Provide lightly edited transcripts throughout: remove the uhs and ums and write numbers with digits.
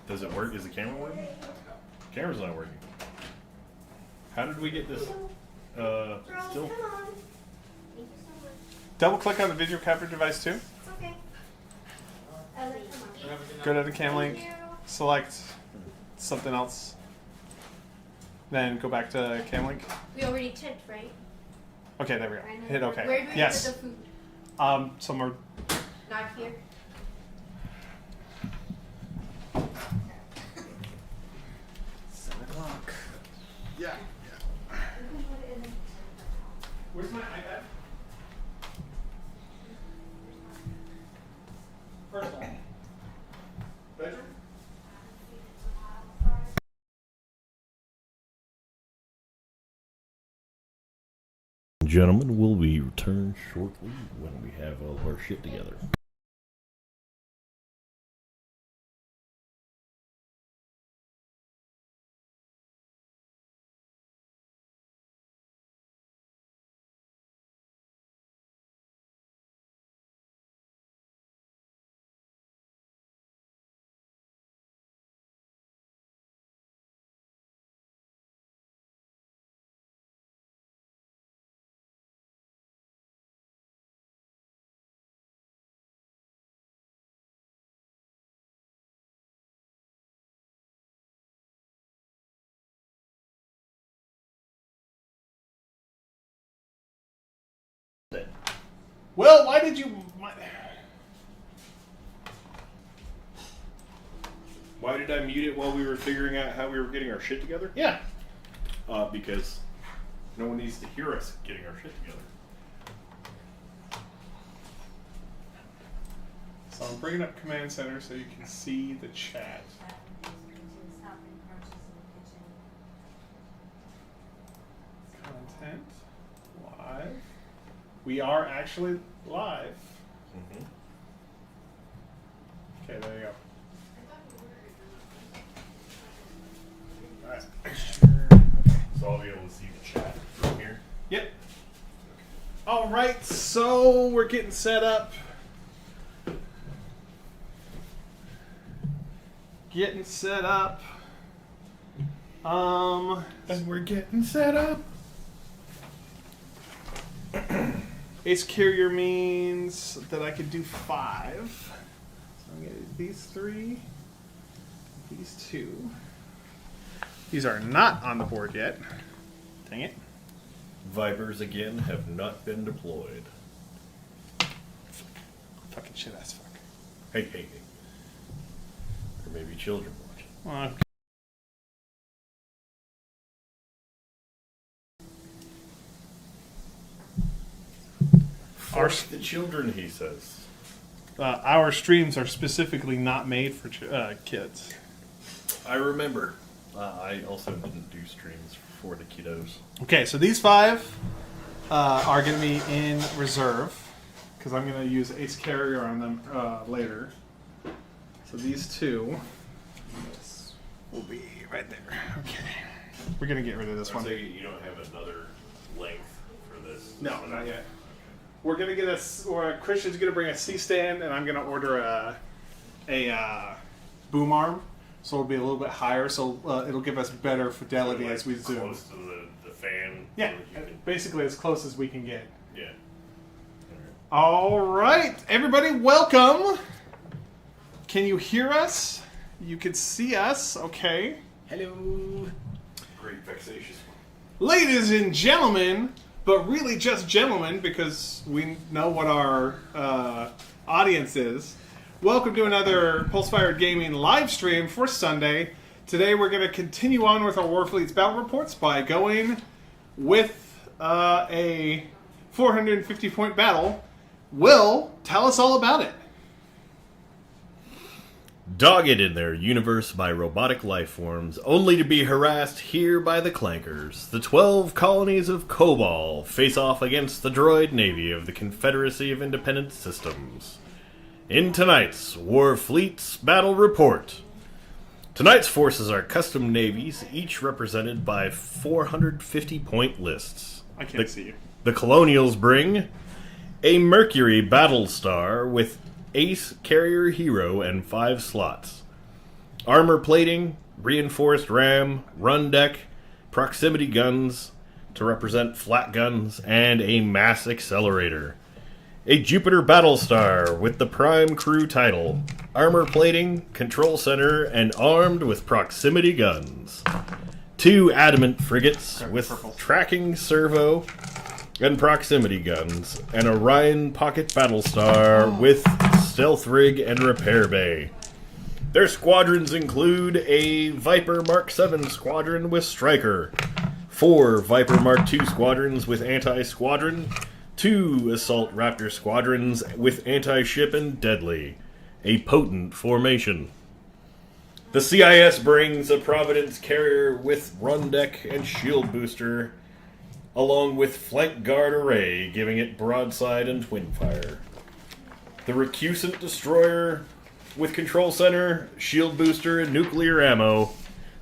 Does it work? Is the camera working? Camera's not working. How did we get this? Still. Double click on the video capture device too. Okay. Go to the cam link, select something else, then go back to cam link. We already checked, right? Okay, there we go. Hit OK. Where do we Yes. put the food? Somewhere. Not here. 7 o'clock. Yeah. Where's my iPad? First one. Bedroom? Gentlemen, will we return shortly when we have all of our shit together? Well, why did you... Why did I mute it while we were figuring out how we were getting our shit together? Yeah. Because no one needs to hear us getting our shit together. So I'm bringing up Command Center so you can see the chat. Content. Live. We are actually live. Mm-hmm. Okay, there you go. Alright. So I'll be able to see the chat from here. Yep. Alright, so we're getting set up. Getting set up. And we're getting set up. Ace carrier means that I could do 5. So I'm gonna do these 3, these 2. These are not on the board yet. Dang it. Vipers again have not been deployed. Fucking shit ass fuck. Hey, hey, hey. Or maybe children watching. The children, he says. Our streams are specifically not made for kids. I remember. I also didn't do streams for the kiddos. Okay, so these 5 are going to be in reserve because I'm going to use Ace Carrier on them later. So these 2 will be right there. Okay, we're going to get rid of this one. So you don't have another length for this? No, not yet. We're gonna get Christian's gonna bring a C-stand, and I'm gonna order a boom arm, so it'll be a little bit higher, so it'll give us better fidelity as we zoom. Close to the fan. Yeah, basically as close as we can get. Yeah. All right, everybody, welcome. Can you hear us? You can see us, okay? Hello. Great vexatious. Ladies and gentlemen, but really just gentlemen, because we know what our audience is. Welcome to another Pulse-Fired Gaming live stream for Sunday. Today we're going to continue on with our Warfleets battle reports by going with a 450-point battle. Will, tell us all about it. Dogged in their universe by robotic life forms, only to be harassed here by the Clankers, the 12 colonies of Kobol face off against the droid navy of the Confederacy of Independent Systems. In tonight's Warfleets battle report. Tonight's forces are custom navies, each represented by 450-point lists. I can't see you. The Colonials bring a Mercury Battlestar with Ace Carrier Hero and 5 slots. armor plating, reinforced ram, run deck, proximity guns to represent flat guns, and a mass accelerator. A Jupiter Battlestar with the Prime Crew title, armor plating, control center, and armed with proximity guns. 2 Adamant frigates with tracking servo and proximity guns, and Orion Pocket Battlestar with stealth rig and repair bay. Their squadrons include a Viper Mark 7 squadron with Striker, 4 Viper Mark II squadrons with Anti-Squadron, 2 Assault Raptor squadrons with Anti-Ship and Deadly, a potent formation. The CIS brings a Providence carrier with run deck and shield booster, along with flank guard array, giving it broadside and twin fire. The Recusant destroyer with control center, shield booster, and nuclear ammo.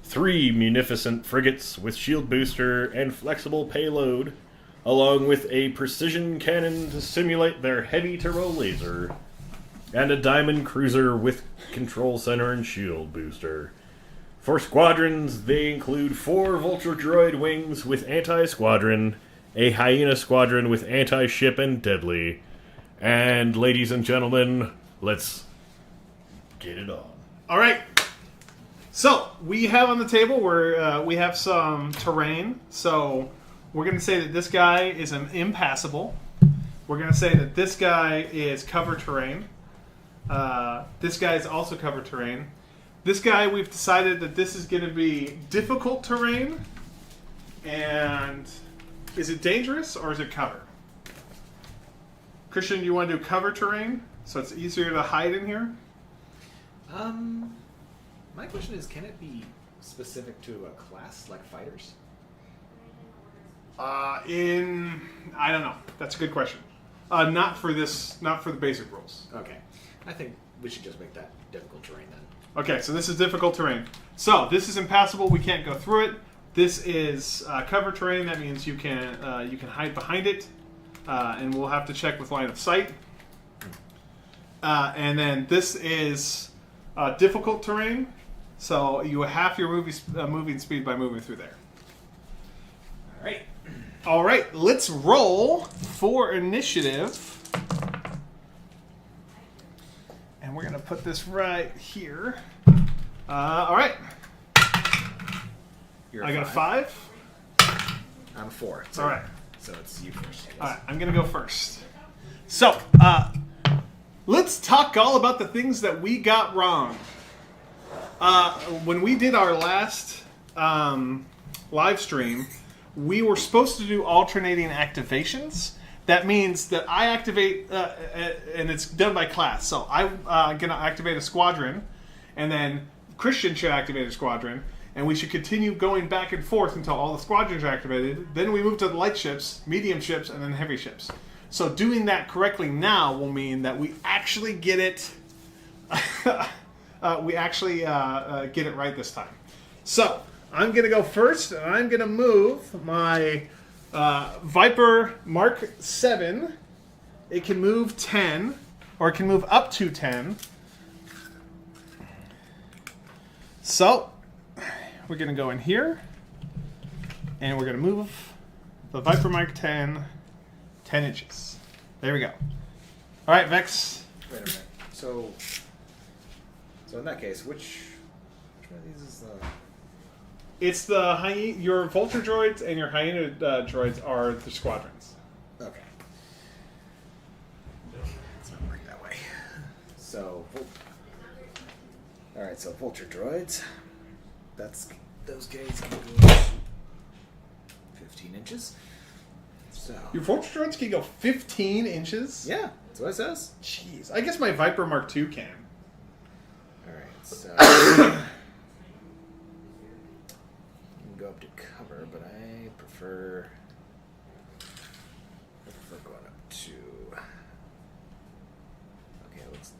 3 munificent frigates with shield booster and flexible payload, along with a precision cannon to simulate their heavy-to-roll laser, and a diamond cruiser with control center and shield booster. For squadrons, they include 4 Vulture Droid wings with Anti-Squadron, a Hyena squadron with Anti-Ship and Deadly, and ladies and gentlemen, let's get it on. All right. So we have on the table where we have some terrain. So we're going to say that this guy is an impassable. We're going to say that this guy is cover terrain. This guy is also cover terrain. This guy, we've decided that this is going to be difficult terrain. And is it dangerous or is it cover? Christian, you want to do cover terrain so it's easier to hide in here? My question is, can it be specific to a class like fighters? I don't know. That's a good question. Not for the basic rules. Okay. I think we should just make that difficult terrain then. Okay, so this is difficult terrain. So this is impassable. We can't go through it. This is cover terrain. That means you can hide behind it, and we'll have to check with line of sight. And then this is difficult terrain. So you half your moving speed by moving through there. All right. All right, let's roll for initiative. And we're going to put this right here. All right. You're I got a 5. I'm a 4. So, All right. So it's you first. All right, I'm going to go first. So, let's talk all about the things that we got wrong. When we did our last live stream, we were supposed to do alternating activations. That means that I activate, and it's done by class. So I'm going to activate a squadron, and then Christian should activate a squadron, and we should continue going back and forth until all the squadrons are activated. Then we move to the light ships, medium ships, and then heavy ships. So doing that correctly now will mean that we actually get it. Get it right this time. So I'm going to go first, and I'm going to move my Viper Mark 7. It can move 10, or it can move up to 10. So we're going to go in here, and we're going to move the Viper Mark 10 inches. There we go. All right, Vex. Wait a minute. So in that case, which one of these is the... It's the hyena. Your Vulture droids and your Hyena droids are the squadrons. Okay. It's not work that way. So, all right. So Vulture droids. Those guys can go 15 inches. So Your Vulture droids can go 15 inches? yeah, that's what it says. Jeez. I guess my Viper Mark II can. All right. So you can go up to cover, but I prefer going up to. Okay, let's.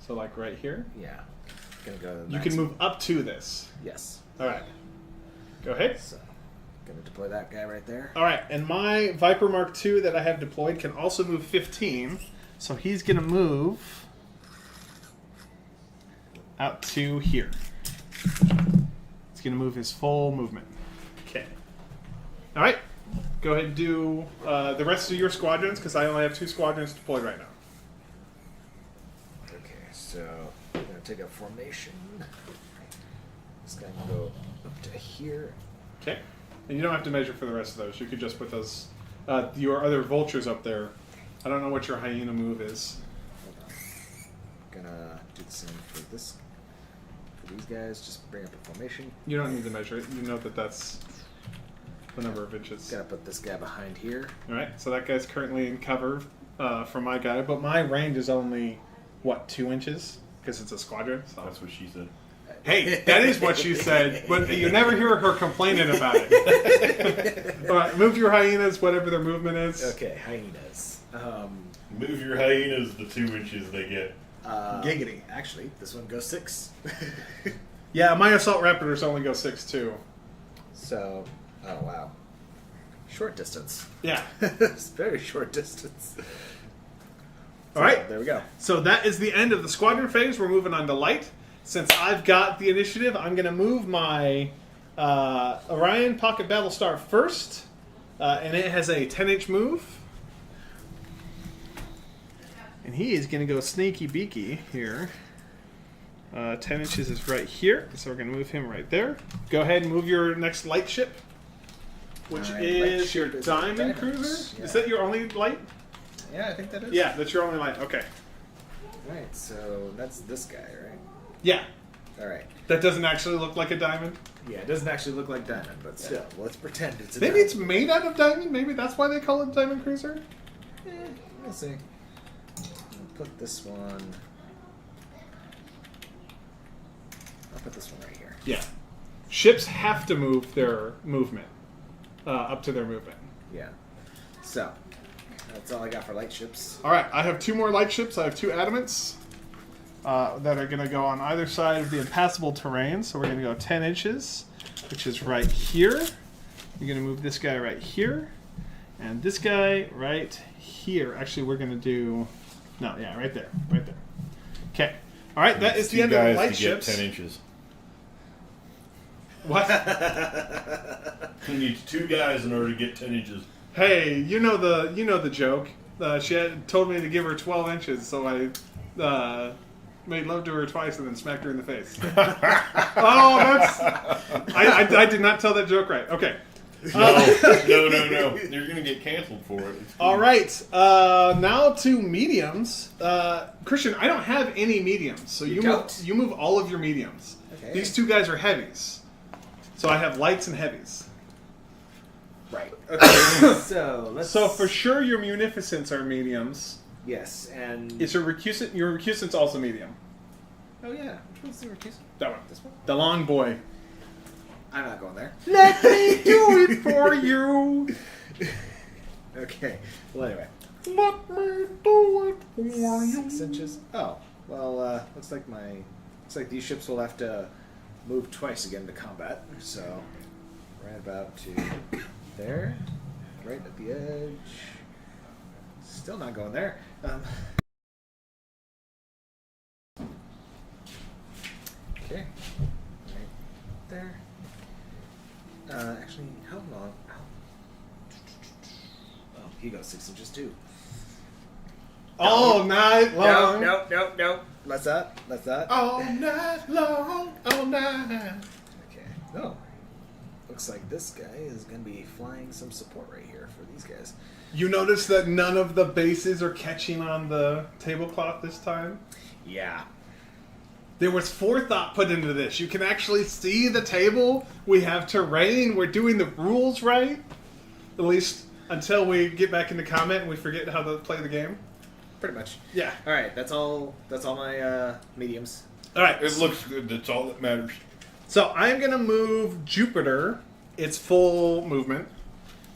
So like right here? Yeah. Gonna go. To the You max. can move up to this. Yes. All right. Go ahead. So, gonna deploy that guy right there. All right, and my Viper Mark II that I have deployed can also move 15. So he's going to move out to here. It's going to move his full movement. Okay. All right. Go ahead and do the rest of your squadrons, because I only have 2 squadrons deployed right now. Okay, so I'm gonna take a formation. This guy can go up to here. Okay. And you don't have to measure for the rest of those. You could just put those, your other vultures up there. I don't know what your hyena move is. Hold on. Gonna do the same for this. For these guys, just bring up a formation. You don't need to measure it. You know that that's the number of inches. Gotta put this guy behind here. All right. So that guy's currently in cover from my guy, but my range is only, what, 2 inches? Because it's a squadron. So. That's what she said. Hey, that is what she said, but you never hear her complaining about it. All right, move your hyenas, whatever their movement is. Okay, hyenas. Move your hyenas the 2 inches they get. Giggity. Actually, this one goes 6. Yeah, my assault raptors only go 6 too. So, oh wow, short distance. Yeah. It's very short distance. All right. There we go. So that is the end of the squadron phase. We're moving on to light. Since I've got the initiative, I'm going to move my Orion Pocket Battlestar first, and it has a 10-inch move. And he is going to go sneaky beaky here. 10 inches is right here, so we're going to move him right there. Go ahead and move your next light ship, which Alright, is light your ship is Diamond Diamond. Cruiser. Yeah. Is that your only light? Yeah, I think that is. Yeah, that's your only light. Okay. Right, so that's this guy, right? Yeah, Alright. that doesn't actually look like a diamond. Yeah, it doesn't actually look like diamond, but still, let's pretend it's a Maybe diamond. it's made out of diamond. Maybe that's why they call it Diamond Cruiser. We'll see. I'll put this one... I'll put this one right here. Yeah. Ships have to move their movement up to their movement. Yeah. So, that's all I got for light ships. All right, I have 2 more light ships. I have 2 adamants that are going to go on either side of the impassable terrain. So we're going to go 10 inches, which is right here. You're going to move this guy right here, and this guy right here. Actually, we're going to do... No, yeah, right there. Right there. Okay. All right, that is the end of the light ships. 10 inches. What? You need 2 guys in order to get 10 inches. Hey, you know the joke. She had told me to give her 12 inches, so I made love to her twice and then smacked her in the face. Oh, that's... I did not tell that joke right. Okay. No. You're going to get canceled for it. All right. Now to mediums. Christian, I don't have any mediums, so you move all of your mediums. Okay. These 2 guys are heavies. So I have lights and heavies. Right. Okay, so let's... So for sure your munificents are mediums. Yes, and... Is your recusant's also medium? Oh yeah, which one's the recusant? That one. This one? The long boy. I'm not going there. Let me do it for you. Okay, well anyway. Let me do it for you. 6 inches? Oh, well, looks like these ships will have to move twice again to combat, so right about to there, right at the edge. Still not going there. Okay, right there. Actually, how long? Oh, he goes 6 inches too. All night long. Nope. Let's that. All night long. All night. Okay. No. Looks like this guy is going to be flying some support right here for these guys. You notice that none of the bases are catching on the tablecloth this time? Yeah. There was forethought put into this. You can actually see the table. We have terrain. We're doing the rules right. At least until we get back into combat and we forget how to play the game. Pretty much. Yeah. All right. That's all my mediums. All right. It looks good. That's all that matters. So I'm going to move Jupiter, its full movement,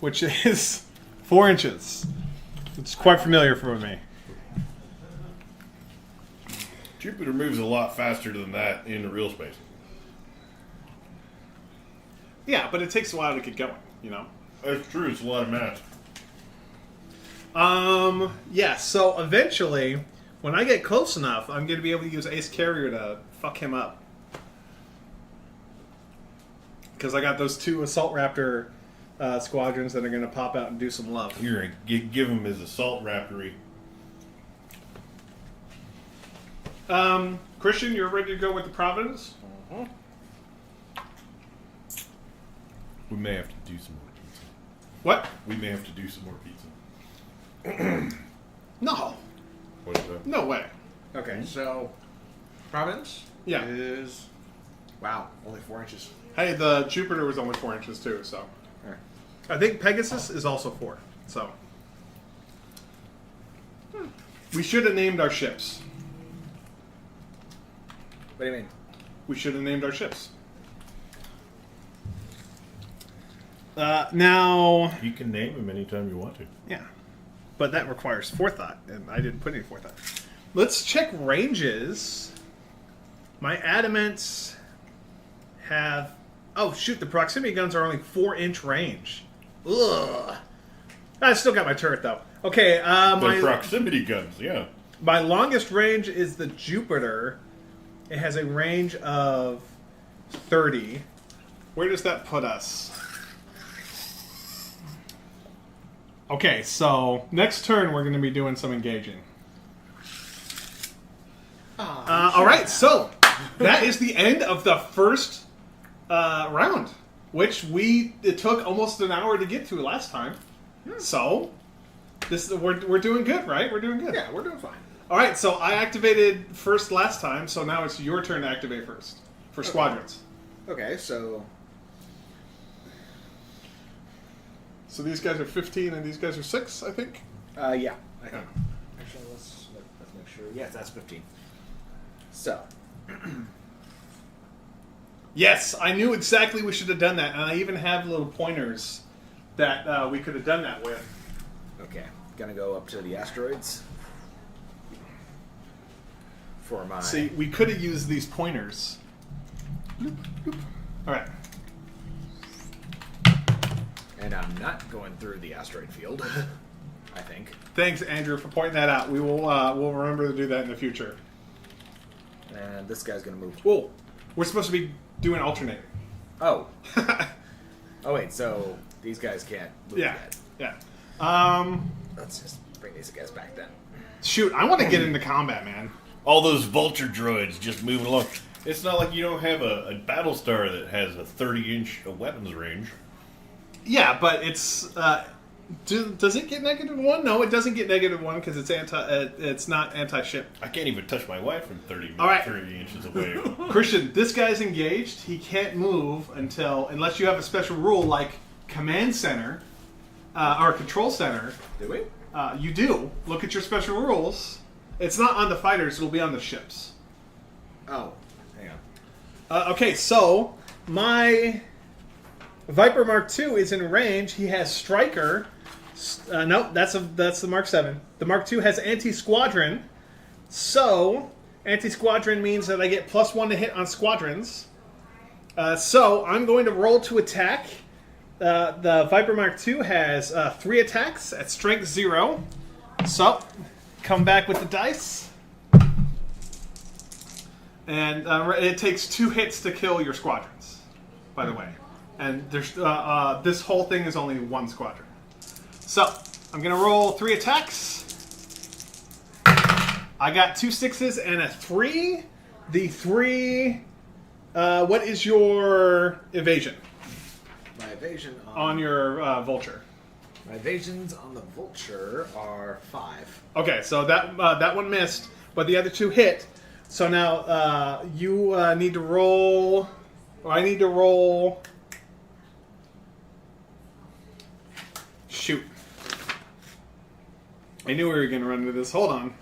which is 4 inches. It's quite familiar for me. Jupiter moves a lot faster than that in the real space. Yeah, but it takes a while to get going, you know? That's true. It's a lot of math. Yeah, so eventually, when I get close enough, I'm going to be able to use Ace Carrier to fuck him up. Because I got those 2 Assault Raptor squadrons that are going to pop out and do some love. You're going to give him his assault raptory. Christian, you're ready to go with the Providence? We may have to do some more pizza. What? We may have to do some more pizza. No. What is that? No way. Okay, so Providence Yeah. is wow, only 4 inches. Hey, the Jupiter was only 4 inches too, so. Alright. I think Pegasus is also 4, so. We should have named our ships. What do you mean? We should have named our ships. Now, You can name him anytime you want to. yeah, but that requires forethought, and I didn't put any forethought. Let's check ranges. My adamants have. Oh shoot! The proximity guns are only 4-inch range. Ugh. I still got my turret though. Okay, The proximity guns, yeah. my longest range is the Jupiter. It has a range of 30. Where does that put us? Okay, so next turn we're going to be doing some engaging. All right, so that is the end of the first round, which it took almost an hour to get to last time. So we're doing good, right? We're doing good. Yeah, we're doing fine. All right, so I activated first last time, so now it's your turn to activate first for squadrons. Okay, so So these guys are 15 and these guys are 6, I think. yeah, I think. Okay. Actually, let's make sure. Yes, that's 15. So Yes, I knew exactly we should have done that, and I even have little pointers that we could have done that with. okay, gonna go up to the asteroids for my. See, we could have used these pointers. All right. And I'm not going through the asteroid field. I think. Thanks, Andrew, for pointing that out. We will we'll remember to do that in the future. And this guy's gonna move. Whoa, we're supposed to be doing alternate. Oh. Oh wait, so these guys can't move Yeah, yet. yeah. Let's just bring these guys back then. Shoot, I want to get into combat, man. All those vulture droids just moving along. It's not like you don't have a Battlestar that has a 30-inch weapons range. Yeah, but it's does it get -1? No, it doesn't get -1 because it's not anti-ship. I can't even touch my wife from 30 All right. 30 inches away. Christian, this guy's engaged. He can't move unless you have a special rule like command center or control center. Do we? You do. Look at your special rules. It's not on the fighters. It'll be on the ships. Oh, hang on. Okay, so my Viper Mark II is in range. He has Striker. No, that's the Mark 7. The Mark II has Anti-Squadron. So, Anti-Squadron means that I get +1 to hit on squadrons. So, I'm going to roll to attack. The Viper Mark II has 3 attacks at strength 0. So, come back with the dice. And it takes 2 hits to kill your squadrons, by the way. And there's this whole thing is only 1 squadron. So, I'm going to roll 3 attacks. I got 2 6s and a 3. The 3... what is your evasion? My evasion On your Vulture. My evasions on the Vulture are 5. Okay, so that one missed, but the other 2 hit. So now you need to roll... Or I need to roll... Shoot. I knew we were going to run into this. Hold on.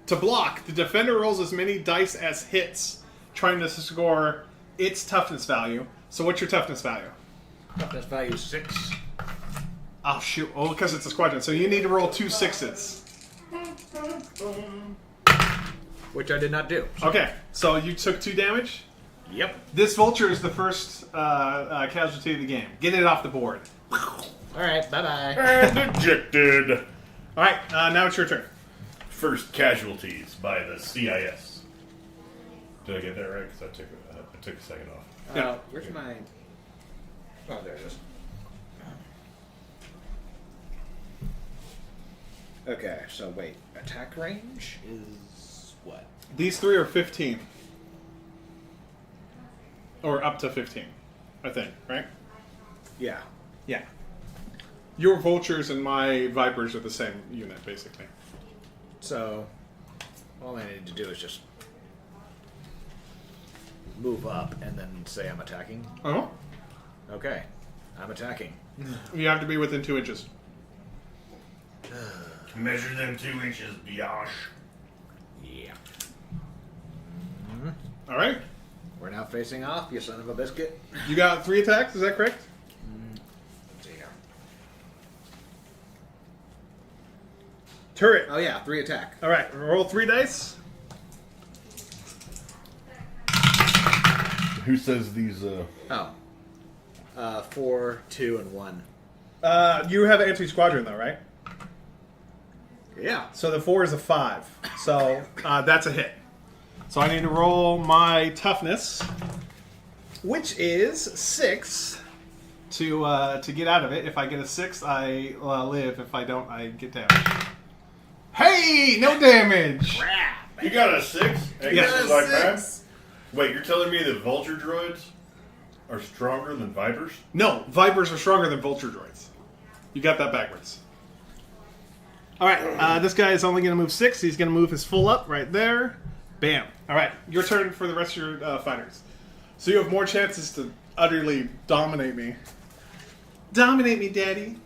To block, the defender rolls as many dice as hits, trying to score its toughness value. So what's your toughness value? Toughness value is 6. Oh, shoot. Oh, because it's a squadron. So you need to roll 2 6s. Which I did not do. Okay, so you took 2 damage? Yep. This Vulture is the first casualty of the game. Get it off the board. Alright, bye-bye. And ejected. All right, now it's your turn. First casualties by the CIS. Did I get that right? Because I took a second off. Yeah. Where's my... Oh, there it is. Okay, so wait. Attack range is what? These three are 15. Or up to 15, I think, right? Yeah. Yeah. Your vultures and my vipers are the same unit, basically. So, all I need to do is just move up and then say I'm attacking. Oh? Okay, I'm attacking. You have to be within 2 inches. Measure them 2 inches, biatch. Yeah. All right. We're now facing off, you son of a biscuit. You got 3 attacks, is that correct? Let's see here. Turret. Oh yeah, 3 attack. All right, roll 3 dice. Who says these? 4, 2, and 1. You have anti-squadron, though, right? Yeah. So the 4 is a 5. So that's a hit. So I need to roll my toughness, which is 6 to get out of it. If I get a 6, I live. If I don't, I get damage. Hey, no damage. You got a 6? Yes. Like that? Wait, you're telling me that vulture droids are stronger than vipers? No, vipers are stronger than vulture droids. You got that backwards. All right, this guy is only going to move 6. He's going to move his full up right there. Bam. All right, your turn for the rest of your fighters. So you have more chances to utterly dominate me. Dominate me, Daddy.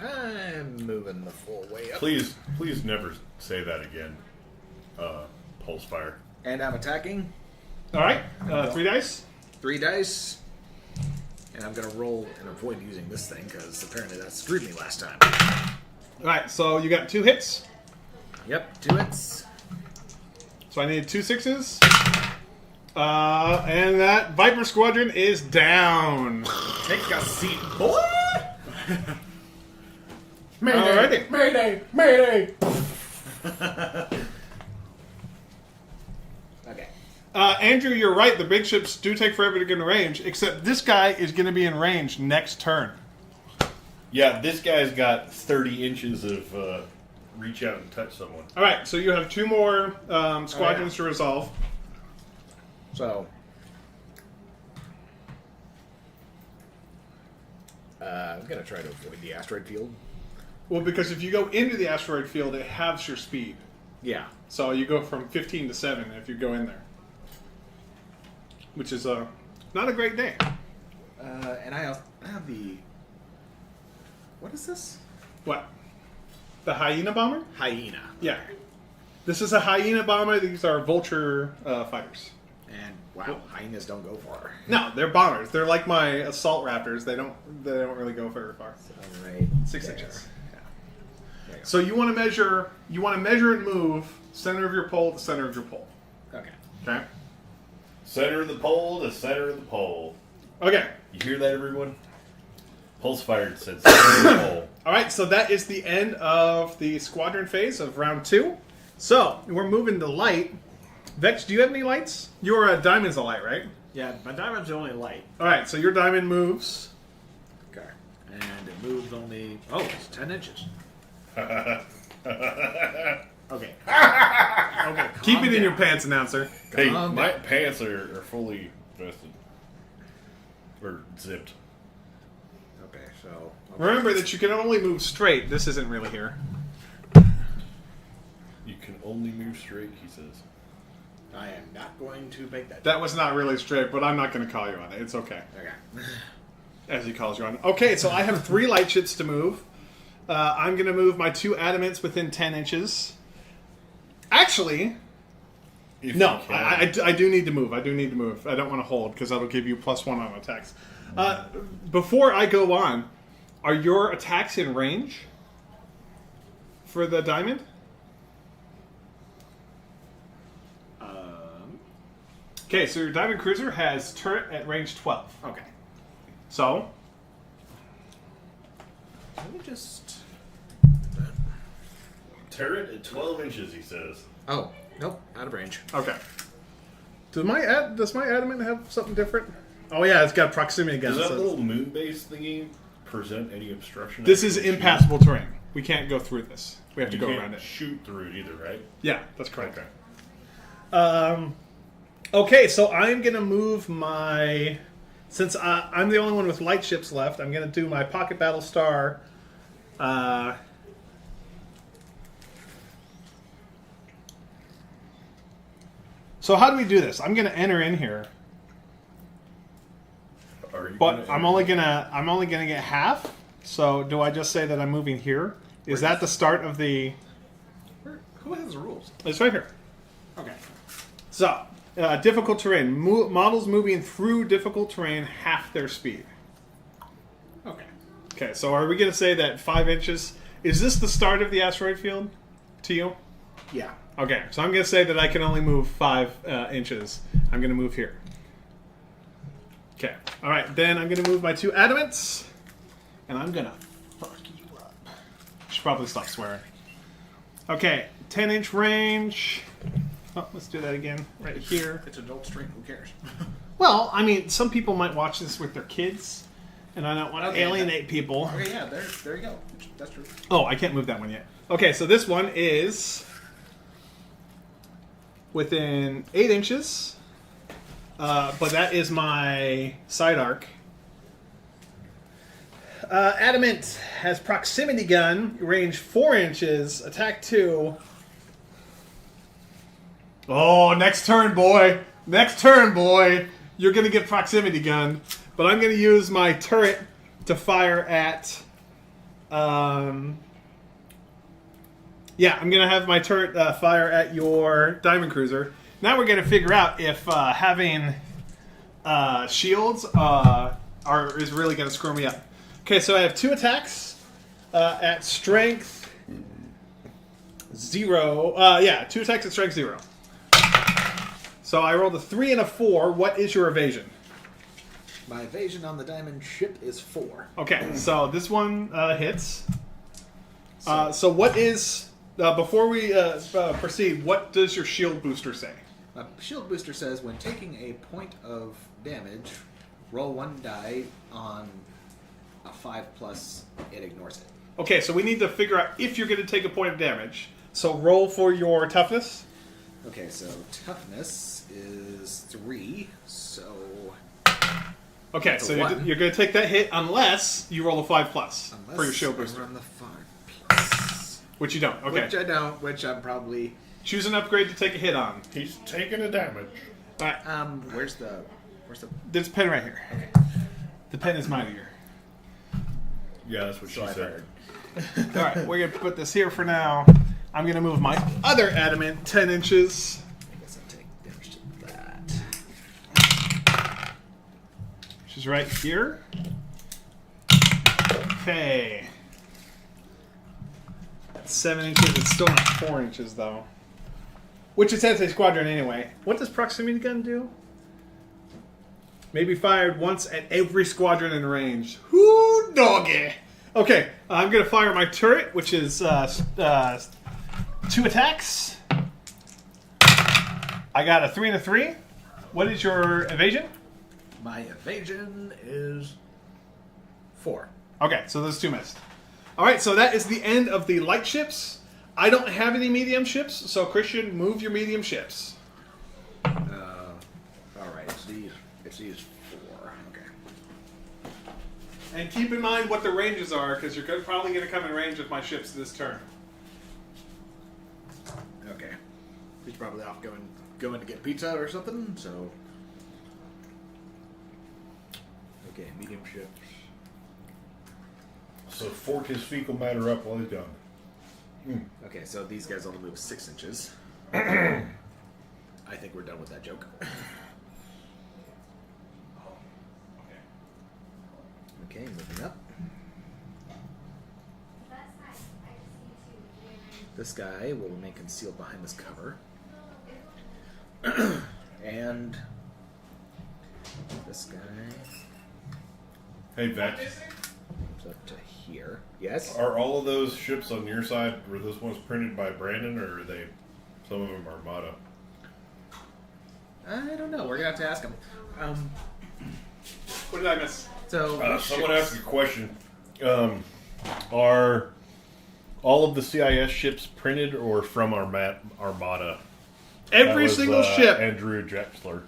I'm moving the full way up. Please never say that again. Pulse fire. And I'm attacking. All right, 3 dice. 3 dice. And I'm going to roll and avoid using this thing because apparently that screwed me last time. All right, so you got 2 hits. Yep, 2 hits. So I need 2 6s. And that Viper Squadron is down. Take a seat, boy! Alrighty. Mayday! Mayday! Okay. Andrew, you're right. The big ships do take forever to get in range, except this guy is going to be in range next turn. Yeah, this guy's got 30 inches of reach out and touch someone. All right, so you have 2 more squadrons to resolve. So, I'm going to try to avoid the asteroid field. Well, because if you go into the asteroid field, it halves your speed. Yeah. So you go from 15 to 7 if you go in there. Which is not a great day. And I have the... What is this? What? The Hyena Bomber? Hyena. Yeah. This is a Hyena Bomber. These are Vulture fighters. And, wow, hyenas don't go far. No, they're bombers. They're like my Assault Raptors. They don't really go very far. All right. 6 there. inches. Yeah. There you go. So you want to measure and move center of your pole to center of your pole. Okay. Okay? Center of the pole to center of the pole. Okay. You hear that, everyone? Pulse fired said center of the pole. All right, so that is the end of the squadron phase of round 2. So, we're moving to light. Vex, do you have any lights? Your diamond's a light, right? Yeah, my diamond's only light. All right, so your diamond moves. Okay. And it moves only... Oh, it's 10 inches. Okay. Okay. Keep it in your pants, announcer. Hey, Calm my down. pants are fully vested. Or zipped. Okay, so... Remember that you can only move straight. This isn't really here. You can only move straight, he says. I am not going to make that... That was not really straight, but I'm not going to call you on it. It's okay. Okay. As he calls you on it. Okay, so I have 3 light ships to move. I'm going to move my 2 adamants within 10 inches. Actually... If No, you can. I do need to move. I do need to move. I don't want to hold because that'll give you +1 on attacks. Before I go on, are your attacks in range for the diamond? Okay, so your diamond cruiser has turret at range 12. Okay. So, Let me just... Turret at 12 inches, he says. Oh, nope, out of range. okay. Does my adamant have something different? Oh yeah, it's got proximity gun. Does that so little moon base thingy present any obstruction? this is impassable terrain. We can't go through this. We have to You go can't around it. shoot through it either, right? Yeah, that's correct. Okay. Okay, so I'm gonna move my. Since I'm the only one with light ships left, I'm gonna do my pocket Battlestar. So how do we do this? I'm gonna enter in here, Are you but gonna I'm only gonna get half. So do I just say that I'm moving here? Is that the start of the? Who has the rules? It's right here. Okay. So difficult terrain. Models moving through difficult terrain half their speed. Okay. Okay. So are we gonna say that 5 inches? Is this the start of the asteroid field? To you? Yeah. Okay, so I'm going to say that I can only move 5 inches. I'm going to move here. Okay, all right, then I'm going to move my 2 adamants, and I'm going to fuck you up. Should probably stop swearing. Okay, 10-inch range. Oh, let's do that again, right here. It's adult stream. Who cares? Well, I mean, some people might watch this with their kids, and I don't want to Okay, alienate people. Okay, yeah, there you go. That's true. Oh, I can't move that one yet. Okay, so this one is within 8 inches, but that is my side arc. Adamant has proximity gun, range 4 inches, attack 2. Oh, next turn, boy! Next turn, boy! You're gonna get proximity gun, but I'm gonna use my turret to fire at. Yeah, I'm going to have my turret fire at your Diamond Cruiser. Now we're going to figure out if having shields is really going to screw me up. Okay, so I have 2 attacks at strength 0. 2 attacks at strength 0. So I rolled a 3 and a 4. What is your evasion? My evasion on the diamond ship is 4. Okay, so this one hits. So what is... before we proceed, what does your shield booster say? Shield booster says when taking a point of damage, roll 1 die on a 5+, it ignores it. Okay, so we need to figure out if you're going to take a point of damage. So roll for your toughness. Okay, so toughness is 3, so... Okay, That's so a one. you're going to take that hit unless you roll a 5+ for your shield booster. Run the 5+. Which you don't. Okay. Which I don't, which I'm probably... Choose an upgrade to take a hit on. He's taking a damage. All right. Where's the... There's a pen right here. The pen is mightier. Yeah, that's what she I've said. heard. All right, we're going to put this here for now. I'm going to move my other adamant 10 inches. I guess I'll take damage to that. Which is right here. Okay. That's 7 inches. It's still not 4 inches, though. Which it says a squadron anyway. What does proximity gun do? May be fired once at every squadron in range. Whoo, doggy! Okay, I'm going to fire my turret, which is 2 attacks. I got a 3 and a 3. What is your evasion? My evasion is 4. Okay, so those 2 missed. Alright, so that is the end of the light ships. I don't have any medium ships, so Christian, move your medium ships. Alright, it's these 4. Okay. And keep in mind what the ranges are, because you're probably going to come in range with my ships this turn. Okay. He's probably off going to get pizza or something, so... Okay, medium ships. So fork his fecal matter up while he's gone. Okay, so these guys only move 6 inches. I think we're done with that joke. Okay, moving up. This guy will remain concealed behind this cover. And this guy Hey, Vex. moves up to here. Yes? Are all of those ships on your side, were those ones printed by Brandon, or are they, some of them Armada? I don't know. We're gonna have to ask him. What did I miss? So Someone asked a question. Are all of the CIS ships printed or from Armada? Every That was, single ship. Andrew Jexler.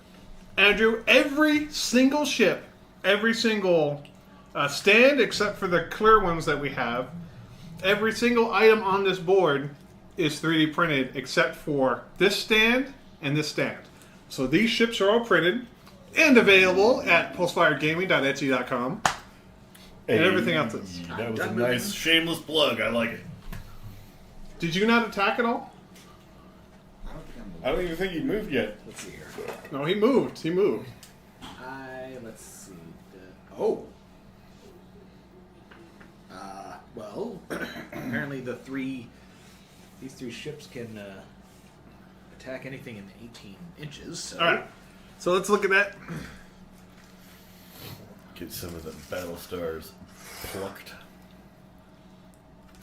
Andrew, every single ship, every single stand, except for the clear ones that we have, every single item on this board is 3D printed except for this stand and this stand. So these ships are all printed and available at pulsefiredgaming.etsy.com. And everything else is. That was a nice shameless plug. I like it. Did you not attack at all? I don't even think he moved yet. let's see here. No, he moved. He moved. Let's see. Oh. Well, apparently these three ships can attack anything in 18 inches. So. All right. So let's look at that. Get some of the Battlestars plucked.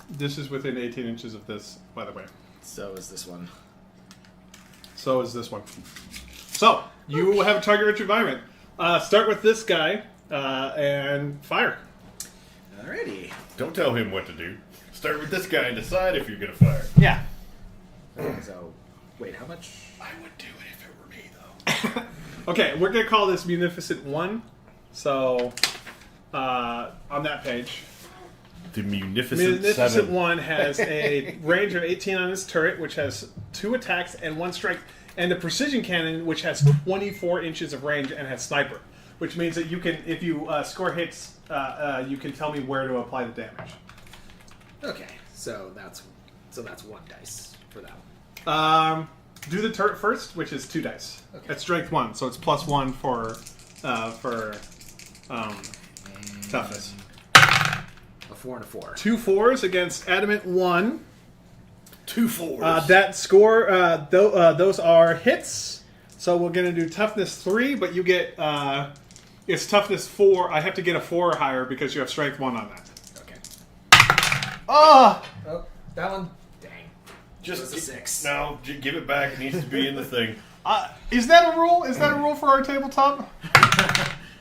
This is within 18 inches of this, by the way. So is this one. So is this one. So, you will have a target-rich environment. Start with this guy and fire. Alrighty. Don't tell him what to do. Start with this guy and decide if you're going to fire. Yeah. So, wait, how much? I would do it if it were me, though. Okay, we're going to call this Munificent 1. So, on that page. The Munificent 7 7. one has a range of 18 on his turret, which has 2 attacks and 1 strike, and the precision cannon, which has 24 inches of range and has sniper, which means that you can, if you score hits, you can tell me where to apply the damage. Okay, so that's 1 dice for that one. Do the turret first, which is 2 dice. Okay. That's strength 1, so it's +1 for toughness. A 4 and a 4. 2 4s against adamant 1. 2 4s. That score, those are hits. So we're going to do toughness 3, but you get, it's toughness 4. I have to get a 4 or higher because you have strength 1 on that. Okay. Oh! Oh, that one. Dang. Just It was a 6. No, give it back. It needs to be in the thing. Is that a rule? Is that a rule for our tabletop?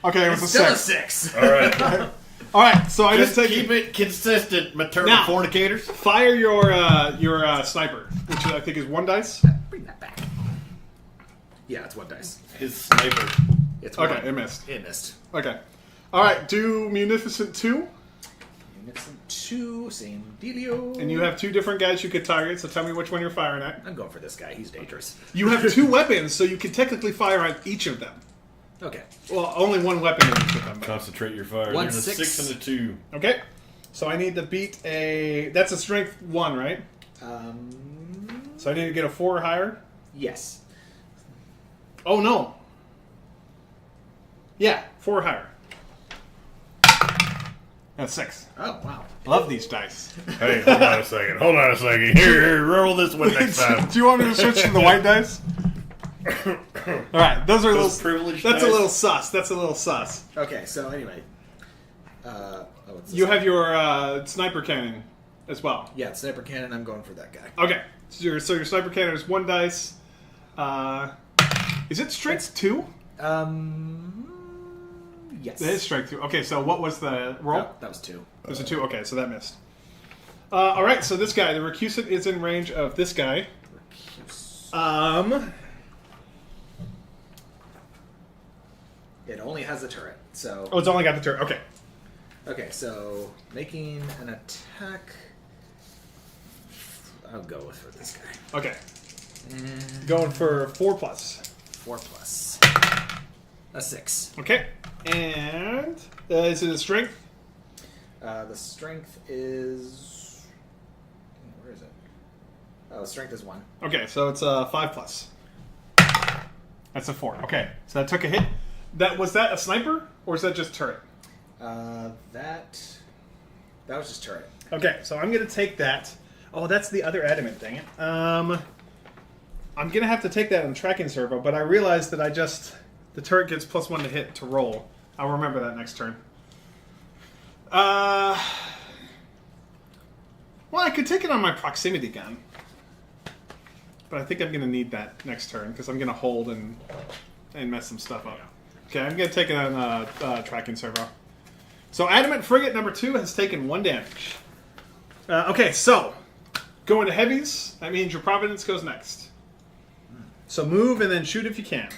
Okay, it was a Still 6. a 6. All right. All right, so I Just just take keep it consistent, maternal Now. fornicators. fire your sniper, which I think is 1 dice. Bring that back. Yeah, it's 1 dice. His sniper. It's Okay, 1. it missed. It missed. Okay. All right, do Munificent 2, Munificent 2, same dealio. and you have 2 different guys you could target. So tell me which one you're firing at. I'm going for this guy. He's dangerous. You have 2 weapons, so you can technically fire on each of them. Okay. Well, only 1 weapon in each of them. but- Concentrate your fire. 1 There's a 6. 6 and a 2. Okay. So I need to beat a. That's a strength 1, right? So I need to get a 4 or higher. Yes. Oh no. Yeah, 4 or higher. That's 6. Oh, wow. Love these dice. Hey, hold on a second. Hold on a second. Here, roll this one next time. Do you want me to switch to the white dice? All right, those are a Those little. privileged That's a dice. little sus. That's a little sus. Okay, so anyway. What's this You one? have your sniper cannon as well. Yeah, it's sniper cannon. I'm going for that guy. Okay, so your sniper cannon is 1 dice. Is it strength 2? Yes. It is strength 2. Okay, so what was the roll? No, that was 2. It was a 2. Okay, so that missed. All right, so this guy, the recusant, is in range of this guy. It only has a turret, so... Oh, it's only got the turret. Okay. Okay, so making an attack... I'll go for this guy. Okay. Going for 4 plus. 4 plus. A 6. Okay. And is it a strength? The strength is... Where is it? Oh, the strength is 1. Okay, so it's a 5 plus. That's a 4. Okay, so that took a hit. Was that a sniper or is that just turret? That was just turret. Okay, so I'm gonna take that. Oh, that's the other adamant. Dang it. I'm gonna have to take that on tracking servo, but I realized that the turret gets +1 to hit to roll. I'll remember that next turn. Well, I could take it on my proximity gun. But I think I'm going to need that next turn because I'm going to hold and mess some stuff up. Okay, I'm going to take it on tracking servo. So Adamant Frigate number 2 has taken 1 damage. Okay, so going to heavies, that means your Providence goes next. So move and then shoot if you can.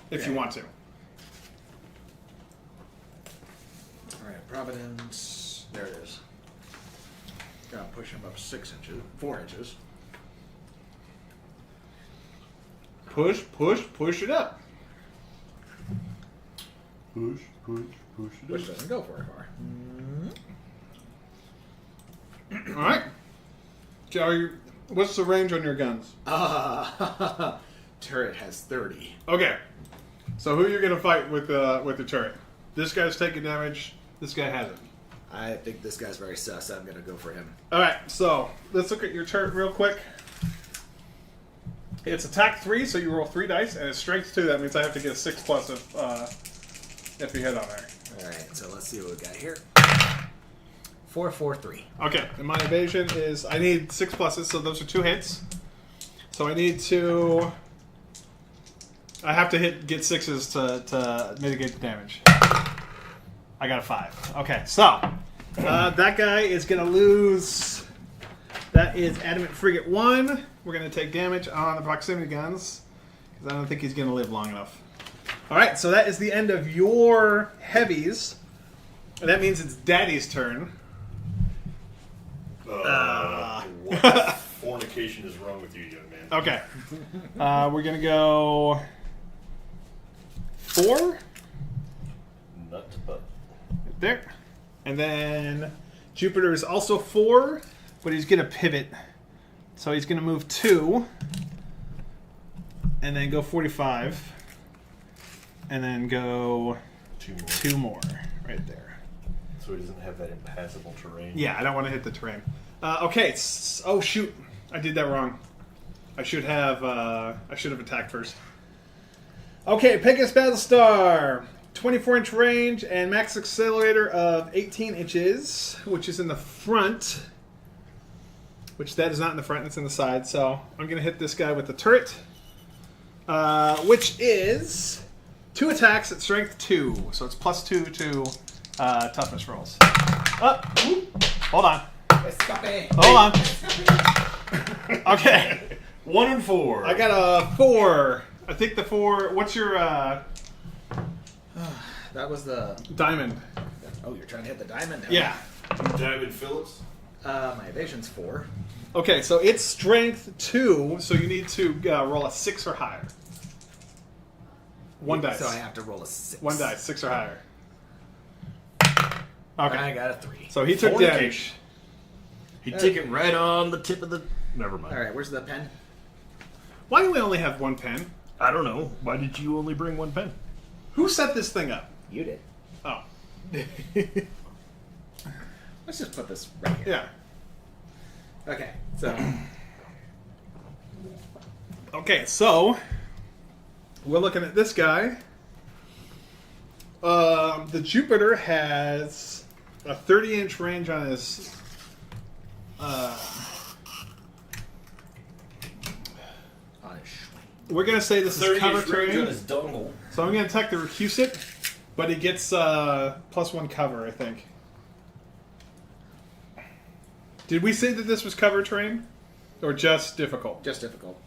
If you want to. Alright, Providence. There it is. Gotta push him up 4 inches. Push it up. Push it Which doesn't go very far. Alright. Joe, what's the range on your guns? Turret has 30. Okay. So who you're going to fight with the turret? This guy's taking damage. This guy hasn't. I think this guy's very sus. I'm gonna go for him. Alright, so let's look at your turret real quick. It's attack 3, so you roll 3 dice, and it's strength 2. That means I have to get a 6+ if you hit on there. Alright, so let's see what we got here. 4, 4, 3. Okay, and my evasion is... I need 6 pluses, so those are 2 hits. So I need to... I have to get 6s to mitigate the damage. I got a 5. Okay, so... that guy is going to lose... That is Adamant Frigate 1. We're going to take damage on the proximity guns. Because I don't think he's going to live long enough. Alright, so that is the end of your heavies. And that means it's Daddy's turn. What fornication is wrong with you, young man? Okay. We're going to go... 4? Nut to butt. There. And then Jupiter is also 4, but he's going to pivot. So he's going to move 2. And then go 45. And then go 2 more. Right there. So he doesn't have that impassable terrain. Yeah, I don't want to hit the terrain. Okay. Oh, shoot. I did that wrong. I should have attacked first. Okay, Pegasus Battlestar. 24-inch range and max accelerator of 18 inches, which is in the front. Which that is not in the front, it's in the side. So I'm going to hit this guy with the turret, which is 2 attacks at strength 2. So it's +2 to toughness rolls. Hold on. Hold on. Okay. 1 and 4. I got a 4. I think the 4... What's your... That was the... diamond. Oh, you're trying to hit the diamond? Huh? Yeah. Diamond Phillips. My evasion's 4. Okay, so it's strength 2, so you need to roll a 6 or higher. 1 dice. So I have to roll a 6. 1 dice, 6 or higher. Okay. I got a 3. So he took damage. He took it right on the tip of the... Never mind. Alright, where's the pen? Why do we only have 1 pen? I don't know. Why did you only bring 1 pen? Who set this thing up? You did. Oh. Let's just put this right here. Yeah. Okay, so... Okay, so... We're looking at this guy. The Jupiter has a 30-inch range on his... We're going to say this is cover terrain. his dongle. So I'm going to attack the Recusate, but he gets +1 cover, I think. Did we say that this was cover terrain? Or just difficult? Just difficult.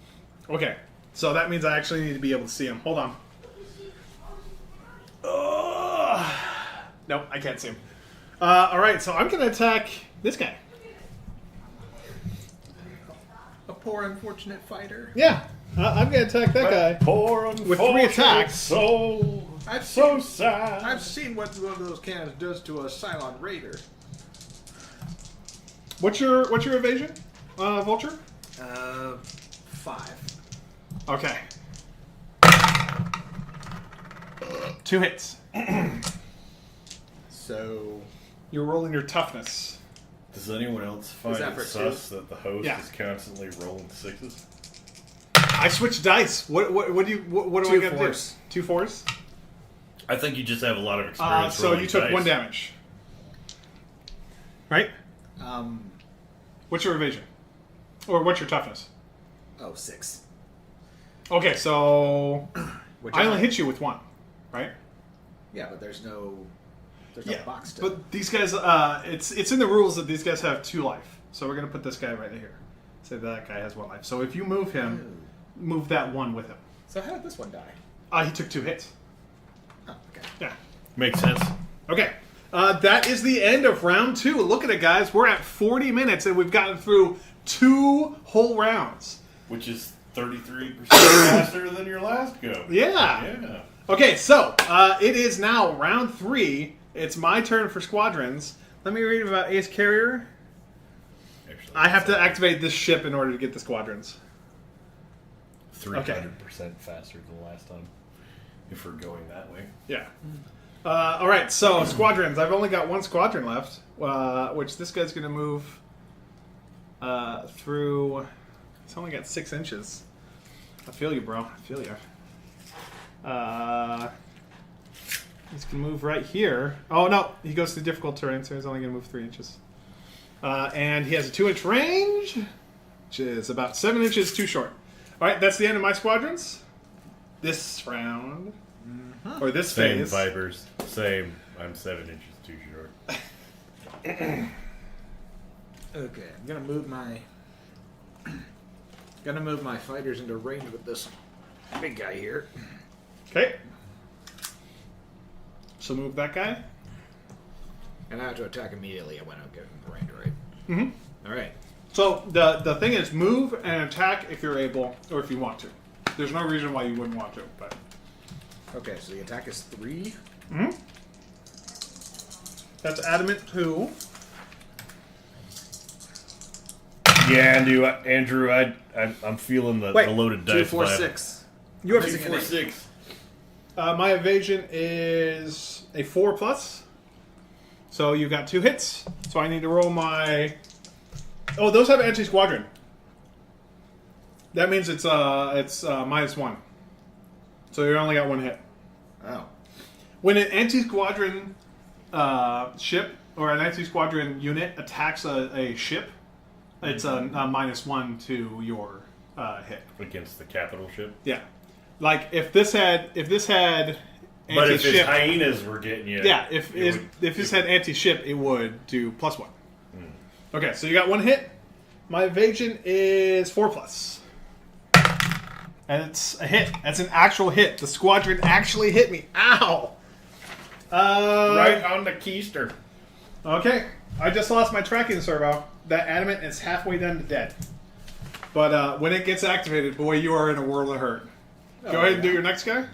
Okay. So that means I actually need to be able to see him. Hold on. Nope, I can't see him. Alright, so I'm going to attack this guy. A poor unfortunate fighter. Yeah. I'm going to attack that guy. Poor With 3 attacks. So sad. I've seen what one of those cannons does to a Cylon Raider. What's your evasion, Vulture? 5. Okay. 2 hits. So... You're rolling your toughness. Does anyone else find that it for sus that the host Yeah. is constantly rolling 6s? I switched dice. What do I got to do? 2 4s? I think you just have a lot of experience. So rolling you took dice. 1 damage. Right? Um... What's your evasion? Or what's your toughness? Oh, 6. Okay, so Which I only hit you with 1, right? Yeah, but there's no box to... But these guys, it's in the rules that these guys have 2 life. So we're going to put this guy right here. Say that guy has 1 life. So if you move him, move that 1 with him. So how did this one die? He took 2 hits. Oh, okay. Yeah. Makes sense. Okay. That is the end of round 2. Look at it, guys. We're at 40 minutes, and we've gotten through 2 whole rounds. Which is 33% faster than your last go. Yeah. Okay, so it is now round 3. It's my turn for squadrons. Let me read about Ace Carrier. Actually, I have to activate this ship in order to get the squadrons. 300% faster than last time. If we're going that way. Yeah. All right, so squadrons. I've only got 1 squadron left, which this guy's going to move through. It's only got 6 inches. I feel you, bro. I feel you. He's going to move right here. Oh, no. He goes to difficult terrain, so he's only going to move 3 inches. And he has a 2-inch range, which is about 7 inches too short. All right, that's the end of my squadrons. This round. Or this Same phase. Vipers. Same. I'm 7 inches too short. Okay, I'm gonna move my fighters into range with this big guy here. Okay. So move that guy. And I have to attack immediately when I get in range, right? Mm-hmm. Alright. So the thing is, move and attack if you're able, or if you want to. There's no reason why you wouldn't want to, but... Okay, so the attack is 3. Mm-hmm. That's adamant 2. Yeah, Andrew, I'm feeling the loaded dice. 2, 4, vibe. 6. You have Missing an 4, 6. my evasion is a 4+. So you got 2 hits. So I need to roll my... Oh, those have anti-squadron. That means it's -1. So you only got 1 hit. Oh. When an anti-squadron ship or an anti-squadron unit attacks a ship, it's a -1 to your hit. Against the capital ship. Yeah, like if this had But if his anti-ship, hyenas were getting you... yeah, if this had anti-ship, it would do +1. Okay, so you got 1 hit. My evasion is 4+. And it's a hit. That's an actual hit. The squadron actually hit me. Ow! Right on the keister. Okay. I just lost my tracking servo. That adamant is halfway done to dead. But when it gets activated, boy, you are in a world of hurt. Go ahead and do your next guy.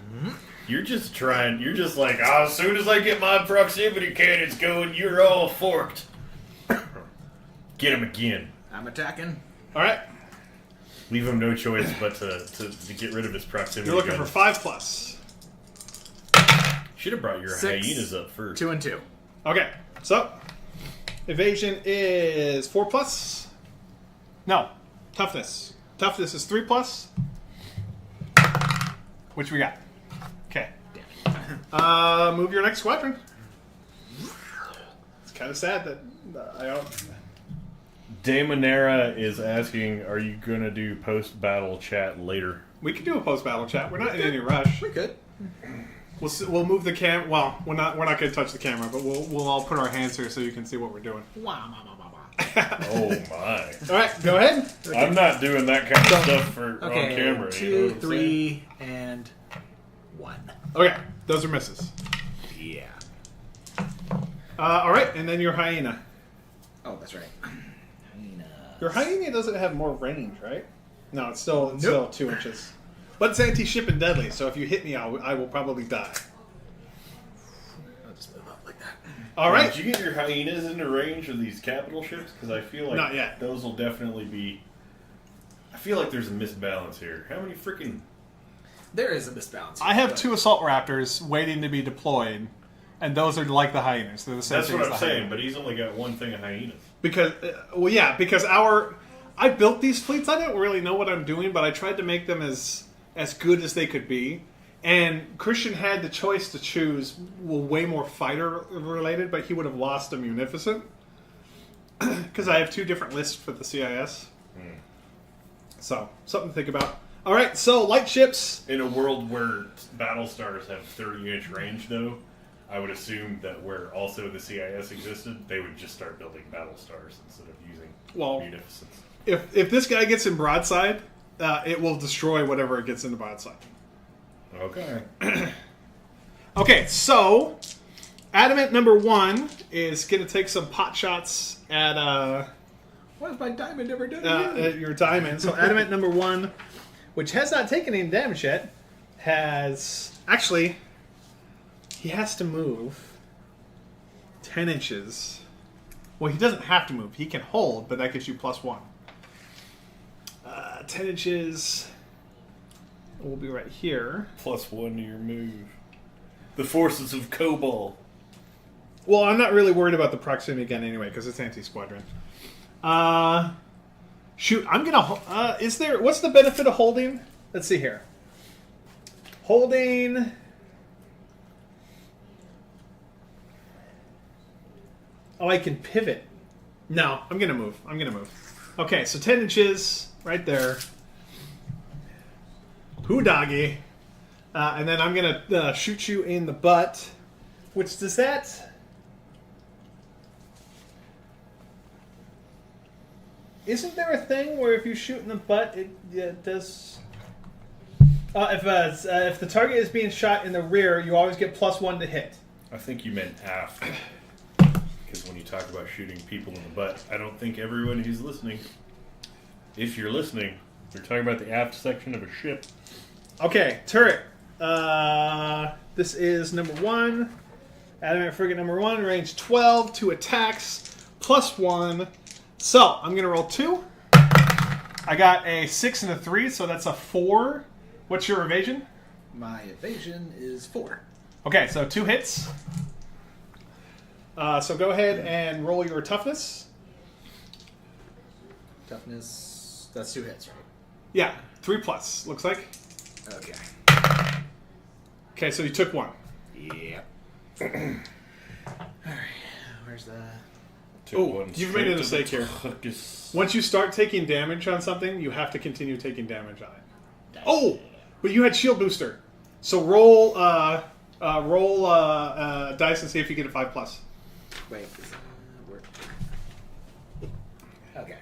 You're just like, as soon as I get my proximity cannons going, you're all forked. Get him again. I'm attacking. Alright. Leave him no choice but to get rid of his proximity. You're looking for 5+. Should have brought your 6, hyenas up first. 2 and 2. Okay. So, evasion is 4+. No. Toughness. Toughness is 3+. Which we got. Okay. Move your next squadron. It's kind of sad that I don't... Damonera is asking, are you going to do post-battle chat later? We can do a post-battle chat. We're not in any rush. We could. We'll move the cam. Well, we're not going to touch the camera, but we'll all put our hands here so you can see what we're doing. Oh my! All right, go ahead. I'm not doing that kind of stuff on camera. 2, you know what I'm 3, and 1. Okay, those are misses. Yeah. All right, and then your hyena. Oh, that's right. Your hyena doesn't have more range, right? No, it's still 2 inches. But it's anti-ship and deadly, so if you hit me, I will probably die. I'll just move up like that. All right. Did you get your hyenas into range of these capital ships? Because I feel like Not yet. those will definitely be... I feel like there's a misbalance here. How many freaking... There is a misbalance. I have 2 assault raptors waiting to be deployed, and those are like the hyenas. They're the same That's thing what as I'm the saying, hyena. but he's only got 1 thing of hyenas. Because, because I built these fleets. I didn't really know what I'm doing, but I tried to make them as good as they could be. And Christian had the choice to choose way more fighter related, but he would have lost a Munificent because I have 2 different lists for the CIS. So, something to think about. All right, so light ships. In a world where battle stars have 30-inch range, though, I would assume that where also the CIS existed, they would just start building battle stars instead of using munificence. If this guy gets in broadside, it will destroy whatever it gets into broadside. Okay. Okay, so Adamant number 1 is going to take some pot shots at What has my diamond ever done? at your diamond. So Adamant number 1, which has not taken any damage yet, has actually he has to move 10 inches. Well, he doesn't have to move. He can hold, but that gives you +1. 10 inches will be right here. +1 to your move. The forces of Kobol. Well, I'm not really worried about the proximity again anyway, because it's anti-squadron. Shoot, I'm gonna... what's the benefit of holding? Let's see here. Holding... Oh, I can pivot. No, I'm gonna move. Okay, so 10 inches, right there. Hoodagi. And then I'm gonna shoot you in the butt. Which does that... Isn't there a thing where if you shoot in the butt, it does... if the target is being shot in the rear, you always get +1 to hit. I think you meant aft. Because when you talk about shooting people in the butt, I don't think everyone who's listening, if you're listening, you're talking about the aft section of a ship. Okay, turret. This is number 1. Adamant frigate number 1, range 12, 2 attacks, +1. So, I'm going to roll 2. I got a 6 and a 3, so that's a 4. What's your evasion? My evasion is 4. Okay, so 2 hits. So go ahead and roll your toughness. Toughness, that's 2 hits, right? Yeah, 3+, looks like. Okay. Okay, so you took 1. Yep. Alright, where's the... You've made a mistake here. Once you start taking damage on something, you have to continue taking damage on it. Oh! But you had shield booster. So roll dice and see if you get a 5+. Wait, work. Okay.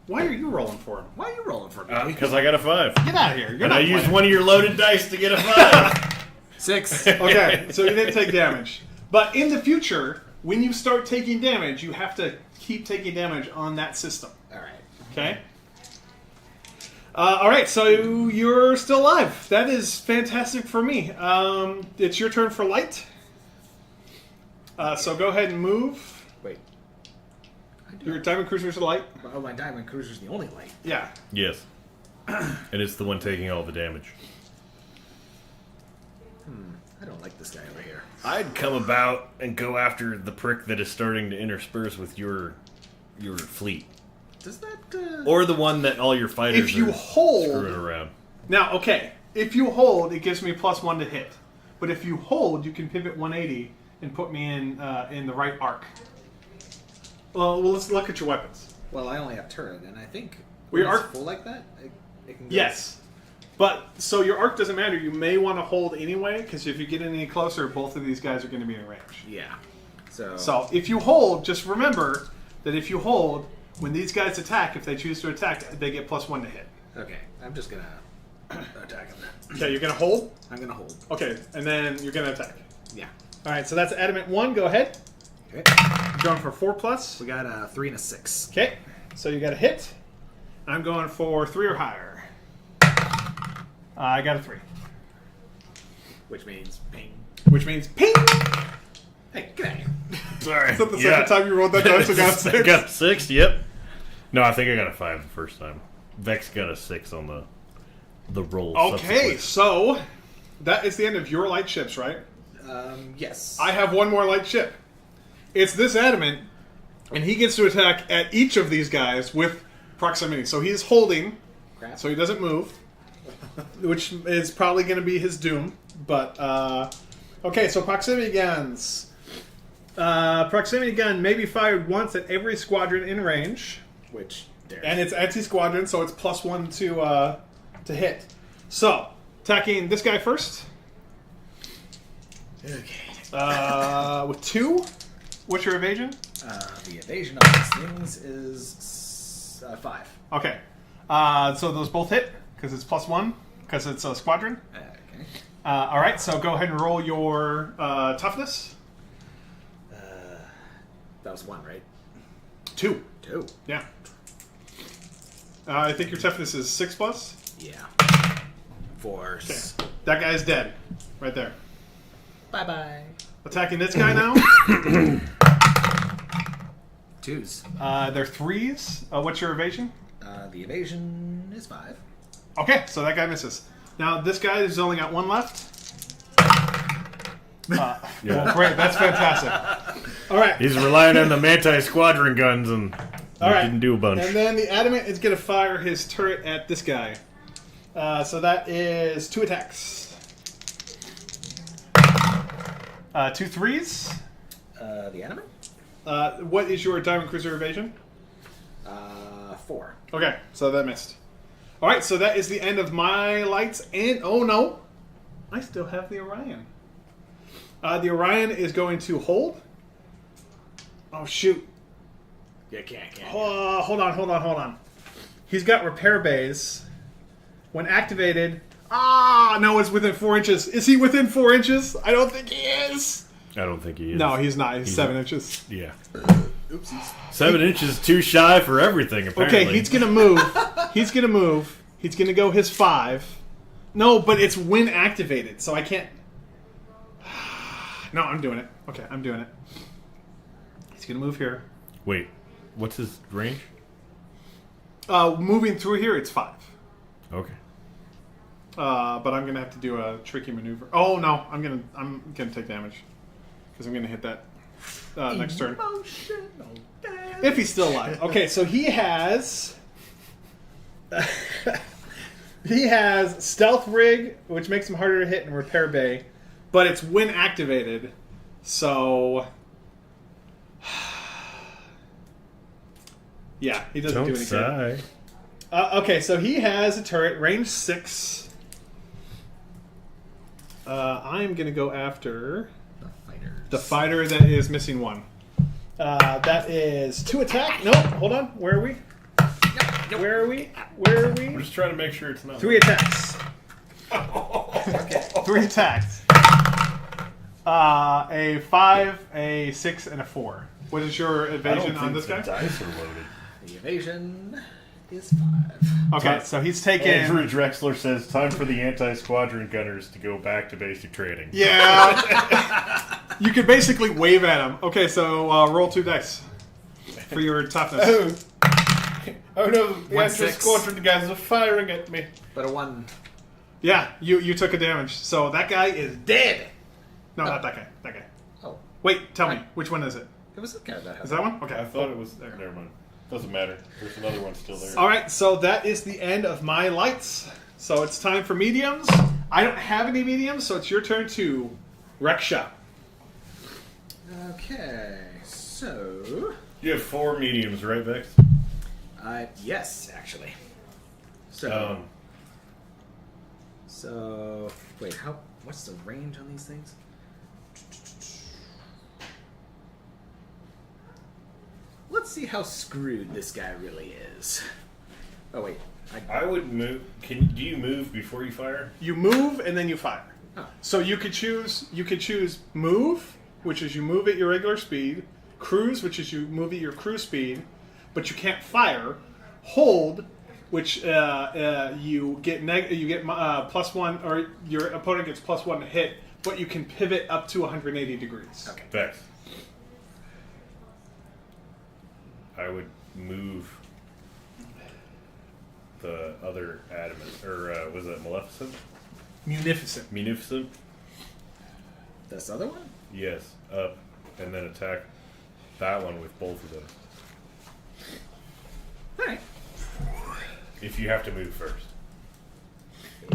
Why are you rolling for him? Why are you rolling for me? Because I got a 5. Get out of here. You're And not I used playing. one of your loaded dice to get a 5. 6. Okay, so you didn't take damage. But in the future, when you start taking damage, you have to keep taking damage on that system. Alright. Okay? Alright, so you're still alive. That is fantastic for me. It's your turn for light. So go ahead and move. Wait. Your diamond cruiser's a light. Oh, my diamond cruiser's the only light. Yeah. Yes. And it's the one taking all the damage. I don't like this guy over here. I'd come about and go after the prick that is starting to intersperse with your fleet. Does that... Or the one that all your fighters If you are hold... screwing around. Now, okay. If you hold, it gives me +1 to hit. But if you hold, you can pivot 180 and put me in the right arc. Well, let's look at your weapons. Well, I only have turret, and I think... Well, your when it's arc- full like that? It can go... Yes. But, so your arc doesn't matter. You may want to hold anyway, because if you get any closer, both of these guys are going to be in range. Yeah. So... So, if you hold, just remember that if you hold, when these guys attack, if they choose to attack, they get +1 to hit. Okay, I'm just gonna attack him. Okay, you're going to hold? I'm gonna hold. Okay, and then you're going to attack. Yeah. Alright, so that's Adamant 1. Go ahead. Okay. You're going for 4+. We got a 3 and a 6. Okay, so you got a hit. I'm going for 3 or higher. I got a 3. Which means ping. Which means ping! Hey, get out of here. Sorry. Is that the second time you rolled that dice and got a 6? I got a 6, yep. No, I think I got a 5 the first time. Vex got a 6 on the roll. Okay, so that is the end of your light ships, right? Yes. I have one more light ship. It's this Adamant, and he gets to attack at each of these guys with proximity. So he's holding, Crap. so he doesn't move, which is probably going to be his doom. But, okay, so proximity guns. Proximity gun may be fired once at every squadron in range. Which And it's anti-squadron, so it's +1 to hit. So, attacking this guy first. Okay. With 2. What's your evasion? The evasion on these things is 5. Okay. So those both hit, because it's +1, because it's a squadron. Okay. Alright, so go ahead and roll your toughness. That was 1, right? 2. 2. Yeah. I think your toughness is 6+. Yeah. Force. Okay. That guy's dead. Right there. Bye-bye. Attacking this guy now. 2s. They're 3s. What's your evasion? The evasion is 5. Okay, so that guy misses. Now, this guy has only got 1 left. Well, great. That's fantastic. All right. He's relying on the anti-squadron guns, and All right. didn't do a bunch. And then the adamant is going to fire his turret at this guy. So that is 2 attacks. 2 3s. The adamant? What is your Diamond Cruiser evasion? 4. Okay, so that missed. All right, so that is the end of my lights. And oh no, I still have the Orion. The Orion is going to hold. Oh shoot! Yeah, can't. Hold on. He's got repair bays. When activated, no, it's within 4 inches. Is he within 4 inches? I don't think he is. I don't think he is. No, he's not. He's 7 inches. Yeah. Oopsies. 7 inches too shy for everything, apparently. Okay, he's gonna move. He's gonna go his 5. No, but it's when activated, so I can't. No, I'm doing it. Okay, I'm doing it. He's gonna move here. Wait, what's his range? Moving through here, it's 5. Okay. But I'm gonna have to do a tricky maneuver. Oh no, I'm gonna take damage because I'm gonna hit that next turn. If he's still alive. Okay, so he has stealth rig, which makes him harder to hit, and repair bay, but it's when activated. So yeah, he doesn't do anything. Okay, so he has a turret, range 6. I'm going to go after the fighter that is missing 1. That is 2 attack. Nope, hold on. Where are we? Where are we? We're just trying to make sure it's not... 3 attacks. Okay. 3 attacks. A 5, a 6, and a 4. What is your evasion on this guy? Dice are loaded. The evasion is 5. Okay, so he's taken... Andrew Drexler says, time for the anti-squadron gunners to go back to basic training. Yeah. You could basically wave at him. Okay, so roll 2 dice for your toughness. Oh no, the 1 anti-squadron guys are firing at me. But a 1. Yeah, you took a damage. So that guy is dead. No, not that guy. That guy. Oh. Wait, tell me. Which one is it? It was the guy that had Is that one? Okay. I thought it was... Never mind. Doesn't matter. There's another one still there. Alright, so that is the end of my lights. So it's time for mediums. I don't have any mediums, so it's your turn to wreck shop. Okay, so... You have 4 mediums, right, Vex? Yes, actually. So... So... Wait, what's the range on these things? Let's see how screwed this guy really is. Oh, wait. I would move... Do you move before you fire? You move and then you fire. Oh. So you could choose move, which is you move at your regular speed, cruise, which is you move at your cruise speed, but you can't fire, hold, which you get +1, or your opponent gets +1 to hit, but you can pivot up to 180 degrees. Okay. Vex. I would move the other adamant, or was it Maleficent? Munificent? This other one? Yes, up, and then attack that one with both of them. Alright. If you have to move first.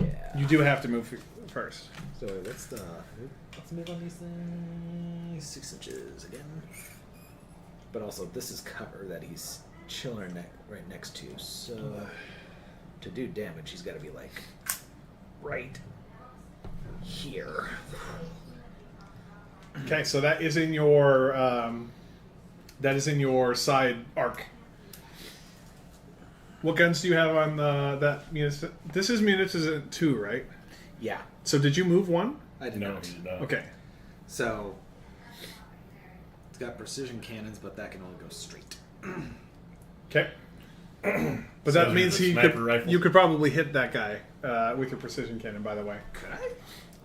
Yeah. You do have to move first. So let's move on these things. 6 inches again. But also, this is cover that he's chilling right next to you. So to do damage, he's got to be like right here. Okay, so that is in your side arc. What guns do you have on that Munis? This is Munificent 2, right? Yeah. So did you move one? I did No, not. he's not. Okay. So it's got precision cannons, but that can only go straight. Okay. But So that means the sniper rifle? you could probably hit that guy with your precision cannon, by the way. Could I?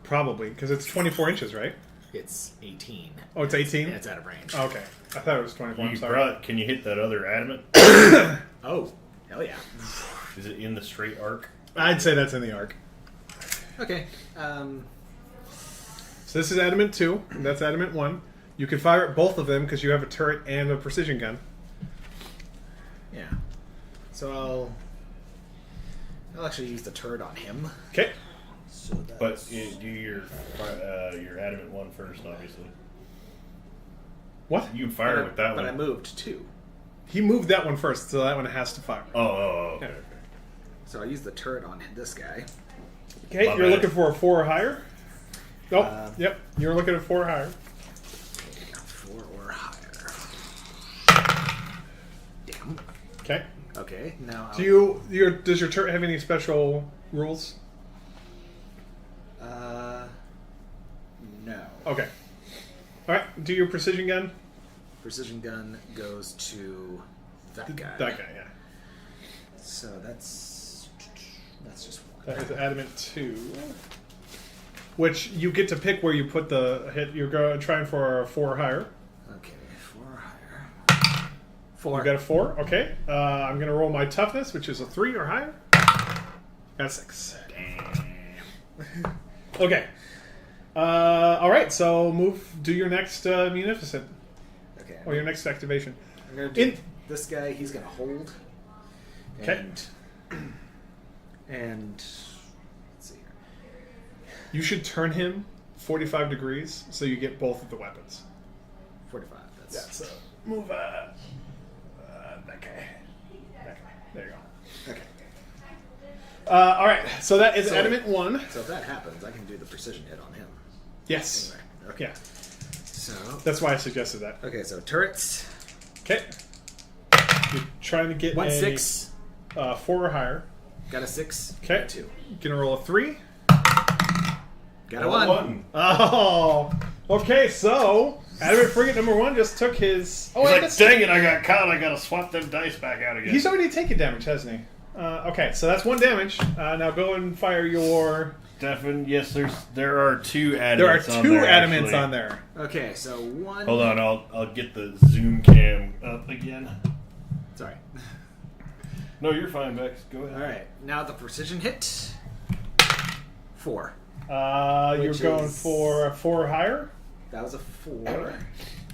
Probably, because it's 24 inches, right? It's 18. Oh, it's 18? And it's out of range. Okay. I thought it was 24. I'm sorry. Can you hit that other adamant? Oh, hell yeah. Is it in the straight arc? I'd say that's in the arc. Okay. So this is Adamant 2. And that's Adamant 1. You can fire at both of them because you have a turret and a precision gun. Yeah. So I'll actually use the turret on him. Okay. So that's... But do your adamant one first, obviously. What? You can fire with that But one. I moved 2. He moved that one first, so that one has to fire. Oh. Okay. So I use the turret on this guy. Okay, My you're bad. looking for a 4 or higher? Nope. Yep, you're looking at 4 or higher. 4 or higher. Damn. Okay. Okay, now Does your turret have any special rules? No. Okay. Alright, do your precision gun. Precision gun goes to that guy. That guy, yeah. So that's just one. That is Adamant 2. Which you get to pick where you put the hit. You're trying for a 4 or higher. Okay, 4 or higher. 4. You got a 4? Okay. I'm going to roll my toughness, which is a 3 or higher. Got a 6. Damn. Okay. Alright, so do your next Munificent. Okay. Or your next activation. I'm gonna do this guy. He's gonna hold. Okay. And let's see here. You should turn him 45 degrees so you get both of the weapons. 45. That's So move that guy. There you go. okay. Alright, so that is So- Adamant 1. So if that happens, I can do the precision hit on him. Yes. Anyway, okay. Yeah. So That's why I suggested that. okay, so turrets. Okay. You're trying to get 1 a 6. 4 or higher. Got a 6. Okay. Got a 2. Gonna roll a 3. Got a 1. Oh. Okay, so Adamant Frigate number 1 just took his. Oh, He's I like, guess dang it, I got caught. I gotta swap them dice back out again. he's already taken damage, hasn't he? Okay, so that's 1 damage. Now go and fire your. Stefan, yes, there are 2 adamants. There are on 2 there, adamants actually. on there. Okay, so 1. Hold on, I'll get the zoom cam up again. Sorry. No, you're fine, Bex. Go ahead. All right. Now the precision hit. 4. You're Which going is- for a 4 or higher. That was a 4.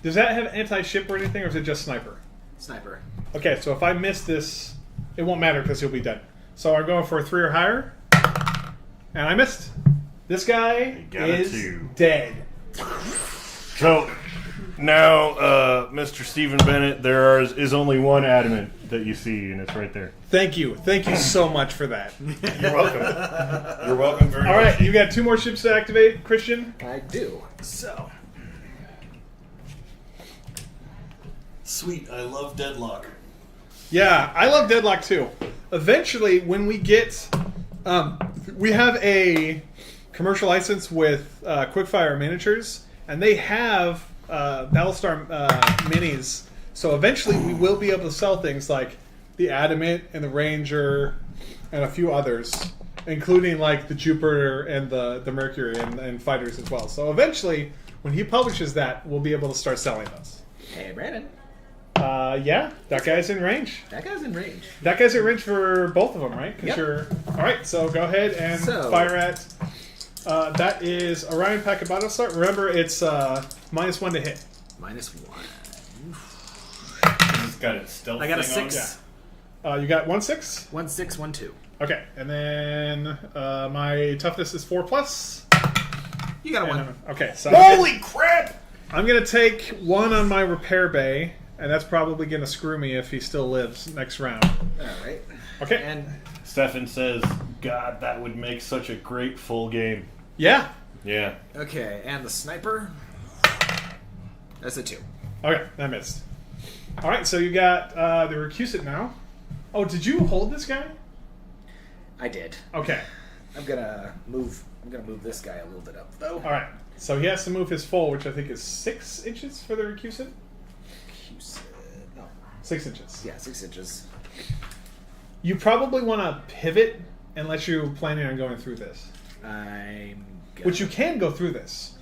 Does that have anti-ship or anything, or is it just sniper? Sniper. Okay, so if I miss this, it won't matter because he'll be dead. So I'm going for a 3 or higher, and I missed. This guy got a is 2. dead. So now, Mr. Stephen Bennett, there is only 1 adamant that you see, and it's right there. Thank you so much for that. You're welcome. You're welcome very All much. right, you got 2 more ships to activate, Christian. I do. So. Sweet, I love Deadlock. Yeah, I love Deadlock too. Eventually, when we get, we have a commercial license with Quickfire Miniatures, and they have Battlestar minis. So eventually, we will be able to sell things like the Adamant and the Ranger, and a few others, including like the Jupiter and the Mercury and fighters as well. So eventually, when he publishes that, we'll be able to start selling those. Hey, Brandon. Yeah, that guy's in range. That guy's in range. That guy's in range for both of them, right? 'Cause Yep. you're all right. So go ahead and fire at. That is Orion Packet Battlestar. Remember, it's -1 to hit. -1. It's got its stealth I got a thing on. 6. You got 1/6. 1 6 1 2. Okay, and then my toughness is 4+. You got a 1. Okay, so Holy crap! I'm gonna take 1 on my repair bay, and that's probably going to screw me if he still lives next round. All right. Okay. And Stefan says, God, that would make such a great full game. Yeah. Yeah. okay, and the sniper. That's a 2. Okay, that missed. All right, so you got the recusant now. Oh, did you hold this guy? I did. Okay. I'm gonna move this guy a little bit up though. All right. So he has to move his full, which I think is 6 inches for the recusant. No. 6 inches. Yeah, 6 inches. You probably want to pivot unless you're planning on going through this. Which you can go through this.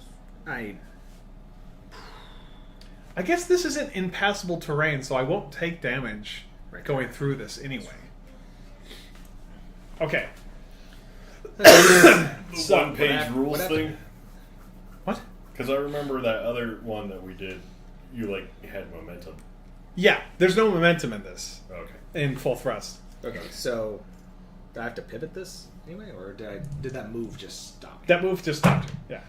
I guess this isn't impassable terrain, so I won't take damage going through this anyway. Okay. So, one-page rules what thing. What? Because I remember that other one that we did, you had momentum. Yeah, there's no momentum in this. Okay. In full thrust. Okay, so do I have to pivot this anyway, or did that move just stop me? That move just stopped you. Yeah.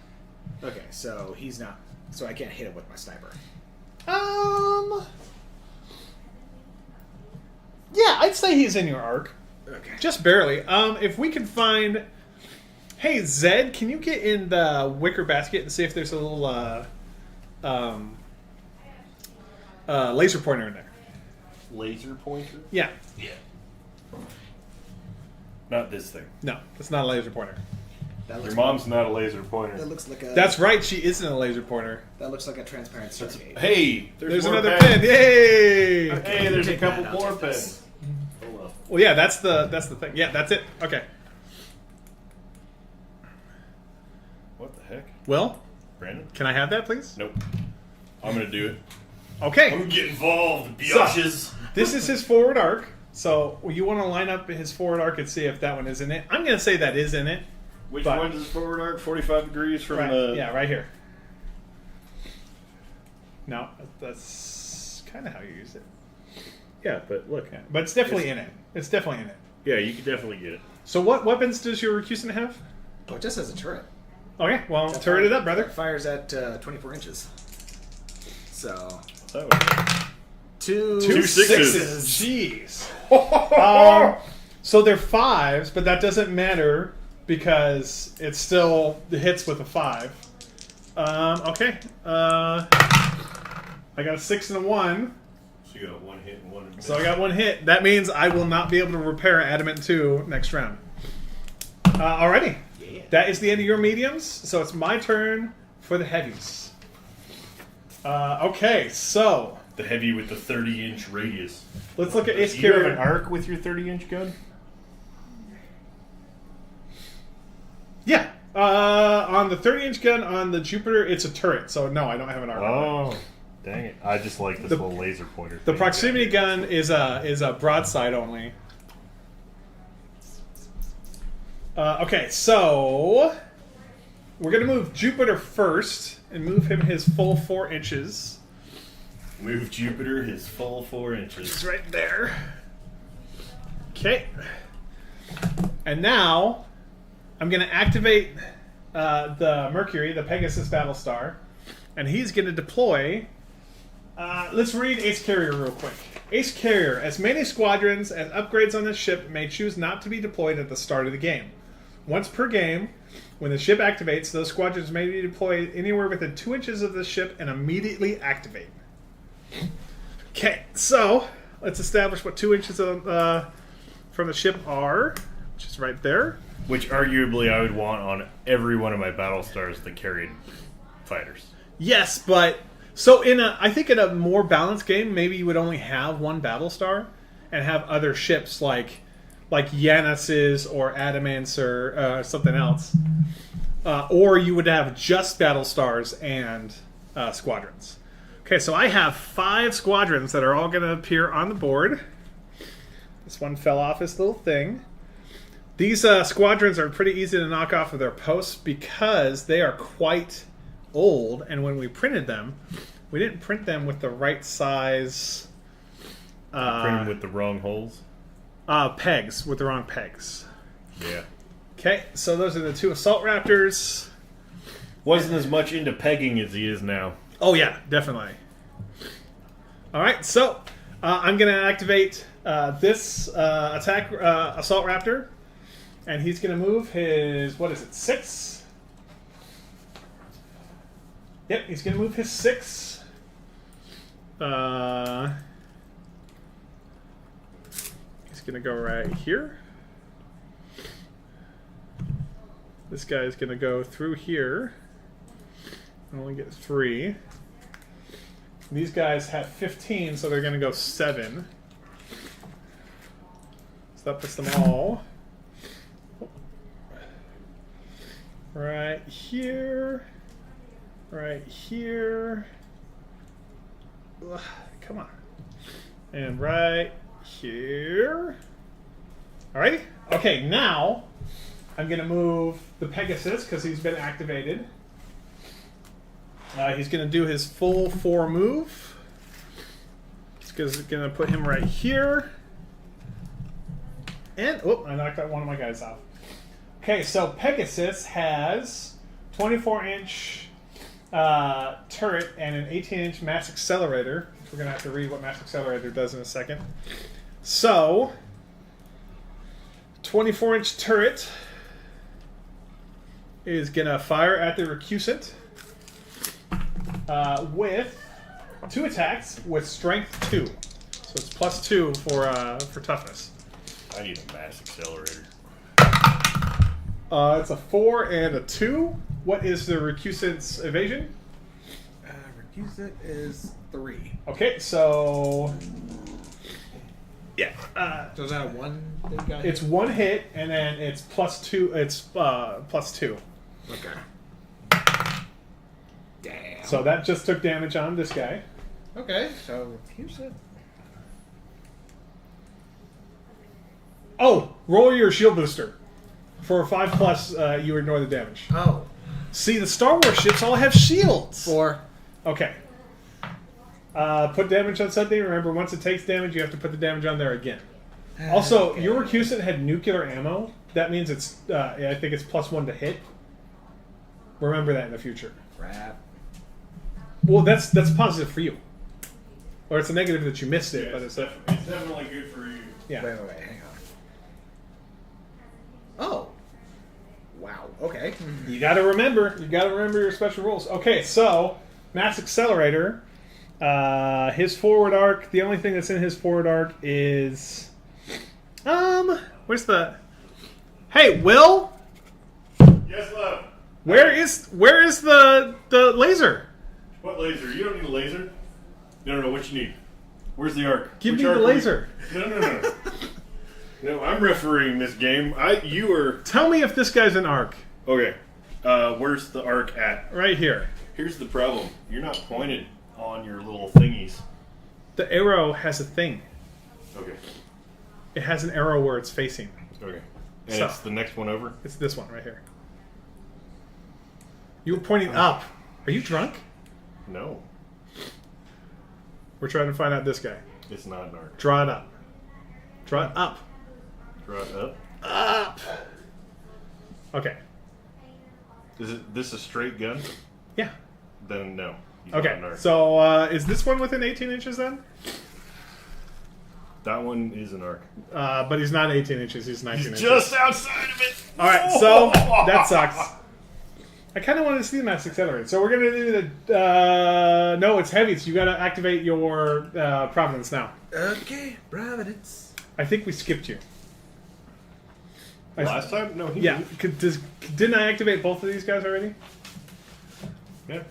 Okay, so he's not. So I can't hit him with my sniper. Yeah, I'd say he's in your arc. Okay. Just barely. If we can find... Hey, Zed, can you get in the wicker basket and see if there's a little laser pointer in there? Laser pointer? Yeah. Yeah. Not this thing. No, it's not a laser pointer. Your mom's not a laser pointer. That looks like a. That's right, she isn't a laser pointer. That looks like a transparent Stargate. Hey, There's more another pens. pin. Yay! Okay. Hey, there's a Take that, couple I'll more take this. pens. Oh well. Well, yeah, that's the thing. Yeah, that's it. Okay. What the heck? Well, Brandon? can I have that, please? Nope. I'm gonna do it. Okay. I'm gonna get involved, biatches. This is his forward arc. So you want to line up his forward arc and see if that one is in it. I'm going to say that is in it. Which but- one is forward arc? 45 degrees from Right. the... Yeah, right here. No, that's kind of how you use it. Yeah, but look. Yeah, but it's definitely in it. It's definitely in it. Yeah, you can definitely get it. So what weapons does your recusant have? Oh, it just has a turret. Okay, well, That turret it up, That brother. fires at 24 inches. So That was... two sixes. Jeez. So they're 5s, but that doesn't matter because it still hits with a 5. Okay. I got a 6 and a 1. So you got one hit and one miss. So I got 1 hit. That means I will not be able to repair Adamant 2 next round. Alrighty. Yeah. That is the end of your mediums. So it's my turn for the heavies. Okay, so The heavy with the 30-inch radius. let's look at Ace Do you have an Carrier. arc with your 30-inch gun? Yeah. On the 30-inch gun on the Jupiter, it's a turret. So no, I don't have an arc. Oh, dang it. I just like this The- little laser pointer. The thing. proximity gun is a broadside only. Okay, so we're gonna move Jupiter first and move him his full 4 inches. Move Jupiter his full 4 inches. It's right there. Okay. And now I'm gonna activate the Mercury, the Pegasus Battlestar, and he's gonna deploy. Let's read Ace Carrier real quick. Ace Carrier, as many squadrons as upgrades on the ship may choose not to be deployed at the start of the game. Once per game, when the ship activates, those squadrons may be deployed anywhere within 2 inches of the ship and immediately activate. Okay, so let's establish what 2 inches from the ship are, which is right there. Which arguably I would want on every one of my Battlestars that carried fighters. Yes, but so I think in a more balanced game, maybe you would only have one Battlestar and have other ships like Yanis's or Adamant's or something else, or you would have just Battlestars and squadrons. Okay, so I have 5 squadrons that are all going to appear on the board. This one fell off this little thing. These squadrons are pretty easy to knock off of their posts because they are quite old, and when we printed them, we didn't print them with the right size Print them with the wrong holes. pegs, with the wrong pegs. Yeah. Okay, so those are the 2 Assault Raptors. Wasn't as much into pegging as he is now. Oh yeah, definitely. All right, so I'm going to activate this attack Assault Raptor, and he's going to move his, what is it, 6? Yep, he's going to move his 6. He's going to go right here. This guy's going to go through here. I only get 3. These guys have 15, so they're going to go 7. So that puts them all right here, right here. Ugh, come on. And right here. Alrighty. Okay, now I'm going to move the Pegasus because he's been activated. He's going to do his full 4 move. It's going to put him right here. And, oh, I knocked out one of my guys off. Okay, so Pegasus has 24-inch turret and an 18-inch mass accelerator. We're going to have to read what mass accelerator does in a second. So, 24-inch turret is going to fire at the recusant. With 2 attacks with strength 2, so it's +2 for toughness. I need a mass accelerator. It's a 4 and a 2. What is the recusant's evasion? Recusant is 3. Okay, so yeah, So is that one big guy? it's 1 hit, and then it's +2. It's +2. Okay. Damn. So that just took damage on this guy. Okay, so recusant. Oh, roll your shield booster. For a 5+, you ignore the damage. Oh. See, the Star Wars ships all have shields. 4. Okay. Put damage on something. Remember, once it takes damage, you have to put the damage on there again. Also, Okay. your recusant had nuclear ammo. That means it's, I think it's +1 to hit. Remember that in the future. Crap. Well, that's positive for you. Or it's a negative that you missed it, Yeah, but it's it's definitely good for you. yeah. Wait, hang on. Oh. Wow. Okay. You gotta remember your special rules. Okay, so mass accelerator. His forward arc. The only thing that's in his forward arc is, where's the? Hey, Will. Yes, love. Where is the laser? What laser? You don't need a laser. No, what you need? Where's the arc? Give Which me the arc are laser. No. No, I'm refereeing this game. You are... Tell me if this guy's an arc. Okay. Where's the arc at? Right here. Here's the problem. You're not pointed on your little thingies. The arrow has a thing. Okay. It has an arrow where it's facing. Okay. And So- it's the next one over? It's this one right here. You were pointing up. Are you drunk? No. We're trying to find out this guy. It's not an arc. Draw it up. Draw it up. Draw it up. Up. Okay. Is this a straight gun? Yeah. Then no. He's not Okay. an arc. So is this one within 18 inches then? That one is an arc. But he's not 18 inches. He's 19 inches. Just outside of it. All right. So that sucks. I kind of wanted to see the mass accelerator. So we're gonna do the. No, it's heavy. So you got to activate your Providence now. Okay, Providence. I think we skipped you. Last time? No, he Yeah. moved. Didn't I activate both of these guys already? Yeah.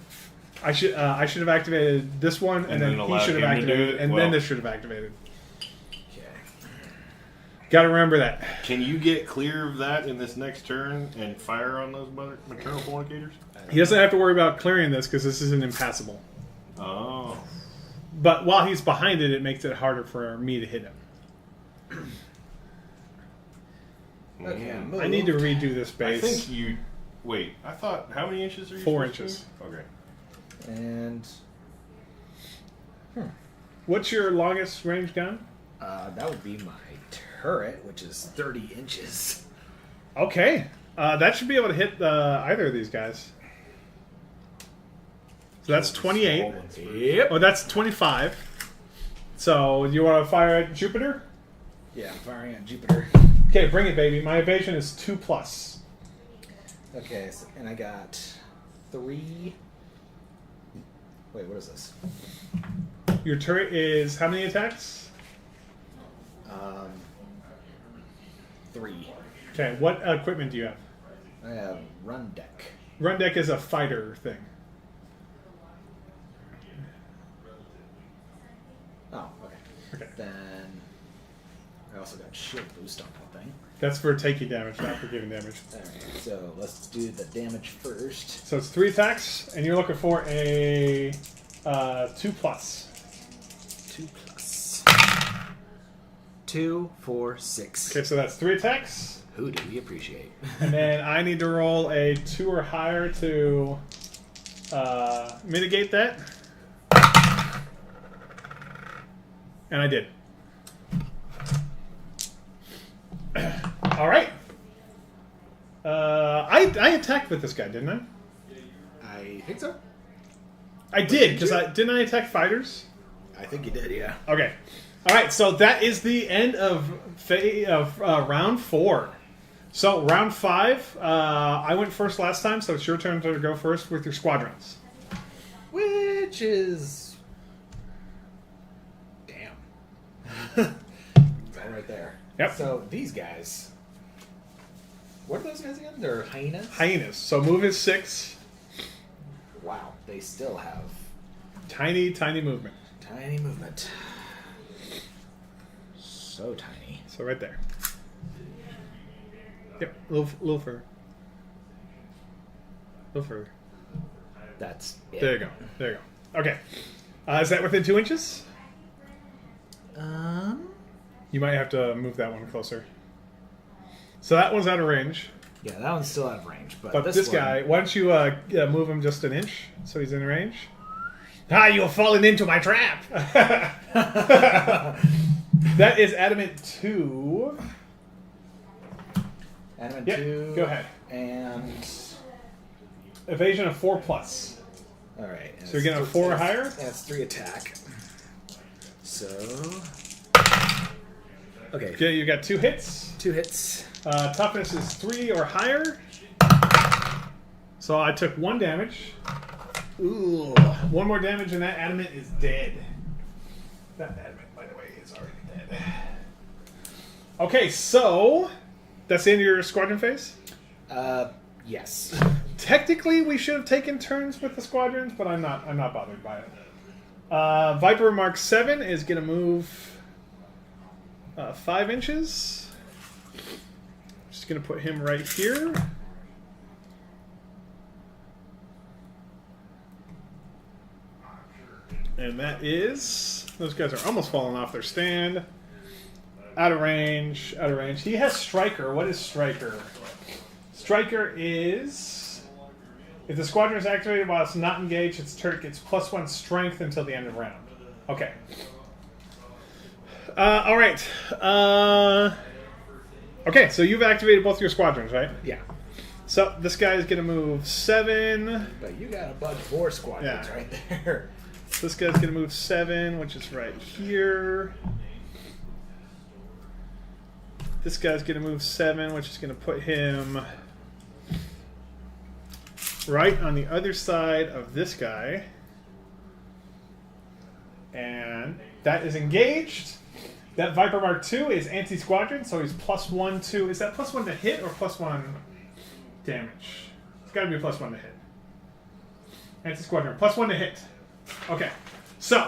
I should have activated this one, and then he allowed should have him to do activated, it? and Well. then this should have activated. Okay. Got to remember that. Can you get clear of that in this next turn and fire on those maternal fornicators? He doesn't have to worry about clearing this because this isn't impassable. Oh. But while he's behind it, it makes it harder for me to hit him. Okay, Mm. move. I need to redo this I base. think you... Wait, I thought... How many inches are you 4 supposed to inches. do? Okay. And What's your longest range gun? that would be my turret, which is 30 inches. Okay. That should be able to hit either of these guys. So that's 28. Yep. Oh, that's 25. So, you want to fire at Jupiter? Yeah, I'm firing at Jupiter. Okay, bring it, baby. My evasion is 2+. Okay, so, and I got 3. Wait, what is this? Your turret is how many attacks? 3. Okay, what equipment do you have? I have run deck. Run deck is a fighter thing. Oh, okay. Okay. Then I also got shield boost on that thing. That's for taking damage, not for giving damage. Alright, so let's do the damage first. So it's 3 attacks, and you're looking for a 2+. 2+. 2, 4, 6. Okay, so that's 3 attacks. Who do we appreciate? And then I need to roll a 2 or higher to mitigate that. And I did. All right. I attacked with this guy, didn't I? I think so. I did, because didn't I attack fighters? I think you did, yeah. Okay. All right, so that is the end of round 4. So round 5, I went first last time, so it's your turn to go first with your squadrons. Which is... Damn. Right there. Yep. So these guys... What are those guys again? They're hyenas? Hyenas. So move is 6. Wow, they still have Tiny, tiny movement. tiny movement. So tiny. So right there. Yep, a little further. A little further. That's it. There you go. There you go. Okay. Is that within 2 inches? You might have to move that one closer. So that one's out of range. Yeah, that one's still out of range. But, But this one, guy, why don't you move him just an inch so he's in range? Ah, you have fallen into my trap! That is adamant 2. Adamant Yep, 2. go ahead. And... Evasion of 4+. Alright. So you're getting a 4 or higher? That's 3 attack. So... Okay. Okay, you got 2 hits. 2 hits. Toughness is 3 or higher. So I took 1 damage. Ooh. 1 more damage and that adamant is dead. That adamant, by the way, is already dead. Okay, so that's the end of your squadron phase? Yes. Technically, we should have taken turns with the squadrons, but I'm not bothered by it. Viper Mark 7 is going to move 5 inches. Just going to put him right here. And that is... Those guys are almost falling off their stand. Out of range. Out of range. He has Striker. What is Striker? Striker is... If the squadron is activated while it's not engaged, its turret gets +1 strength until the end of the round. Okay. Alright. Okay, so you've activated both your squadrons, right? Yeah. So this guy is going to move 7. But you got about 4 squadrons Yeah. right there. This guy's going to move 7, which is right here. This guy's going to move 7, which is going to put him right on the other side of this guy. And that is engaged. That Viper Mark II is anti-squadron, so he's +1 to... Is that +1 to hit or +1 damage? It's got to be +1 to hit. Anti-squadron, +1 to hit. Okay. So,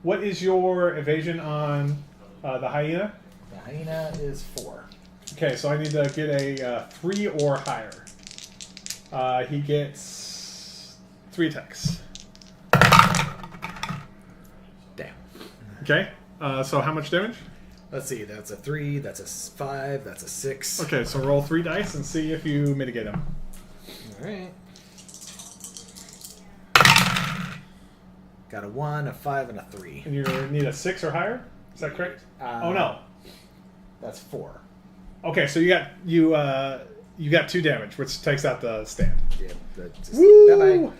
what is your evasion on the hyena? The hyena is 4. Okay, so I need to get a 3 or higher. He gets 3 attacks. Damn. Okay, so how much damage? Let's see. That's a 3. That's a 5. That's a 6. Okay, so roll 3 dice and see if you mitigate him. All right. Got a 1, a 5, and a 3. And you need a 6 or higher? Is that correct? Oh no. That's 4. Okay, so you got 2 damage, which takes out the stand. Yeah. That's just, Woo! bye-bye.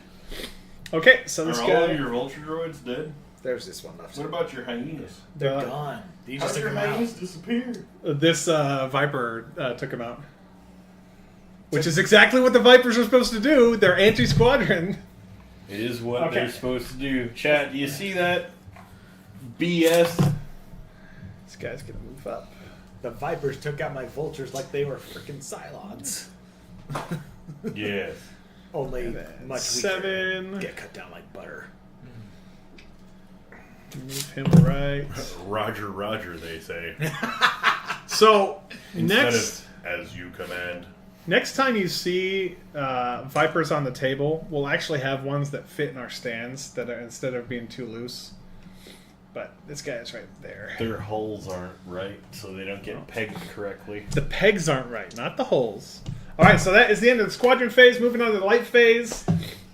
Okay, so this Are guy... all of your Ultra Droids dead? There's this one left. What about your hyenas? They're gone. You How just did took your them out. hyenas disappear? This Viper took him out. Which is exactly what the Vipers are supposed to do. They're anti-squadron. It is what Okay. they're supposed to do. Chat, do you see that BS? This guy's gonna move up. The Vipers took out my vultures like they were freaking Cylons. Yes. Only And then much 7. weaker. Get cut down like butter. Move him right. Roger, Roger, they say. So Instead next of, as you command. next time you see Vipers on the table, we'll actually have ones that fit in our stands that are instead of being too loose. But this guy is right there. Their holes aren't right, so they don't get pegged correctly. The pegs aren't right, not the holes. All right, so that is the end of the squadron phase. Moving on to the light phase.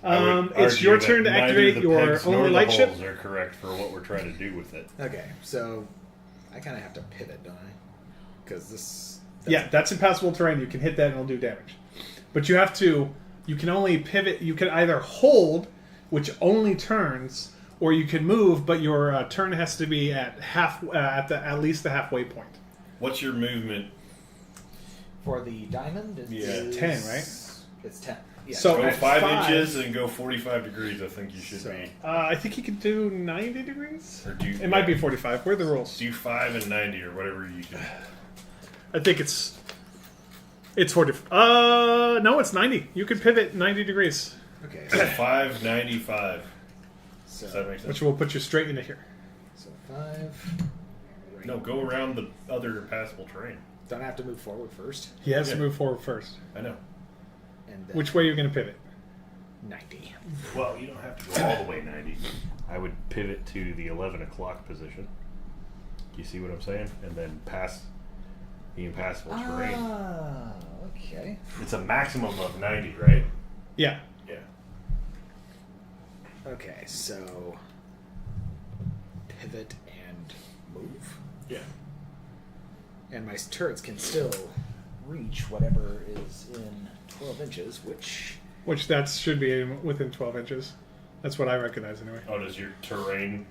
It's your turn to activate your only light ship. Holes are correct for what we're trying to do with it. Okay, so I kind of have to pivot, don't I? Because this. Yeah, that's impassable terrain. You can hit that and it'll do damage. But you have to. You can only pivot. You can either hold, which only turns, or you can move, but your turn has to be at at least the halfway point. What's your movement? For the diamond, it's Yeah. 10, right? It's 10. Yeah. So- Go at 5 5 inches and go 45 degrees, I think you should So- be. I think you can do 90 degrees. Or do It might be 45. Where are the rules? Do 5 and 90 or whatever you can. I think it's 40. No, it's 90. You can pivot 90 degrees, Okay. So 5, 95. So, Does that make sense? which will put you straight into here. so 5. Right. No, go around the other impassable terrain. Don't I have to move forward first? He has to Yeah. move forward first. I know. And then Which way are you going to pivot? 90. Well, you don't have to go all the way 90. I would pivot to the 11 o'clock position. You see what I'm saying? And then pass the impassable terrain. Ah, okay. It's a maximum of 90, right? Yeah. Yeah. Okay, so pivot and move. Yeah. And my turrets can still reach whatever is in 12 inches, Which that should be within 12 inches. That's what I recognize anyway. Oh, does your terrain...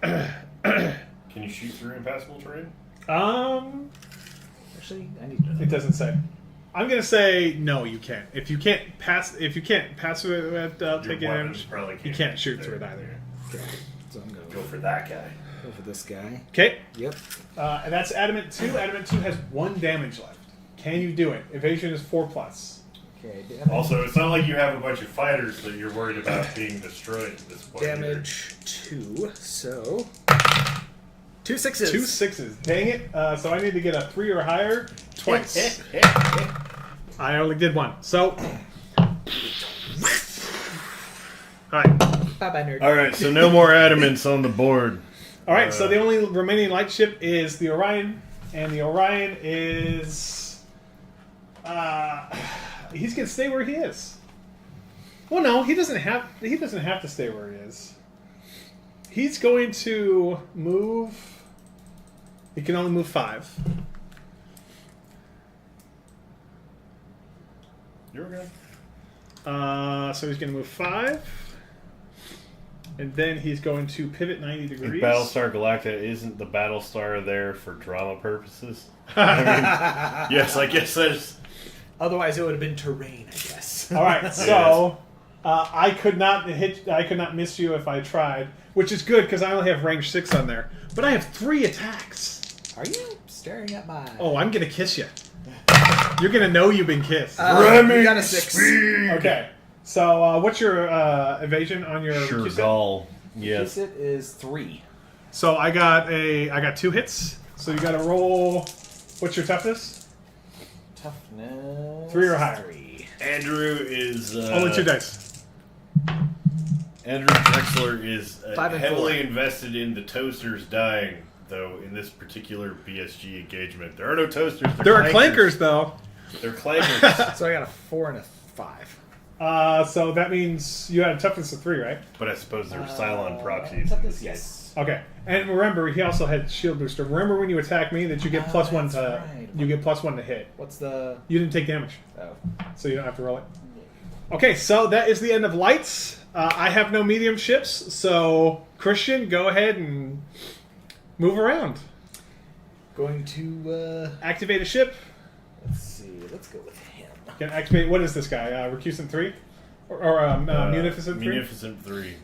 Can you shoot through impassable terrain? actually, I need to know. It doesn't say. I'm gonna say no. You can't. If you can't pass through it without Your taking weapons damage, probably you can't shoot through it either. Okay, so I'm going to Go for that guy. go for this guy. Okay. Yep. And that's Adamant 2. Adamant 2 has 1 damage left. Can you do it? Evasion is 4+. Okay, damage. Also, it's not like you have a bunch of fighters that you're worried about being destroyed at this point. Damage 2, so 2 sixes. 2 6s. Dang it. So I need to get a 3 or higher twice. I only did 1. So. Alright. Bye-bye, nerd. Alright, so no more adamants on the board. Alright, so the only remaining light ship is the Orion. And the Orion is. He's gonna stay where he is. Well, no, he doesn't have to stay where he is. He's going to move. He can only move 5. You're okay. So he's going to move 5. And then he's going to pivot 90 degrees. If Battlestar Galactica isn't the Battlestar there for drama purposes? I mean, yes, I guess that's... Otherwise, it would have been terrain, I guess. All right, so I could not miss you if I tried, which is good because I only have range 6 on there. But I have 3 attacks. Are you staring at my... Oh, I'm gonna kiss you. You're gonna know you've been kissed. you got a 6. Okay. So what's your evasion on your Sure, Q-set? Gaul. Yes. It is 3. So I got 2 hits. So you got to roll. What's your toughness? Toughness... 3 or higher. 3. Andrew is... Only 2 dice. Andrew Drexler is 5 and heavily 4. invested in the toasters dying, though, in this particular BSG engagement. There are no toasters. There are clankers though. They're clankers. So I got a 4 and a 5. So that means you had a toughness of 3, right? But I suppose they're Cylon proxies. Toughness, yes. Okay. And remember, he also had shield booster. Remember when you attack me that you get +1 to right. you get +1 to hit. What's the... You didn't take damage, Oh. so you don't have to roll it. Okay, so that is the end of lights. I have no medium ships, so Christian, go ahead and move around. Going to Activate a ship. let's see. Let's go with him. Can activate. What is this guy? Recusant 3, or Munificent 3? Munificent 3.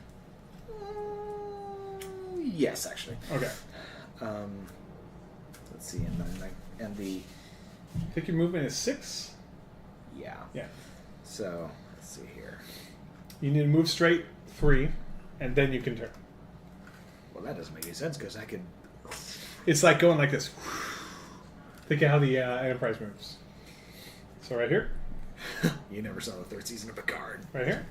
Yes, actually. Okay. Let's see, and the I think your movement is 6. yeah. Yeah. So let's see here. You need to move straight 3, and then you can turn. Well, that doesn't make any sense because I could. It's like going like this. Think of how the Enterprise moves. So right here, You never saw the 3rd season of Picard. right here.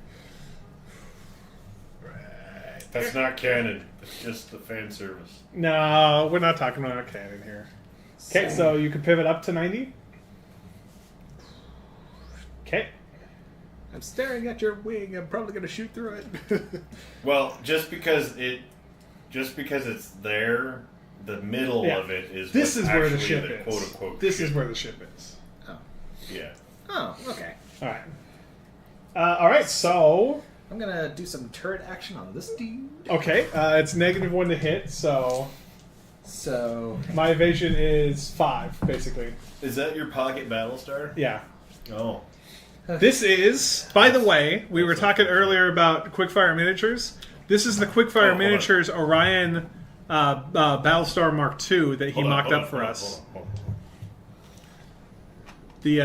That's not canon. It's just the fan service. No, we're not talking about canon here. Okay, so you can pivot up to 90. Okay. I'm staring at your wing. I'm probably going to shoot through it. Well, just because it's there, the middle Yeah. of it is. This what's is where the actually ship the is. quote unquote. This ship. is where the ship is. Oh. Yeah. Oh, okay. All right. All right. So I'm going to do some turret action on this dude. okay, it's -1 to hit. So So, my evasion is 5, basically. Is that your pocket Battlestar? Yeah. Oh. This is, by the way, we were talking earlier about Quickfire Miniatures. This is the Quickfire hold on. Miniatures Orion Battlestar Mark II that he Hold on, mocked hold up on, for hold on, us. hold on. The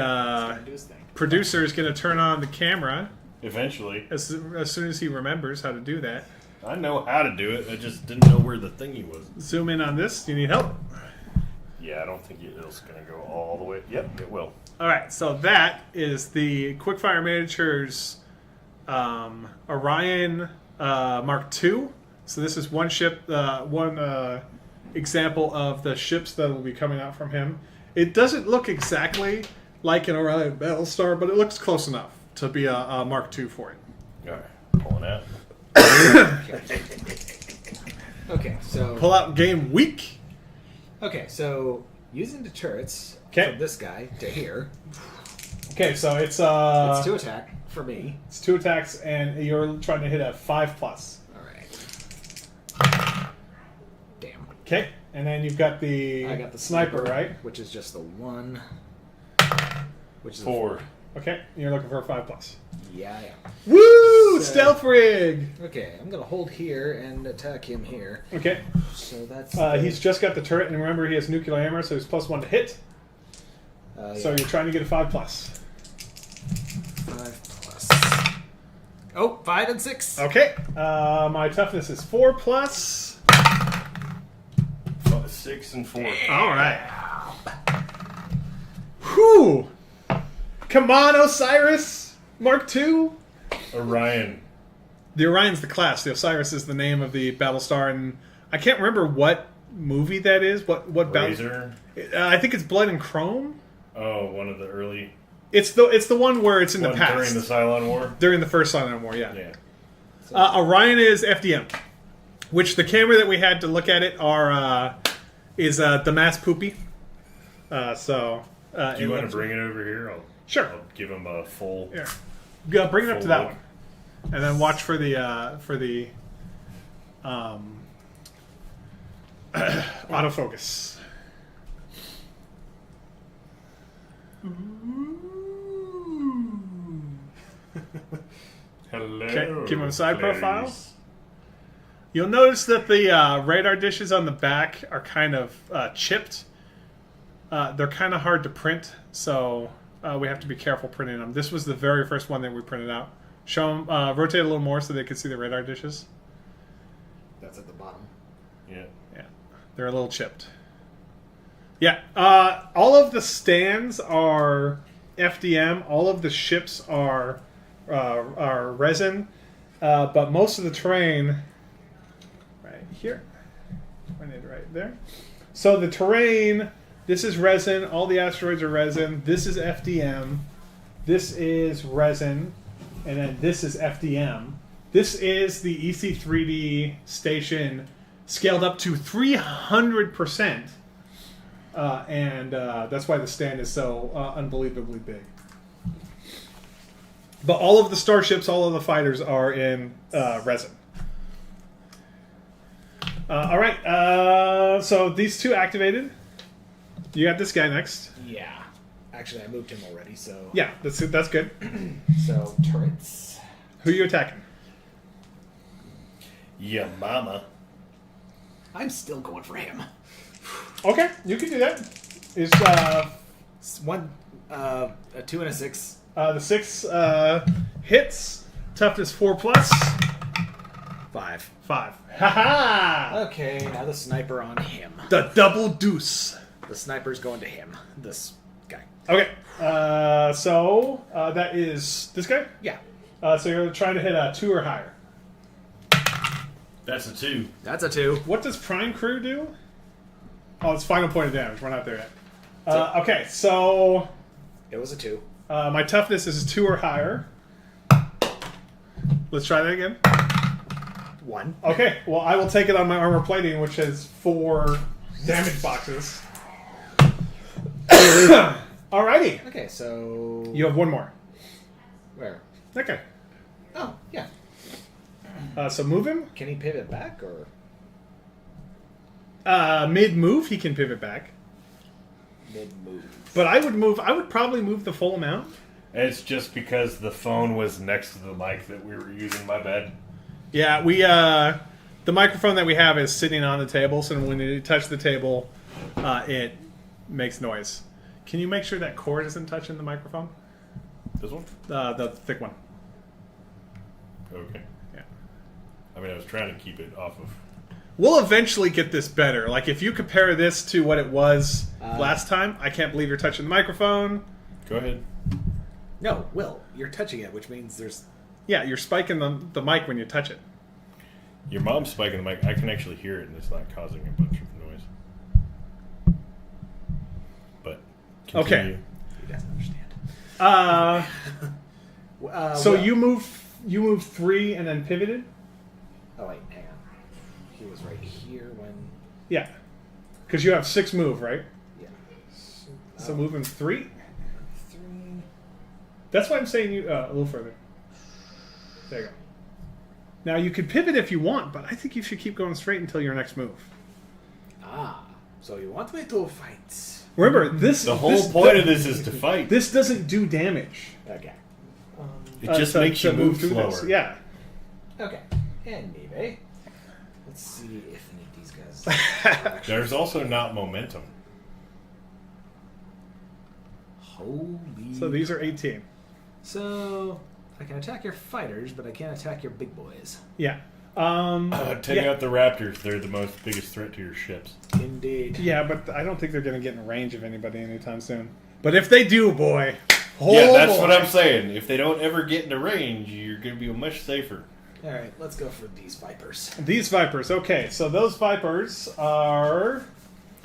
do his thing. producer is going to turn on the camera Eventually. as soon as he remembers how to do that. I know how to do it. I just didn't know where the thingy was. Zoom in on this. Do you need help? Yeah, I don't think it's going to go all the way. Yep, it will. All right, so that is the Quickfire Miniatures Orion Mark II. So this is one ship, one example of the ships that will be coming out from him. It doesn't look exactly like an Orion Battlestar, but it looks close enough to be a Mark II for it. All right, pulling out. Okay, so Pull out game week. using the turrets 'Kay. from this guy to here. Okay, so it's It's 2 attack for me. it's 2 attacks, and you're trying to hit a 5+. All right. Damn. Okay, and then you've got the I got the sniper, right? Which is just the 1. Which is 4. Okay, you're looking for a 5+. Yeah. Woo! So- Stealth rig. Okay, I'm gonna hold here and attack him here. Okay, So that's. he's just got the turret, and remember he has nuclear hammer, so he's +1 to hit. So you're trying to get a 5+. 5+. Oh, 5 and 6. Okay, my toughness is 4+. 6 and 4. All right. Whew! Come on, Osiris Mark II. Orion. The Orion's the class. The Osiris is the name of the Battlestar, and I can't remember what movie that is. What battle? Razor. I think it's Blood and Chrome. Oh, one of the early. It's the one where it's in the one past during the Cylon War. during the first Silent War. Yeah. Yeah. Orion is FDM, which the camera that we had to look at it is Damas Poopy. So. Do you want to bring it over here? Sure. I'll give him a full. Yeah. Bring it up to Full that look. one, and then watch for the autofocus. Hello. Okay, give him a side Clarice. profile. You'll notice that the radar dishes on the back are kind of chipped. They're kind of hard to print, so we have to be careful printing them. This was the very first one that we printed out. Show them, rotate a little more so they can see the radar dishes. That's at the bottom. Yeah. Yeah, they're a little chipped. Yeah, all of the stands are FDM. All of the ships are resin, but most of the terrain right here. I need it right there. So the terrain. This is resin. All the asteroids are resin. This is FDM. This is resin, and then this is FDM. This is the EC3D station scaled up to 300%. And that's why the stand is so unbelievably big. But all of the starships, all of the fighters are in resin. All right. So these two activated. You got this guy next. Yeah. Actually, I moved him already, so... Yeah, that's good. So, turrets. Who are you attacking? Yeah, mama. I'm still going for him. Okay, you can do that. Is One, a 2 and a 6. the 6 hits, toughness 4+, 5. 5. Ha-ha! Okay, now the sniper on him. The double deuce. The sniper's going to him. This guy. Okay, so that is this guy? Yeah. So you're trying to hit a 2 or higher. That's a 2. That's a 2. What does Prime Crew do? Oh, it's final point of damage. We're not there yet. Okay, so It was a 2. my toughness is 2 or higher. Let's try that again. 1. Okay, well, I will take it on my armor plating, which has 4 damage boxes. Alrighty. Okay, so... You have 1 more. Where? Okay. Oh, yeah. So move him. Can he pivot back, or... Mid-move, he can pivot back. Mid-move? But I would probably move the full amount. It's just because the phone was next to the mic that we were using, my bad. Yeah, the microphone that we have is sitting on the table, so when you touch the table, it makes noise. Can you make sure that cord isn't touching the microphone? This one? The thick one. Okay. Yeah. I mean, I was trying to keep it off of... We'll eventually get this better. Like, if you compare this to what it was last time, I can't believe you're touching the microphone. Go ahead. No, Will, you're touching it, which means there's... Yeah, you're spiking the mic when you touch it. Your mom's spiking the mic. I can actually hear it, and it's not causing a bunch of noise. But, continue. Okay. He doesn't understand. So Will. you move 3 and then pivoted? Oh, wait, hang on. He was right here when... Yeah. Because you have 6 move, right? Yeah. So move him 3? 3... That's why I'm saying you a little further. There you go. Now you could pivot if you want, but I think you should keep going straight until your next move. Ah, so you want me to fight? Remember, the whole point of this is to fight. This doesn't do damage. Okay. It just to- makes to you move through slower. this. Yeah. Okay. And maybe. Let's see if any of these guys... There's also not momentum. Holy... So these are 18. So... I can attack your fighters, but I can't attack your big boys. Yeah. Take yeah. out the Raptors. They're the most biggest threat to your ships. Indeed. Yeah, but I don't think they're going to get in range of anybody anytime soon. But if they do, boy. Yeah, that's boy. what I'm saying. If they don't ever get into range, you're going to be much safer. Alright, let's go for these vipers. These Vipers. Okay, so those Vipers are...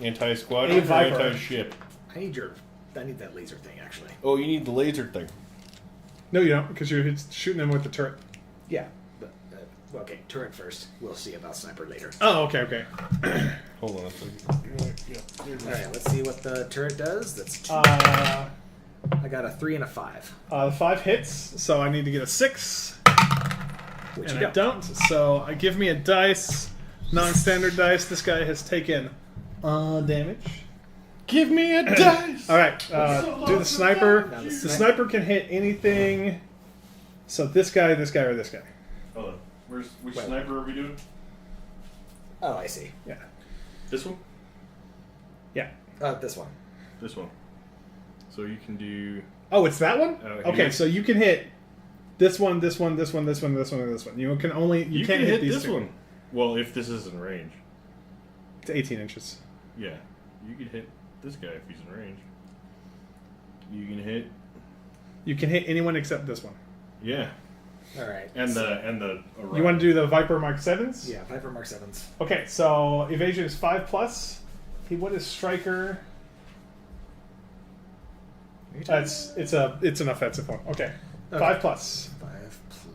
Anti-squadron A or Viper. anti-ship? I need that laser thing, actually. Oh, you need the laser thing. No, you don't, because you're shooting them with the turret. Yeah, but... okay, turret first. We'll see about sniper later. Oh, okay. Hold on a second. Alright, let's see what the turret does. That's 2. Uh, I got a 3 and a 5. 5 hits, so I need to get a 6. Which And you I don't, so give me a dice. Non-standard dice. This guy has taken damage. Give me a dice! Alright, do the sniper. Now The the sniper can hit anything. So this guy, or this guy. Hold on. Which Wait. sniper are we doing? Oh, I see. Yeah. This one? Yeah. This one. This one. So you can do... Oh, it's that one? Here. Okay, so you can hit this one, this one, this one, this one, this one, and this one. You can only... You can't can hit this these two. one. Well, if this is in range. It's 18 inches. Yeah. You could hit this guy if he's in range. You can hit... You can hit anyone except this one. Yeah. Alright. And so- the... You want to do the Viper Mark 7s? Yeah, Viper Mark 7s. Okay, so evasion is 5+. What is striker? It's an offensive one. Okay. Okay. 5+.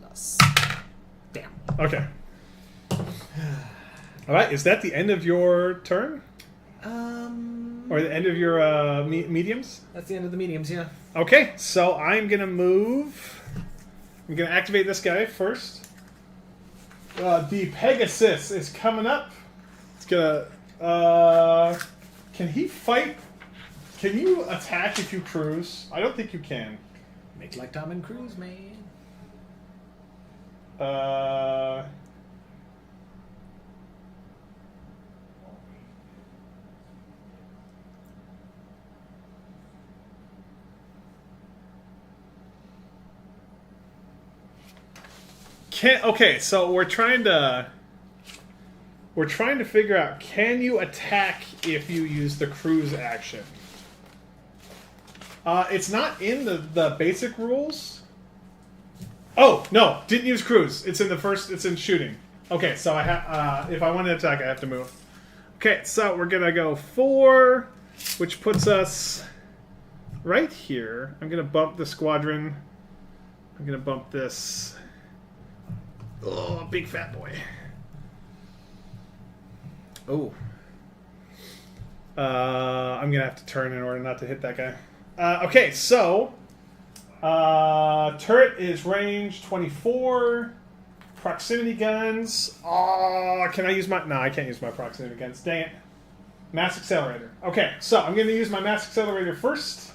5+. Damn. Okay. All right. Is that the end of your turn, or the end of your mediums? That's the end of the mediums, yeah. Okay. So I'm gonna move I'm going to activate this guy first. The Pegasus is coming up. It's going to... can he fight? Can you attack if you cruise? I don't think you can. Make like Tom and Cruise, man. Okay, so we're trying to figure out, can you attack if you use the cruise action? It's not in the basic rules. Oh no, didn't use cruise. It's in the first. It's in shooting. Okay, so I have. If I want to attack, I have to move. Okay, so we're gonna go 4, which puts us right here. I'm gonna bump the squadron. I'm gonna bump this. Oh, big fat boy. Oh. I'm gonna have to turn in order not to hit that guy. Okay, so turret is range 24. Proximity guns. Oh, can I use my? No, I can't use my proximity guns. Dang it. Mass accelerator. Okay, so I'm gonna use my mass accelerator first.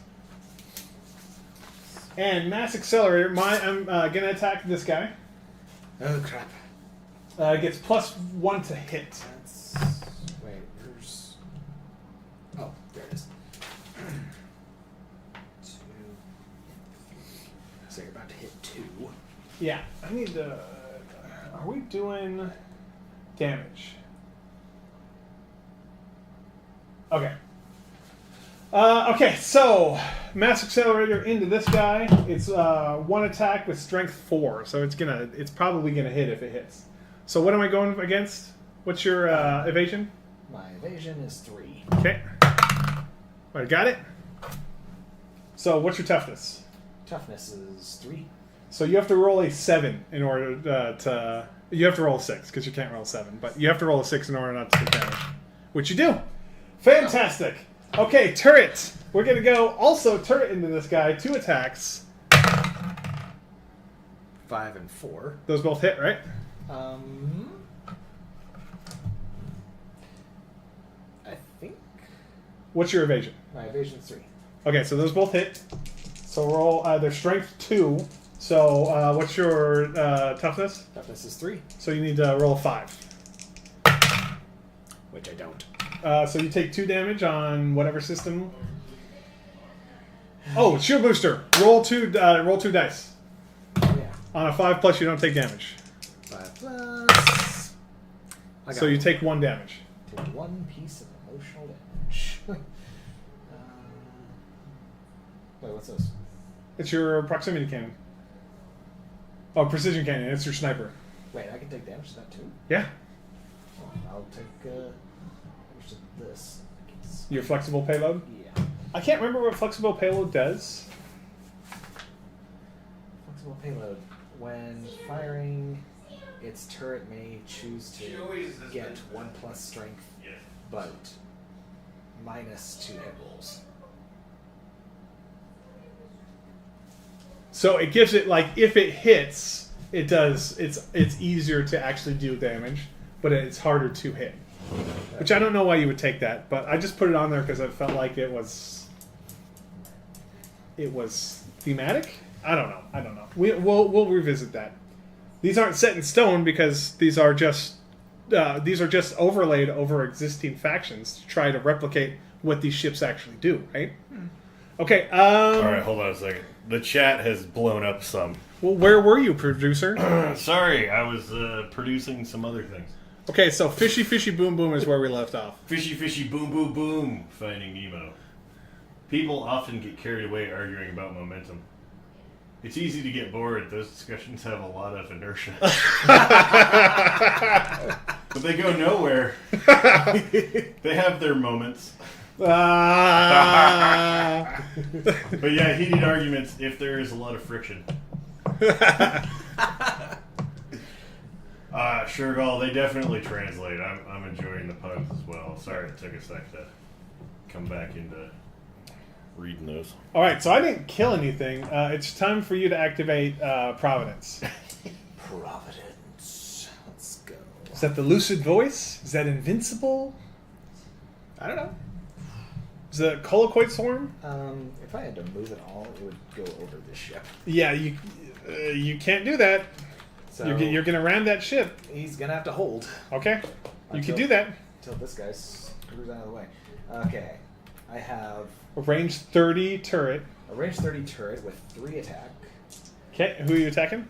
And mass accelerator. I'm gonna attack this guy. Oh crap. Gets +1 to hit. That's... Wait, where's... Oh, there it is. 2. So you're about to hit 2. Yeah, I need to... Are we doing damage? Okay. Okay, so mass accelerator into this guy. It's 1 attack with strength 4, so it's probably gonna hit if it hits. So what am I going against? What's your evasion? My evasion is 3. Okay. I got it. So what's your toughness? Toughness is 3. So you have to roll a 7 in order to... You have to roll a 6, because you can't roll a 7. But you have to roll a 6 in order not to take damage. Which you do. Fantastic. Okay, turret. We're going to go also turret into this guy. 2 attacks. 5 and 4. Those both hit, right? I think... What's your evasion? My evasion is 3. Okay, so those both hit. So roll their strength 2. So what's your toughness? Toughness is 3. So you need to roll a 5. Which I don't. So you take 2 damage on whatever system. Oh, shield booster. Roll 2 dice. Oh, yeah. On a 5+, you don't take damage. 5 plus... So you take 1 damage. Take 1 piece of emotional damage. Wait, what's this? It's your proximity cannon. Oh, precision cannon. It's your sniper. Wait, I can take damage to that too? Yeah. Oh, I'll take damage to this. Your flexible payload? Yeah. I can't remember what flexible payload does. Flexible payload. When firing, its turret may choose to get 1+ strength, but -2 hit rolls. So it gives it, like, if it hits, it does. It's easier to actually do damage, but it's harder to hit. Which I don't know why you would take that, but I just put it on there because I felt like it was thematic. I don't know. We'll revisit that. These aren't set in stone because these are just overlaid over existing factions to try to replicate what these ships actually do, right? Okay. All right, hold on a second. The chat has blown up some. Well, where were you, producer? Sorry, I was producing some other things. Okay, so Fishy Fishy Boom Boom is where we left off. Fishy Fishy Boom Boom Boom, Finding Nemo. People often get carried away arguing about momentum. It's easy to get bored. Those discussions have a lot of inertia. But they go nowhere. They have their moments. But yeah, heated arguments if there is a lot of friction. Shergal, they definitely translate. I'm enjoying the puns as well. Sorry it took a sec to come back into reading those. All right, so I didn't kill anything. It's time for you to activate Providence. Providence. Let's go. Is that the lucid voice? Is that invincible? I don't know. Is that a colloquy swarm? If I had to move it all, it would go over this ship. Yeah, you can't do that. So You're going to ram that ship. he's gonna have to hold Okay, you can Until- do that. until this guy screws out of the way. Okay, I have A range 30 turret. a range 30 turret with 3 attack. Okay, who are you attacking?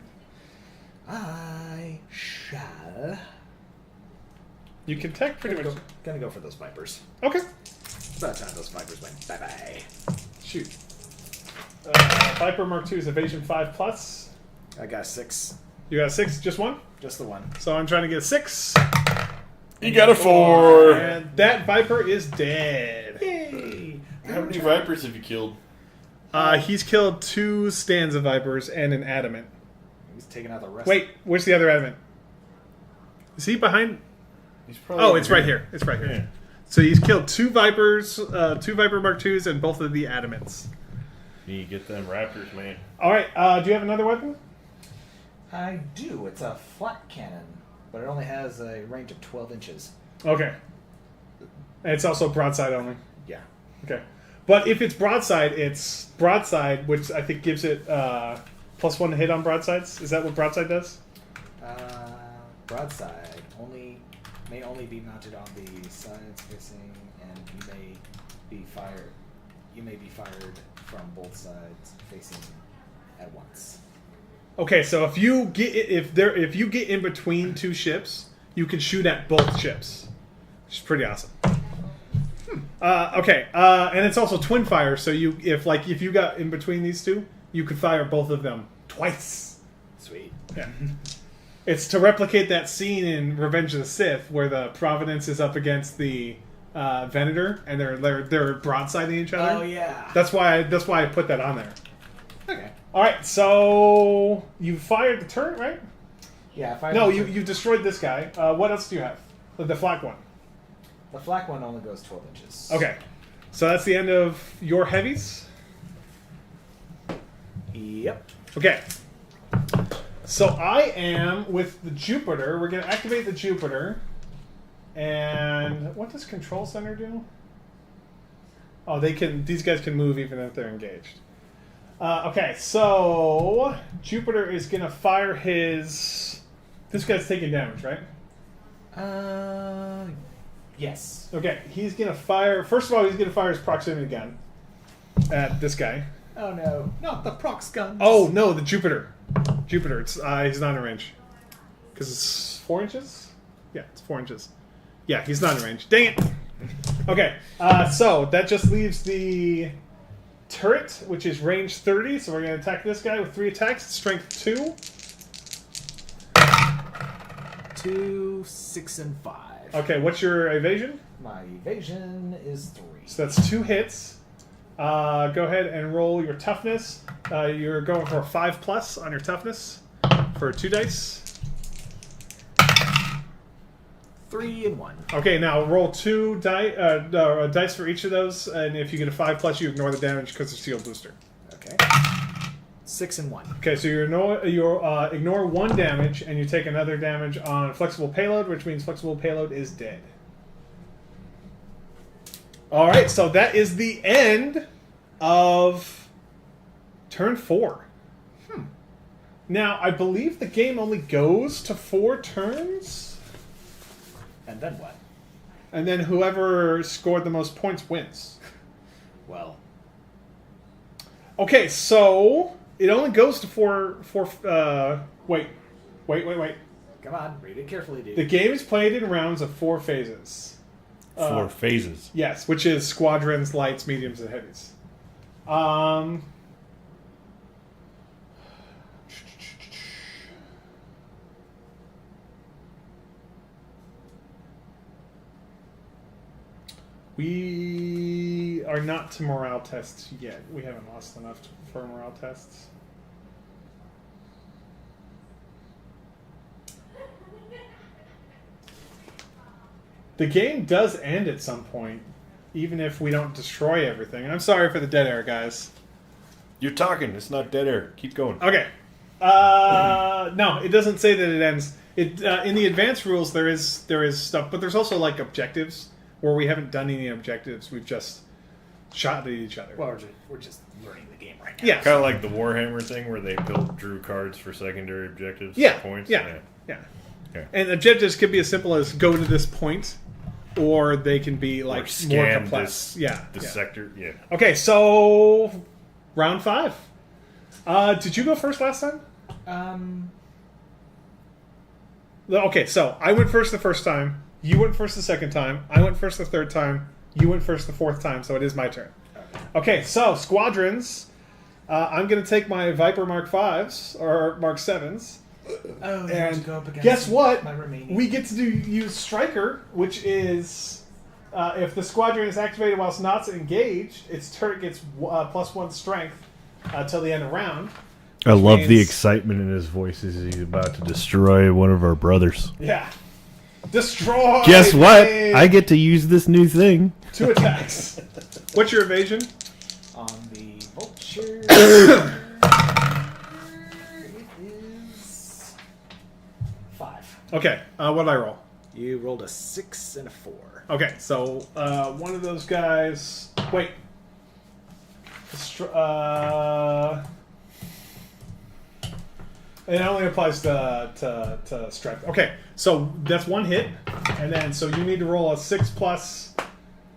I shall. You can attack pretty much. Gonna go for those vipers. Okay, It's about time those vipers went bye bye. shoot. Viper Mark II is evasion 5+. I got a 6. You got a 6, just one? Just the one. So I'm trying to get a 6. You got a 4. And that Viper is dead. Yay! How many Vipers have you killed? He's killed 2 stands of Vipers and an Adamant. He's taking out the rest. Wait, where's the other Adamant? Is he behind? He's probably Oh, it's right here. It's right here. Yeah. So he's killed 2 Vipers, 2 Viper Mark IIs, and both of the Adamants. You get them Raptors, man. All right, do you have another weapon? I do. It's a flat cannon, but it only has a range of 12 inches. Okay. And it's also broadside only. Yeah. Okay. But if it's broadside, which I think gives it +1 to hit on broadsides. Is that what broadside does? Broadside may only be mounted on the sides facing, and you may be fired from both sides facing at once. Okay, so if you get in between 2 ships, you can shoot at both ships, which is pretty awesome. Okay, and it's also twin fire. So if you got in between these 2, you could fire both of them twice. Sweet. Yeah. It's to replicate that scene in Revenge of the Sith where the Providence is up against the Venator and they're broadsiding each other. Oh yeah. That's why I put that on there. Okay. All right, so you fired the turret, right? Yeah. If I No, you destroyed this guy. What else do you have? The flak one. The flak one only goes 12 inches. Okay, so that's the end of your heavies. Yep. Okay. So I am with the Jupiter. We're going to activate the Jupiter. And what does Control Center do? Oh, these guys can move even if they're engaged. Okay, so Jupiter is going to fire his... This guy's taking damage, right? Yes. Okay, he's going to fire... First of all, he's going to fire his proximity gun at this guy. Oh no, not the prox guns. Oh, no, the Jupiter. Jupiter, it's he's not in range. Because it's 4 inches? Yeah, it's 4 inches. Yeah, he's not in range. Dang it! Okay, so that just leaves the turret, which is range 30. So we're going to attack this guy with 3 attacks. Strength 2. 2, 6, and 5. Okay, what's your evasion? My evasion is 3. So that's 2 hits. Go ahead and roll your toughness. You're going for a 5+ on your toughness for 2 dice. 3 and 1. Okay, now roll 2 dice for each of those, and if you get a 5+, you ignore the damage because of Shield Booster. Okay. 6 and 1. Okay, so you ignore 1 damage, and you take another damage on Flexible Payload, which means Flexible Payload is dead. All right, so that is the end of turn 4. Now, I believe the game only goes to 4 turns, And then what? and then whoever scored the most points wins. Well, Okay, so it only goes to 4. Wait. come on, read it carefully, dude. The game is played in rounds of 4 phases. 4 phases. Yes, which is squadrons, lights, mediums, and heavies. We are not to morale tests yet. We haven't lost enough for morale tests. The game does end at some point. even if we don't destroy everything. I'm sorry for the dead air, guys. You're talking. It's not dead air. Keep going. Okay. No, it doesn't say that it ends. It in the advanced rules there is stuff, but there's also like objectives where we haven't done any objectives. We've just shot at each other. Well, we're just learning the game right now. Yeah. Kind of like the Warhammer thing where they drew cards for secondary objectives. Yeah. Points. Yeah. Okay. And objectives can be as simple as go to this point, or they can be like Or scan more complex. this yeah. sector. Yeah. Okay, so round 5. Did you go first last time? Okay, so I went first the first time. You went first the second time. I went first the third time. You went first the fourth time. So it is my turn. Okay, so squadrons. I'm going to take my Viper Mark 5s or Mark 7s. Oh, And go up against guess what? My remaining. We get to use Striker, which is if the squadron is activated whilst not engaged, its turret gets +1 strength till the end of round. I love the means- excitement in his voice as he's about to destroy one of our brothers. Yeah. Destroy! Guess what? me! I get to use this new thing. 2 attacks. What's your evasion? On the vulture, it is 5. Okay, what did I roll? You rolled a 6 and a 4. Okay, so one of those guys... Wait. It only applies to strength. Okay, so that's 1 hit, and then so you need to roll a 6 plus.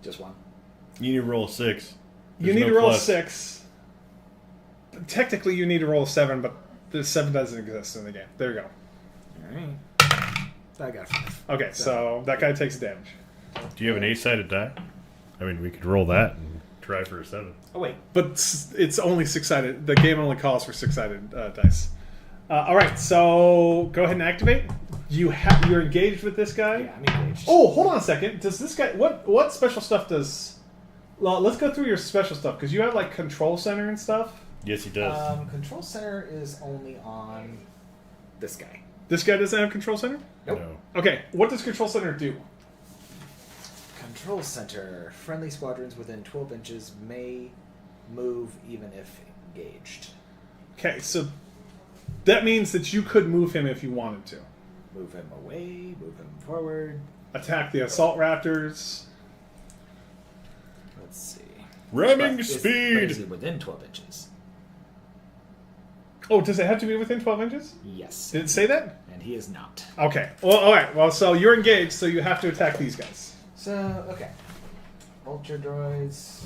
Just 1. You need to roll a 6. You need to roll a 6. Technically, you need to roll a 7, but the 7 doesn't exist in the game. There you go. Alright. I got a 5. Okay, so that guy takes damage. Do you have an 8-sided die? I mean, we could roll that and try for a 7. Oh, wait. But it's only 6-sided. The game only calls for 6-sided dice. All right, so go ahead and activate. You're engaged with this guy. Yeah, I'm engaged. Oh, hold on a second. Does this guy what special stuff does? Well, let's go through your special stuff because you have like control center and stuff. Yes, he does. Control center is only on this guy. This guy doesn't have control center. Nope. No. Okay, what does control center do? Control center. Friendly squadrons within 12 inches may move even if engaged. Okay, so that means that you could move him if you wanted to. Move him away, move him forward. Attack the assault raptors. Let's see. Ramming But is speed! he within 12 inches? Oh, does it have to be within 12 inches? Yes. Did it say that? And he is not. Okay. Well, all right. Well, so you're engaged, so you have to attack these guys. So, okay. Vulture droids,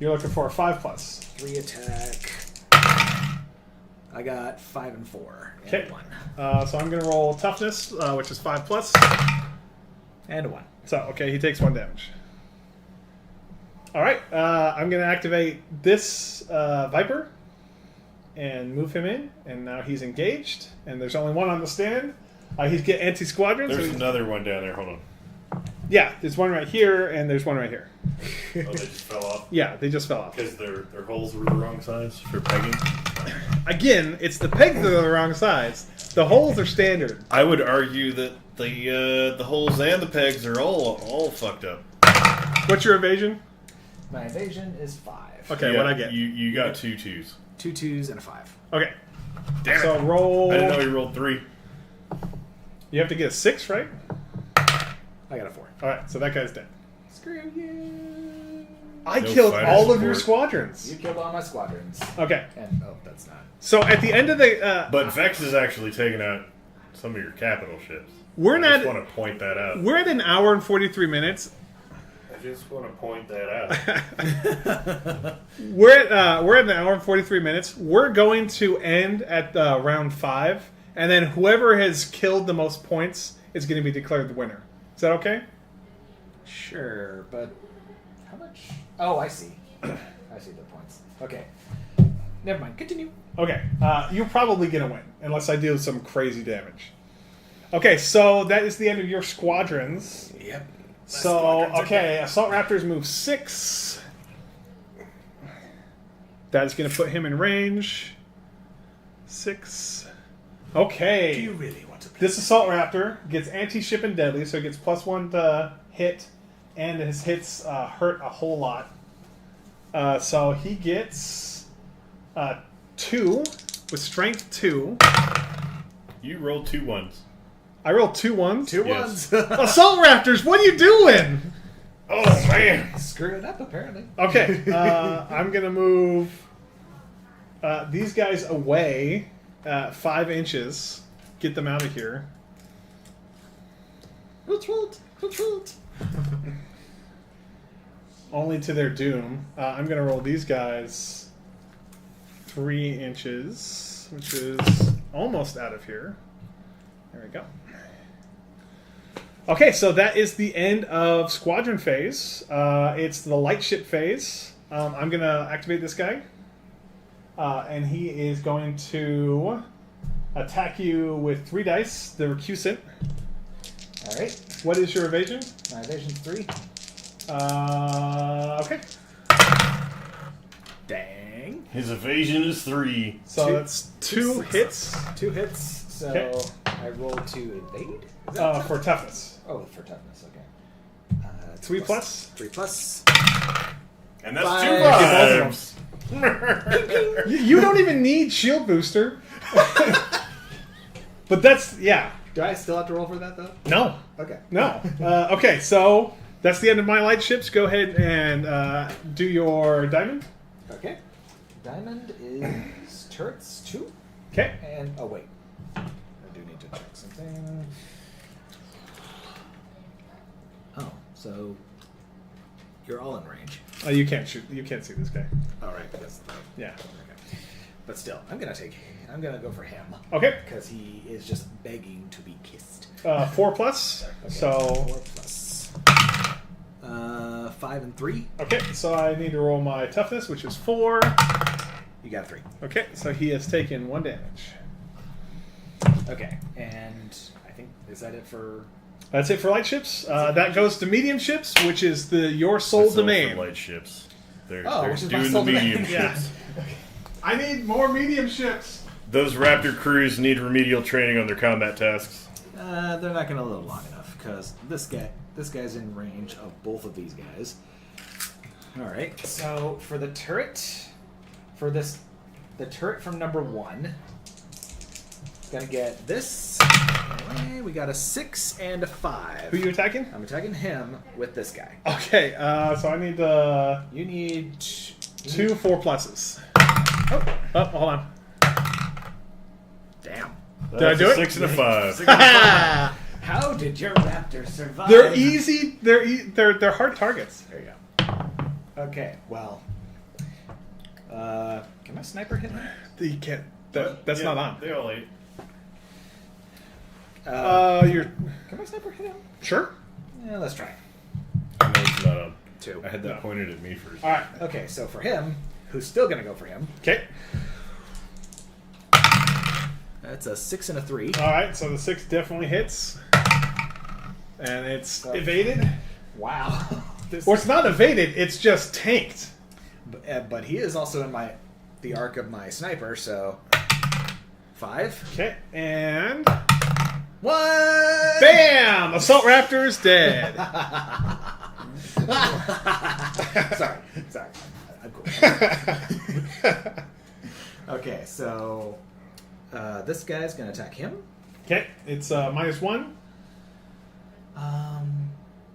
You're looking for a 5 plus. 3 attack. I got 5 and 4. And Okay. 1. So I'm going to roll toughness, which is 5 plus. And 1. So, okay, he takes 1 damage. All right. I'm going to activate this Viper and move him in. And now he's engaged. And there's only 1 on the stand. He's get anti-squadron. There's so another one down there. Hold on. yeah, there's 1 right here, and there's 1 right here. Oh, they just fell off? Yeah, they just fell off. Because their holes were the wrong size for pegging? Again, it's the pegs that are the wrong size. The holes are standard. I would argue that the holes and the pegs are all fucked up. What's your evasion? My evasion is 5. Okay, Yeah, what'd I get? You got 2 2s. 2 2s and a 5. Okay. Damn So it. roll. I didn't know you rolled 3. You have to get a 6, right? I got a 4. All right, so that guy's dead. Screw you. I No killed fighter all of your support. squadrons. You killed all my squadrons. Okay. And, oh, that's not. So at the end of the, But Vex is actually taking out some of your capital ships. We're I not- just want to point that out. we're at an hour and 43 minutes. I just want to point that out. We're at an hour and 43 minutes. We're going to end at round 5, and then whoever has killed the most points is going to be declared the winner. Is that okay? Sure, but how much? Oh, I see. I see the points. Okay. Never mind. Continue. Okay, you're probably going to win, unless I do some crazy damage. Okay, so that is the end of your squadrons. Yep. So, okay, Assault Raptors move 6. That's going to put him in range. 6. Okay. Do you really want to play? This Assault Raptor gets anti-ship and deadly, so it gets +1 to hit and his hits hurt a whole lot. So he gets 2 with strength 2. You rolled 2 ones. I rolled 2 ones. 2 Yes. ones. Assault Raptors, what are you doing? Oh, man. Screwing up, apparently. Okay, I'm going to move these guys away 5 inches. Get them out of here. Retreat. Only to their doom. I'm going to roll these guys 3 inches, which is almost out of here. There we go. Okay, so that is the end of Squadron phase. It's the light ship phase. I'm going to activate this guy. And he is going to attack you with 3 dice, the recusant. Alright. What is your evasion? My evasion's 3. Okay. Dang. His evasion is 3. So Two- that's 2 hits 2 hits, so Okay. I roll to evade? Is that for toughness. Oh, for toughness, okay. 3 plus? 3 plus. And that's 2 Five. vibes. You don't even need shield booster. But that's, yeah. Do I still have to roll for that, though? No. Okay. No. Okay, so that's the end of my light ships. Go ahead and do your diamond. Okay. Diamond is turrets 2. Okay. And, oh, wait. I do need to check something. Oh, so you're all in range. You can't shoot. You can't see this guy. All right, that's Yeah. okay. But still, I'm gonna go for him Okay. because he is just begging to be kissed. 4 plus. Okay, So 4 plus 5 and 3. okay. So I need to roll my toughness, which is 4. You got 3. Okay. So he has taken 1 damage. Okay, and I think is that it for? That's it for light ships. That goes to medium ships, which is your sole That's all domain. for light ships. They're Which is my doing the sole domain. medium Yeah. ships. I need more medium ships. Those Raptor crews need remedial training on their combat tasks. They're not gonna live long enough because this guy's in range of both of these guys. All right. So for the turret, the turret from number 1. Gonna get this. Anyway, we got a 6 and a 5. Who are you attacking? I'm attacking him with this guy. Okay. So I need You need 2 4 pluses. Oh, hold on. Damn. Did I do it? 6 and a 5. How did your raptor survive? They're easy. They're hard targets. There you go. Okay. Well. Can my sniper hit him? You can't. That's not on. They all 8. You're Can my sniper hit him? sure. Yeah, let's try. No, it's not on. 2. I had that No. pointed at me first. All right. Okay, so for him, who's still gonna go for him, Okay. that's a 6 and a 3. All right. So the 6 definitely hits, and it's Okay. evaded. Wow. This, Or it's not evaded. It's just tanked. but he is also in the arc of my sniper, so 5. Okay. And What? bam! Assault Raptor's dead. Sorry. I'm cool. Okay, so this guy's gonna attack him. Okay. It's -1.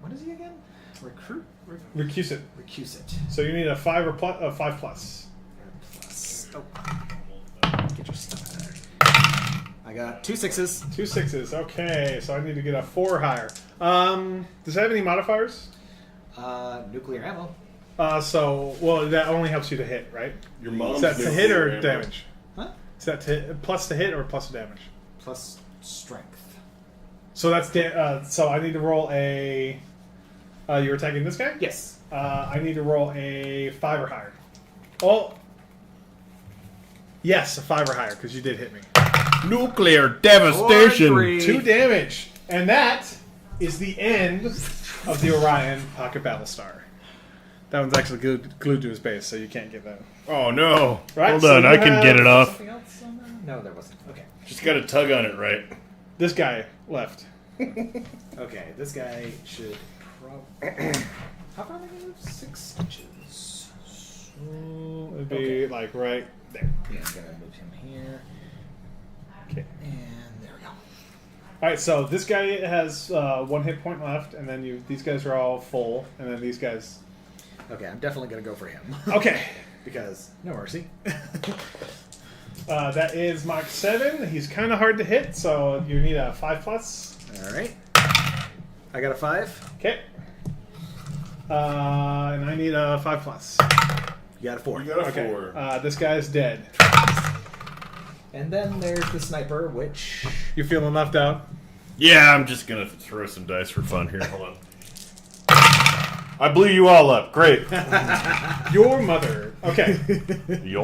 What is he again? Recruit. Recusant. Recusant. So you need a 5 or 5 plus. Plus. Oh. Get your stuff out of there. I got 2 6s. 2 6s. Okay. So I need to get a 4 or higher. Does it have any modifiers? Nuclear ammo. Well, that only helps you to hit, right? Your mom's Is that to hit nuclear or ammo. damage? Huh? Is that to plus to hit or plus to damage? Plus strength. So that's so I need to roll a. You're attacking this guy? Yes. I need to roll a 5 or higher. Oh. Yes, a 5 or higher because you did hit me. Nuclear devastation. 4 and 3. 2 damage, and that is the end of the Orion Pocket Battlestar. That one's actually glued to his base, so you can't get that. Oh no. Right, Hold so on, you I can have get it off. Something else on that? No, there wasn't. Okay. Just gotta tug on it right. This guy left. Okay, this guy should How far am I going to move? 6 inches. So, It'd be like right there. Yeah, I'm going to move him here. Okay. And there we go. All right, so this guy has 1 hit point left, and then these guys are all full, and then these guys. Okay, I'm definitely going to go for him. Okay. Because no mercy. That is Mach 7. He's kind of hard to hit, so you need a 5+. All right. I got a 5. Okay. And I need a 5+. You got a 4. You got a Okay. 4. This guy's dead. And then there's the sniper, which... You feeling left out? Yeah, I'm just gonna throw some dice for fun here. Hold on. I blew you all up. Great. Your mother. Okay. Your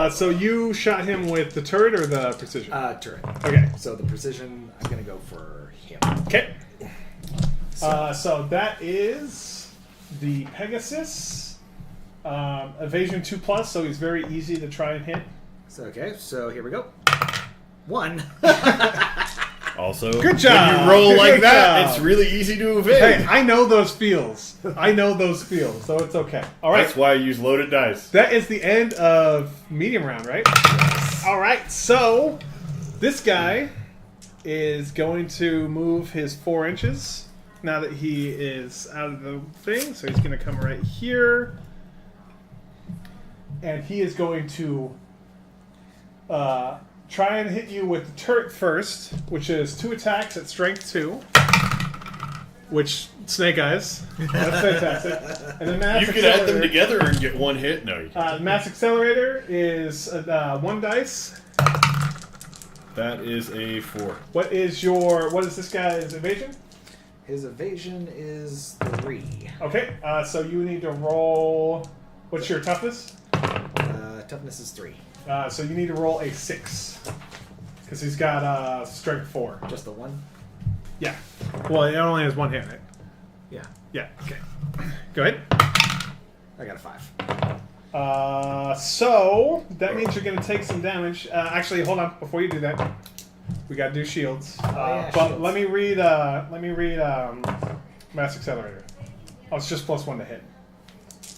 So you shot him with the turret or the precision? Turret. Okay. So the precision, I'm going to go for him. Okay. So that is the Pegasus. Evasion 2+, so he's very easy to try and hit. So, okay, so here we go. 1. Also, Good job. when you roll like Good that, job. it's really easy to evade. Hey, I know those feels. So it's okay. All right. That's why I use loaded dice. That is the end of medium round, right? All right. So this guy is going to move his 4 inches now that he is out of the thing. So he's going to come right here. And he is going to try and hit you with the turret first, which is 2 attacks at strength 2. Which, Snake Eyes. That's fantastic. And then Mass You could add them Accelerator. together and get 1 hit. No, you can't. Mass Accelerator is 1 dice. That is a 4. What is this guy's evasion? His evasion is 3. Okay, so you need to roll. What's your toughness? Toughness is 3. So you need to roll a 6. Because he's got strength 4. Just the 1? Yeah. Well, it only has 1 hit, right? Yeah. Yeah, okay. Go ahead. I got a 5. So that means you're going to take some damage. Actually, hold on. Before you do that, we got to do shields. Yeah, but shields. let me read. Mass Accelerator. Oh, it's just +1 to hit.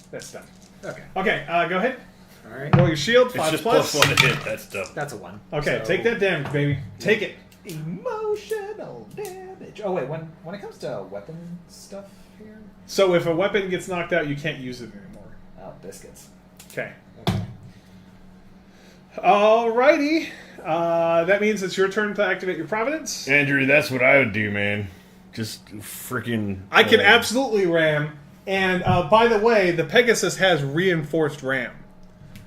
That's done. Okay. Okay, go ahead. All right. Roll your shield. It's 5+. just +1 to hit. That's dumb. That's a 1. Okay, So- take that damage, baby. Take it. Emotional damage. Oh, wait. When it comes to weapon stuff here... So if a weapon gets knocked out, you can't use it anymore. Oh, biscuits. Okay. Okay. Alrighty. That means it's your turn to activate your Providence. Andrew, that's what I would do, man. Just freaking. I can absolutely ram. And by the way, the Pegasus has reinforced ram.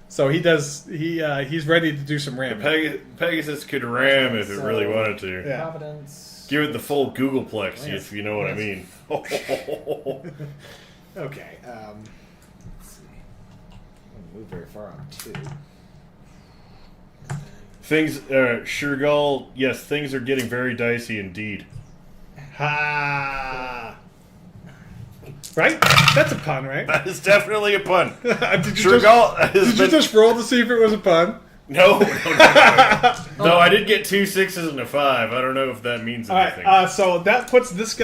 So he does. He's ready to do some ramming. Pegasus could ram if it really wanted to. Yeah. Providence. Give it the full Googleplex, if you know what I mean. Okay. Let's see. I don't move very far on 2. Things, Shergull, yes, things are getting very dicey indeed. Ha! Right? That's a pun, right? That is definitely a pun. Did you Shergull just roll to see if it was a pun? No. No, I did get 2 6s and a 5. I don't know if that means anything. Alright, so that puts these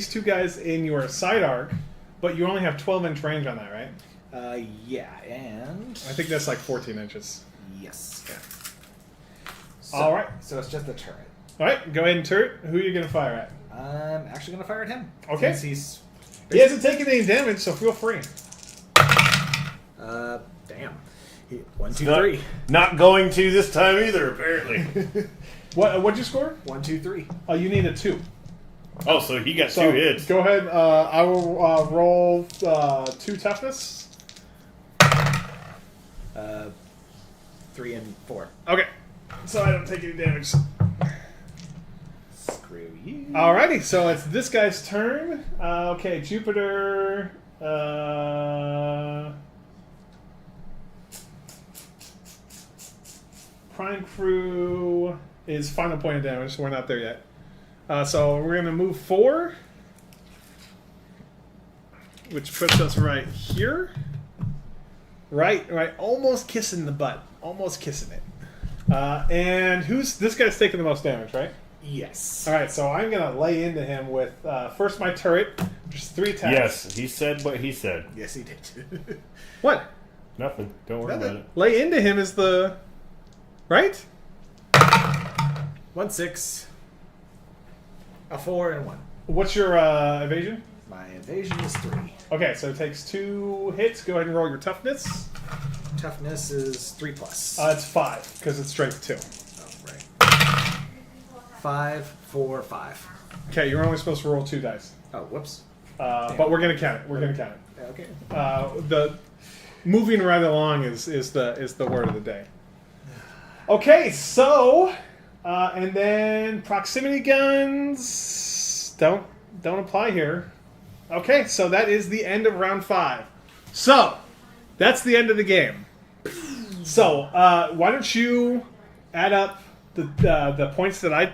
2 guys in your side arc, but you only have 12-inch range on that, right? Yeah, and... I think that's like 14 inches. Yes. Okay. So, All right. So it's just the turret. Alright, go ahead and turret. Who are you going to fire at? I'm actually going to fire at him. Okay. Since He hasn't taken any damage, so feel free. Damn. 1, 2, 3. Not going to this time either, apparently. What'd you score? 1, 2, 3. Oh, you need a 2. Oh, so he got So 2 hits. go ahead. I will roll 2 toughness. 3 and 4. Okay. So I don't take any damage. Screw you. Alrighty, so it's this guy's turn. Okay, Jupiter. Prime Crew is final point of damage, so we're not there yet. So we're going to move 4, which puts us right here. Right, almost kissing the butt. Almost kissing it. And this guy's taking the most damage, right? Yes. Alright, so I'm going to lay into him with first my turret, Just 3 attacks. Yes, he said what he said. Yes, he did. What? Nothing. Don't worry about it. Lay into him is the... Right? 1, 6. A 4 and a 1. What's your evasion? My evasion is 3. Okay, so it takes 2 hits. Go ahead and roll your toughness. Toughness is 3 plus. It's 5, because it's strength 2. Oh, right. 5, 4, 5. Okay, you're only supposed to roll 2 dice. Oh, whoops. But we're going to count it. We're going to count it. Okay. The moving right along is the word of the day. Okay, so and then proximity guns don't apply here. Okay, so that is the end of round 5. So that's the end of the game. So why don't you add up the points that I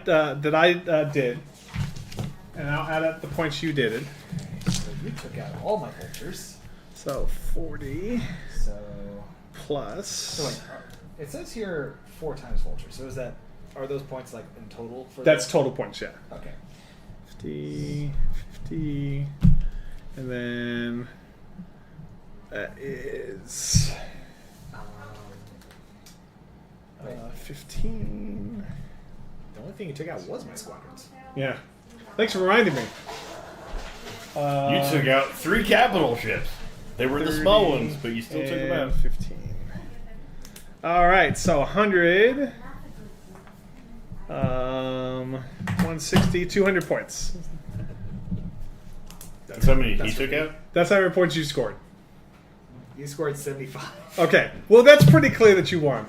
did, and I'll add up the points you did. So you took out all my vultures. So 40 So. plus. So wait, it says here 4 times vulture. So are those points like in total for That's total points, yeah. Okay. 50, 50, and then that is Wait, 15. the only thing you took out was my squadrons. Yeah. Thanks for reminding me. You took out 3 capital ships. They were the small ones, but you still took them out. 15. All right, so 100, 160, 200 points. That's how many he took out? That's how many points you scored. You scored 75. Okay, well that's pretty clear that you won.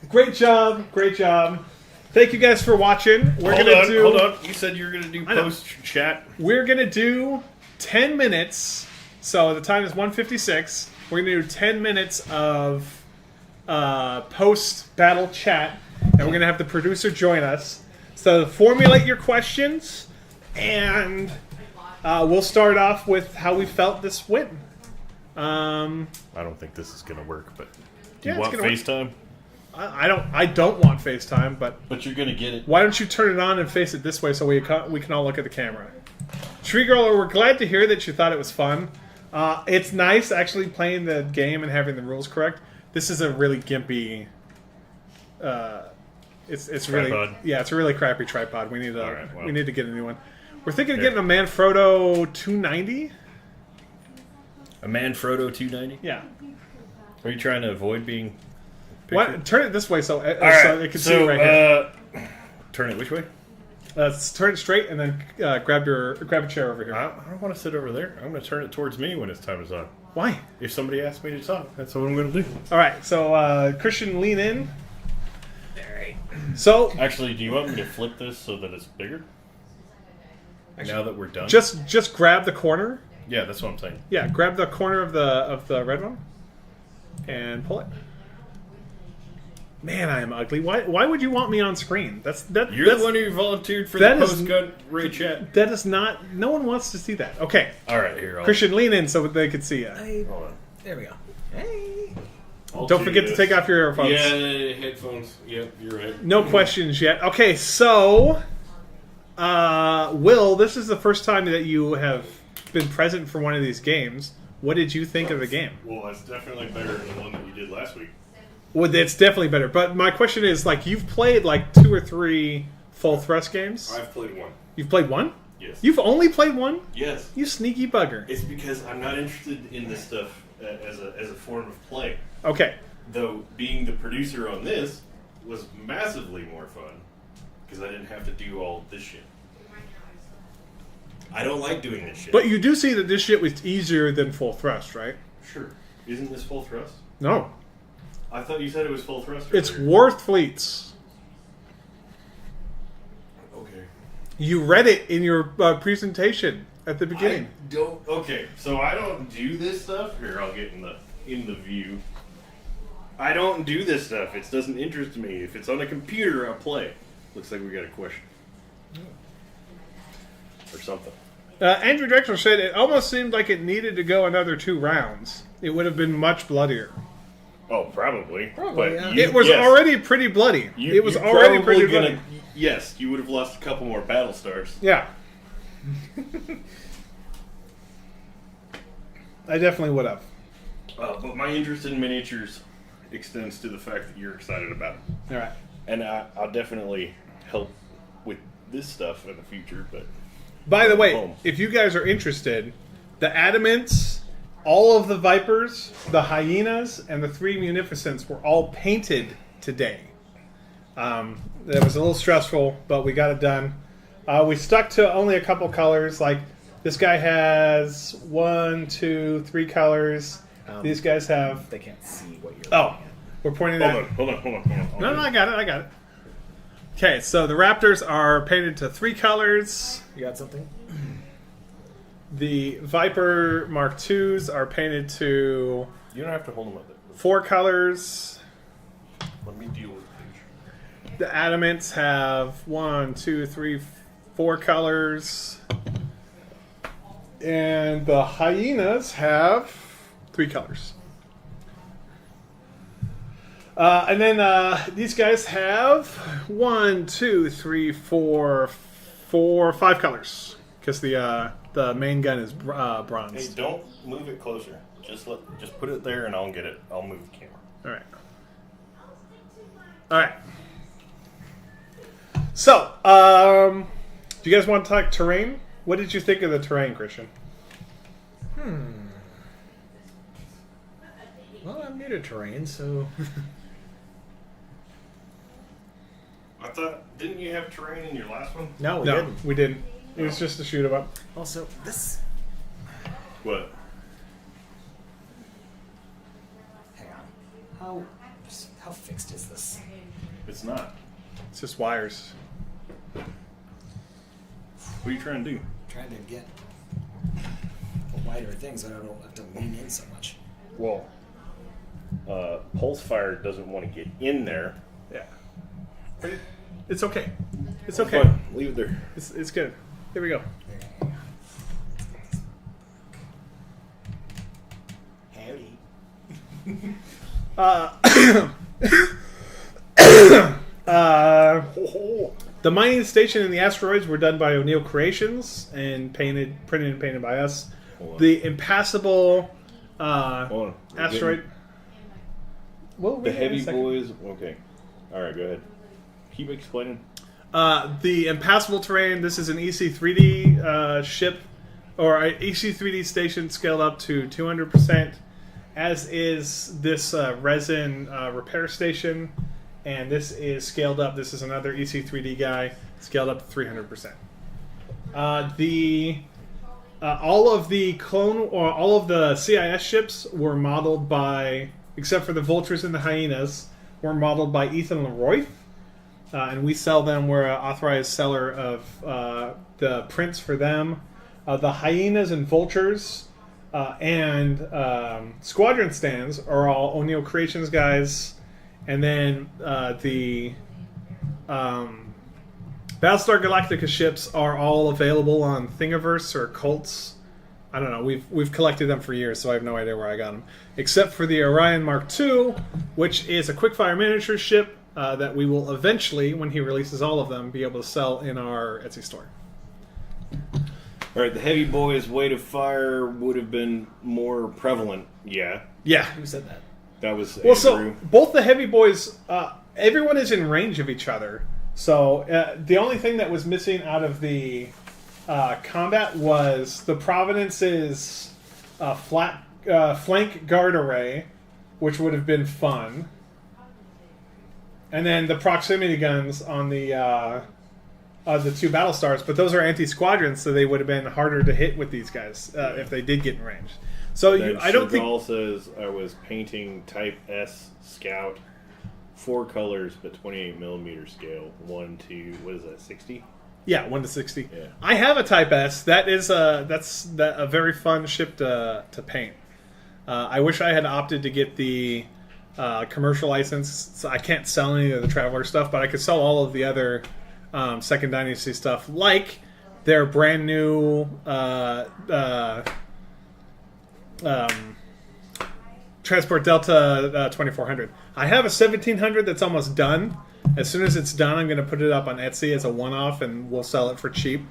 Great job, great job. Thank you guys for watching. Hold on. You said you were going to do post-chat. We're gonna do 10 minutes. So the time is 1:56. We're gonna do 10 minutes of post-battle chat, and we're gonna have the producer join us. So formulate your questions, and we'll start off with how we felt this win. I don't think this is going to work, but do Yeah, you it's want gonna work. FaceTime? I don't want FaceTime, but But you're going to get it. why don't you turn it on and face it this way so we can all look at the camera? Tree Girl, we're glad to hear that you thought it was fun. It's nice actually playing the game and having the rules correct. This is a really gimpy. It's really Tripod. it's a really crappy tripod. We need Alright, well. we need to get a new one. We're thinking of Here. getting a Manfrotto 290. A Manfrotto 290? Yeah. Are you trying to avoid being What? pictured? Turn it this way so All right, so it can see it right here. Turn it which way? Turn it straight and then grab a chair over here. I don't want to sit over there. I'm going to turn it towards me when it's time is on. Why? If somebody asks me to talk, that's what I'm going to do. All right. So Christian, lean in. All right. So Actually, do you want me to flip this so that it's bigger? Now that we're done? just grab the corner. Yeah, that's what I'm saying. Yeah, grab the corner of the red one and pull it. Man, I am ugly. Why would you want me on screen? You're that's, the one who volunteered for the that is- post-gun Ray chat. That is not. No one wants to see that. Okay, All right, here. Christian, lean in so they can see you. Hold on. There we go. Hey. I'll Don't do forget to this. take off your earphones. Yeah, headphones. Yep, you're right. No questions yet. Okay, so Will, this is the first time that you have been present for one of these games. What did you think of the game? Well, that's definitely better than the one that you did last week. Well, it's definitely better. But my question is, like, you've played like 2 or 3 full thrust games. I've played one. You've played one? Yes. You've only played one? Yes. You sneaky bugger. It's because I'm not interested in this stuff as a form of play. Okay. Though being the producer on this was massively more fun because I didn't have to do all this shit. I don't like doing this shit. But you do see that this shit was easier than full thrust, right? Sure. Isn't this full thrust? No. I thought you said it was full thrust. It's earlier. Warfleets. Okay. You read it in your presentation at the beginning. I don't. Okay, so I don't do this stuff. Here, I'll get in the view. I don't do this stuff. It doesn't interest me. If it's on a computer, I'll play. Looks like we got a question. Or something. Andrew Drexler said it almost seemed like it needed to go another 2 rounds. It would have been much bloodier. Oh, probably. Probably, yeah. It was yes. already pretty bloody. You- It was you already probably pretty bloody. Yes, you would have lost a couple more battle stars. Yeah. I definitely would have. But my interest in miniatures extends to the fact that you're excited about them. All right. And I'll definitely help with this stuff in the future. But By the way, Boom. if you guys are interested, the Adamants, all of the Vipers, the Hyenas, and the 3 Munificents were all painted today. That was a little stressful, but we got it done. We stuck to only a couple colors. Like, this guy has 1, 2, 3 colors. These guys have... They can't see what you're Oh, looking at. we're pointing hold that... on. No, I got it. Okay, so the Raptors are painted to 3 colors. You got something? The Viper Mark IIs are painted to You don't have to hold them up. 4 colors. Let me deal with the picture. The Adamants have 1, 2, 3, 4 colors. And the Hyenas have 3 colors. And then these guys have 1, 2, 3, 4, 5 colors. Because the main gun is bronze. Hey, don't move it closer. Just put it there, and I'll get it. I'll move the camera. All right. So, do you guys want to talk terrain? What did you think of the terrain, Christian? Well, I'm new to terrain, so... I thought, didn't you have terrain in your last one? No, we No, didn't. we didn't. It was just a shoot 'em up. Also, this... What? Hang on. How fixed is this? It's not. It's just wires. What are you trying to do? Trying to get wider things so I don't have to lean in so much. Well, pulse fire doesn't want to get in there. Yeah. It's okay. It's okay. Fine. Leave it there. It's good. Here we go. Howdy. The mining station and the asteroids were done by O'Neill Creations and printed and painted by us. Hold on. The impassable Hold on. asteroid. Well, The heavy boys. Okay. All right. Go ahead. Keep explaining. The impassable terrain. This is an EC3D ship, or an EC3D station scaled up to 200%. As is this resin repair station, and this is scaled up. This is another EC3D guy scaled up to 300%. All of the CIS ships were modeled by, except for the Vultures and the Hyenas, were modeled by Ethan Leroy. And we sell them. We're an authorized seller of the prints for them. The Hyenas and Vultures and Squadron stands are all O'Neill Creations guys. And then the Battlestar Galactica ships are all available on Thingiverse or Cults. I don't know. We've collected them for years, so I have no idea where I got them. Except for the Orion Mark II, which is a quickfire miniature ship that we will eventually, when he releases all of them, be able to sell in our Etsy store. All right. The heavy boys' weight of fire would have been more prevalent. Yeah. Yeah. Who said that? That was Well, so Andrew. both the heavy boys, everyone is in range of each other. So the only thing that was missing out of the combat was the Providence's flank guard array, which would have been fun, and then the proximity guns on the 2 Battlestars. But those are anti-squadrons, so they would have been harder to hit with these guys if they did get in range. So I don't think. Chagall says I was painting Type S Scout, 4 colors, but 28mm scale. 1 to what is that? 60. Yeah, 1 to 60. Yeah. I have a Type S. That's a very fun ship to paint. I wish I had opted to get the commercial license. So I can't sell any of the Traveler stuff, but I could sell all of the other Second Dynasty stuff, like their brand new Transport Delta 2400. I have a 1700 that's almost done. As soon as it's done, I'm going to put it up on Etsy as a one-off, and we'll sell it for cheap.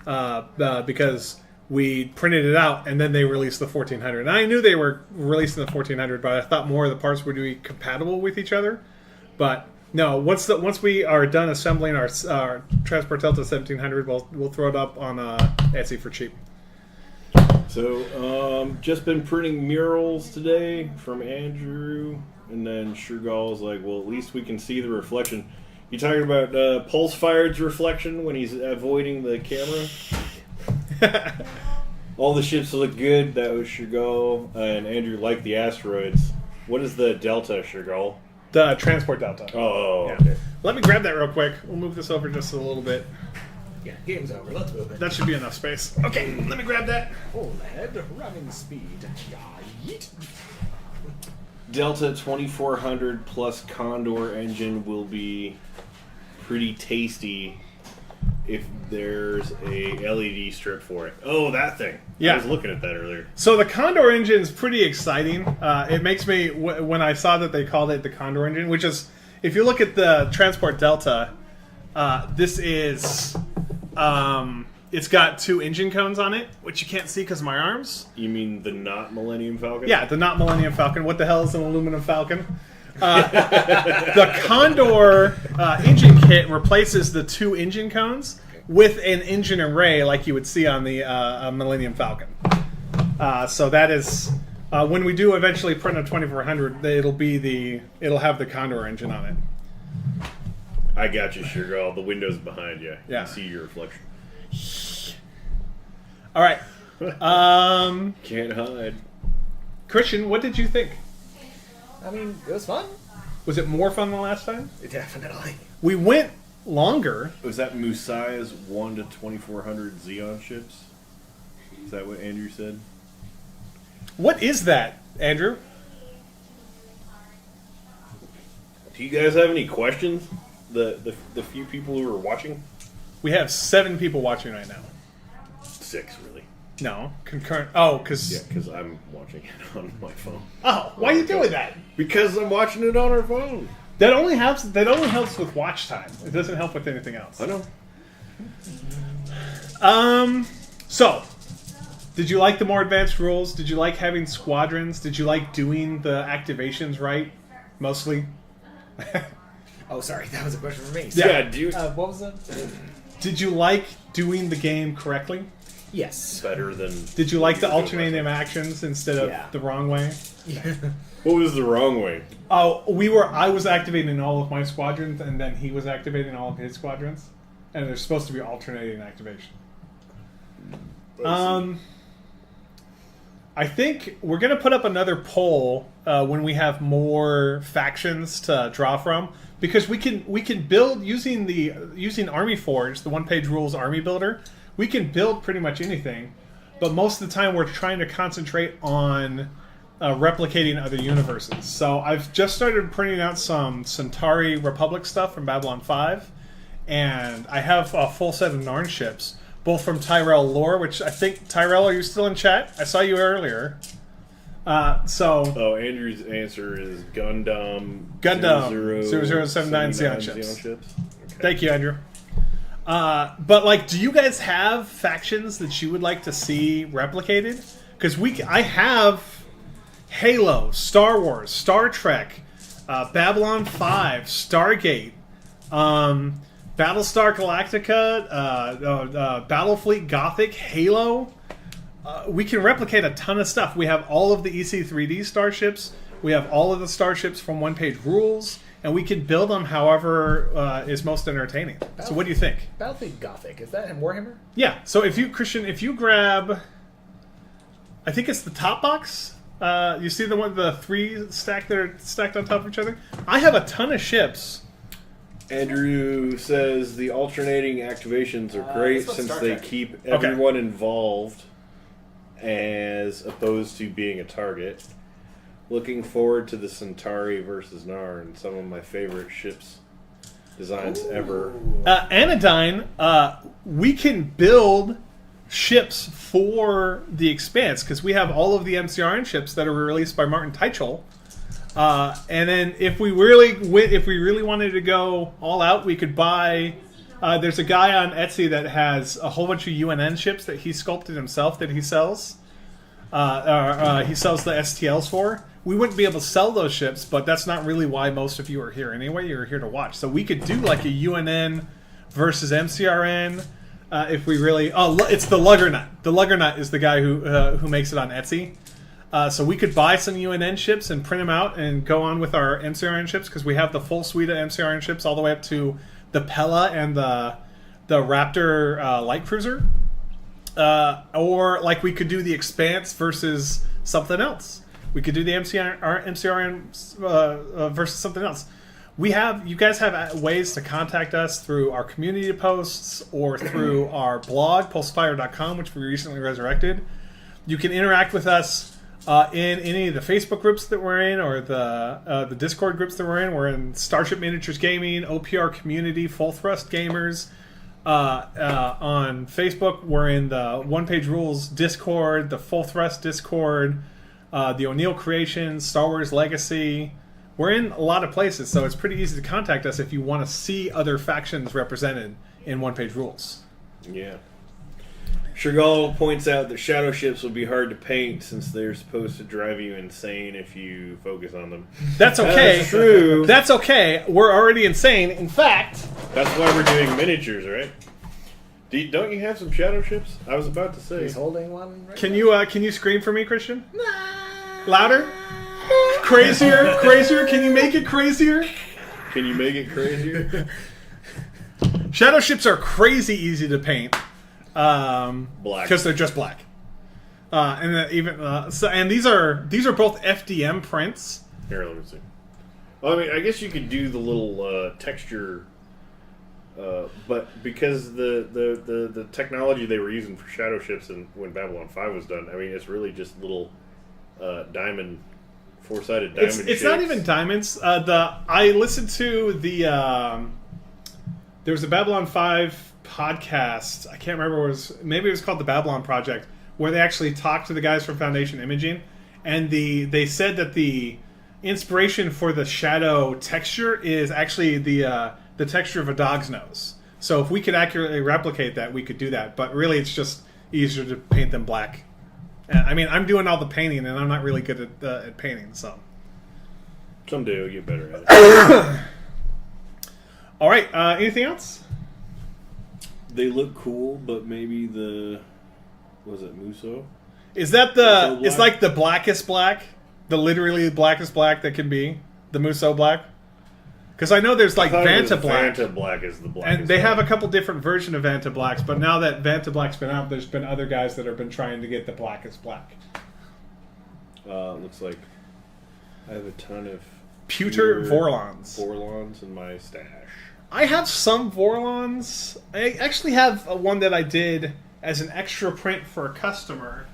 Because we printed it out, and then they released the 1400. And I knew they were releasing the 1400, but I thought more of the parts would be compatible with each other. But no, once we are done assembling our Transport Delta 1700, we'll throw it up on Etsy for cheap. So, just been printing murals today from Andrew, and then Shergal's like, well, at least we can see the reflection. You talking about Pulse Fired's reflection when he's avoiding the camera? All the ships look good. That was Shergal, and Andrew liked the asteroids. What is the Delta, Shergal? The Transport Delta. Oh, yeah. okay. Let me grab that real quick. We'll move this over just a little bit. Yeah, game's over. Let's move it. That should be enough space. Okay, let me grab that. Full head, running speed. Yeet. Delta 2400 plus Condor engine will be pretty tasty if there's a LED strip for it. Oh, that thing. Yeah. I was looking at that earlier. So the Condor engine is pretty exciting. It makes me, when I saw that they called it the Condor engine, which is, if you look at the Transport Delta, this is, it's got 2 engine cones on it, which you can't see because of my arms. You mean the not Millennium Falcon? Yeah, the not Millennium Falcon. What the hell is an aluminum Falcon? The Condor engine kit replaces the 2 engine cones with an engine array like you would see on the Millennium Falcon. So that is, when we do eventually print a 2400, it'll have the Condor engine on it. I got you, Shergal. The window's behind you. Yeah. You can see your reflection. All right. Can't hide. Christian, what did you think? I mean, it was fun. Was it more fun than last time? Definitely. We went longer. Was that Musai's 1 to 2400 Xeon ships? Is that what Andrew said? What is that, Andrew? Do you guys have any questions? The few people who are watching? We have 7 people watching right now. 6, really. No, concurrent. Oh, because... Yeah, because I'm watching it on my phone. Oh, why are you doing that? Because I'm watching it on our phone. That only helps with watch time. It doesn't help with anything else. I know. So, did you like the more advanced rules? Did you like having squadrons? Did you like doing the activations right? Mostly? Oh, sorry, that was a question for me. Yeah, do you... What was that? Did you like doing the game correctly? Yes. better than... Did you like the alternating actions instead of the wrong way? Yeah. What was the wrong way? Oh, I was activating all of my squadrons, and then he was activating all of his squadrons. And there's supposed to be alternating activation. I think we're going to put up another poll when we have more factions to draw from, because we can build using Army Forge, the one-page rules army builder. We can build pretty much anything, but most of the time we're trying to concentrate on replicating other universes. So I've just started printing out some Centauri Republic stuff from Babylon 5, and I have a full set of Narn ships, both from Tyrell Lore, which I think, Tyrell, are you still in chat? I saw you earlier. Oh, Andrew's answer is Gundam 0079 Xeon ships. Okay. Thank you, Andrew. But like, do you guys have factions that you would like to see replicated? Because I have Halo, Star Wars, Star Trek, Babylon 5, Stargate, Battlestar Galactica, Battlefleet Gothic, Halo. We can replicate a ton of stuff. We have all of the EC3D starships. We have all of the starships from one-page rules. And we can build them however is most entertaining. So what do you think? Battlefleet Gothic, is that in Warhammer? Yeah. So if you grab, I think it's the top box. You see the 3 stack that are stacked on top of each other? I have a ton of ships. Andrew says the alternating activations are great let's since Star they Trek. keep everyone involved as opposed to being a target. Looking forward to the Centauri versus Narn, some of my favorite ships designs ever. Anodyne, we can build ships for the Expanse because we have all of the MCRN ships that are released by Martin Teichel. And then if we really wanted to go all out, we could buy There's a guy on Etsy that has a whole bunch of UNN ships that he sculpted himself that he sells. He sells the STLs for. We wouldn't be able to sell those ships, but that's not really why most of you are here anyway. You're here to watch. So we could do like a UNN versus MCRN if we really... Oh, it's the Luggernut. The Luggernut is the guy who makes it on Etsy. So we could buy some UNN ships and print them out and go on with our MCRN ships because we have the full suite of MCRN ships all the way up to the Pella and the Raptor light cruiser. Or like we could do the Expanse versus something else. We could do the MCRN versus something else. You guys have ways to contact us through our community posts or through our blog, pulsefire.com, which we recently resurrected. You can interact with us in any of the Facebook groups that we're in or the Discord groups that we're in. We're in Starship Miniatures Gaming, OPR Community, Full Thrust Gamers. On Facebook, we're in the Onepagerules Discord, the Full Thrust Discord, the O'Neill Creations, Star Wars Legacy. We're in a lot of places, so it's pretty easy to contact us if you want to see other factions represented in One Page Rules. Yeah. Chagall points out that shadow ships will be hard to paint since they're supposed to drive you insane if you focus on them. That's okay. That's true. That's okay. We're already insane. In fact... That's why we're doing miniatures, right? Don't you have some shadow ships? I was about to say. He's holding one right Can you scream for me, Christian? Louder? Crazier? Crazier? Can you make it crazier? Can you make it crazier? Shadow ships are crazy easy to paint. Black. Because they're just black. And these are both FDM prints. Here, let me see. Well, I mean, I guess you could do the little texture, but because the technology they were using for shadow ships and when Babylon 5 was done, I mean, it's really just little diamond, four-sided diamond It's shapes. not even diamonds. I listened to the there was a Babylon 5 podcast. I can't remember maybe it was called the Babylon Project, where they actually talked to the guys from Foundation Imaging, and they said that the inspiration for the shadow texture is actually the texture of a dog's nose. So if we could accurately replicate that, we could do that. But really, it's just easier to paint them black. I mean, I'm doing all the painting, and I'm not really good at painting. So Someday you'll get better at it. all right. Anything else? They look cool, but maybe was it Muso? Is that Muso black? It's like the blackest black, the literally blackest black that can be the Muso black? Because I know there's like Vanta black. Vanta black is the blackest. And they have black. a couple different versions of Vanta blacks, but now that Vanta black's been out, there's been other guys that have been trying to get the blackest black. Looks like I have a ton of Pewter pure Vorlons. Vorlons in my stash. I have some Vorlons. I actually have one that I did as an extra print for a customer.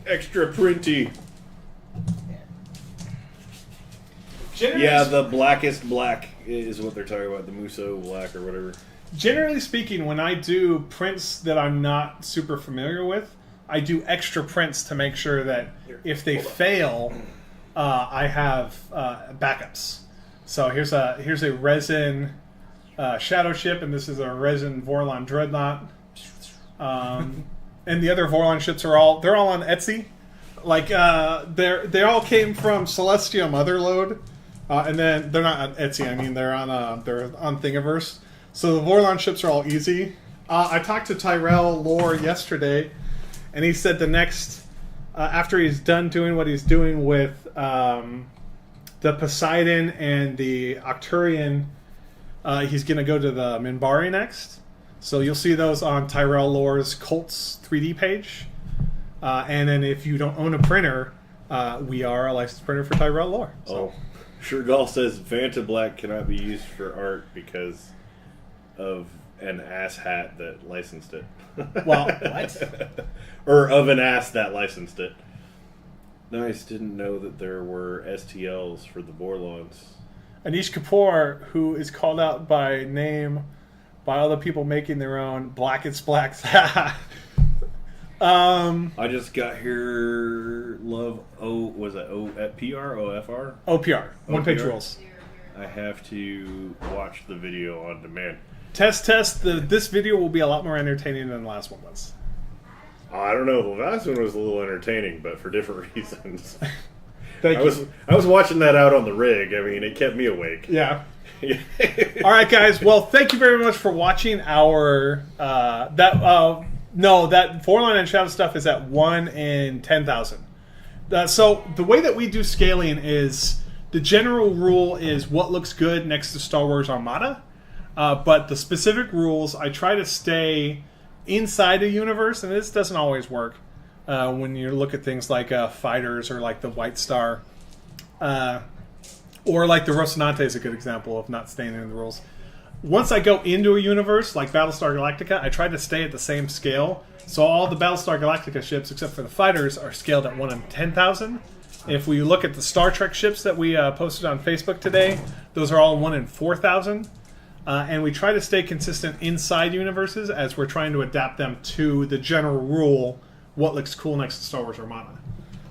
Extra printy. Generally Yeah, the blackest black is what they're talking about. The Muso black or whatever. Generally speaking, when I do prints that I'm not super familiar with, I do extra prints to make sure that if they fail, I have backups. So here's a resin shadow ship, and this is a resin Vorlon dreadnought. And the other Vorlon ships are all on Etsy. Like they all came from Celestium Motherlode, and then they're not on Etsy. I mean they're on Thingiverse. So the Vorlon ships are all easy. I talked to Tyrell Lore yesterday, and he said the next after he's done doing what he's doing with the Poseidon and the Octurian, he's going to go to the Minbari next. So you'll see those on Tyrell Lore's Colts 3D page. And then if you don't own a printer, we are a licensed printer for Tyrell Lore. So. Oh, Shergal says Vanta black cannot be used for art because of an ass hat that licensed it. Well, what? Or of an ass that licensed it. Nice, didn't know that there were STLs for the Vorlons. Anish Kapoor, who is called out by name by all the people making their own Blackest Blacks. I just got here. Love O. Was it O at PR? OFR? OPR. One page OPR? rules. I have to watch the video on demand. Test. This video will be a lot more entertaining than the last one was. I don't know. The last one was a little entertaining, but for different reasons. Thank you. I was watching that out on the rig. I mean, it kept me awake. Yeah. All right, guys. Well, thank you very much for watching our that 4-line and shadow stuff is at 1 in 10,000. So the way that we do scaling is the general rule is what looks good next to Star Wars Armada, but the specific rules I try to stay inside a universe, and this doesn't always work when you look at things like fighters or like the White Star. Or like the Rocinante is a good example of not staying in the rules. Once I go into a universe like Battlestar Galactica, I try to stay at the same scale. So all the Battlestar Galactica ships, except for the fighters, are scaled at 1 in 10,000. If we look at the Star Trek ships that we posted on Facebook today, those are all 1 in 4,000. And we try to stay consistent inside universes as we're trying to adapt them to the general rule, what looks cool next to Star Wars Armada.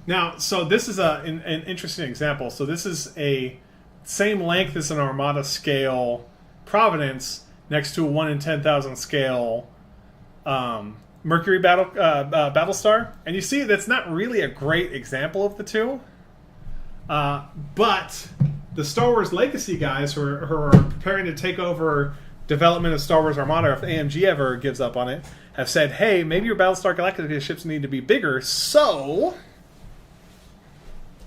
Now, so this is an interesting example. So this is a same length as an Armada scale Providence next to a 1 in 10,000 scale Mercury Battlestar. And you see that's not really a great example of the two. But the Star Wars Legacy guys who are preparing to take over development of Star Wars Armada, if AMG ever gives up on it, have said, hey, maybe your Battlestar Galactica ships need to be bigger, so...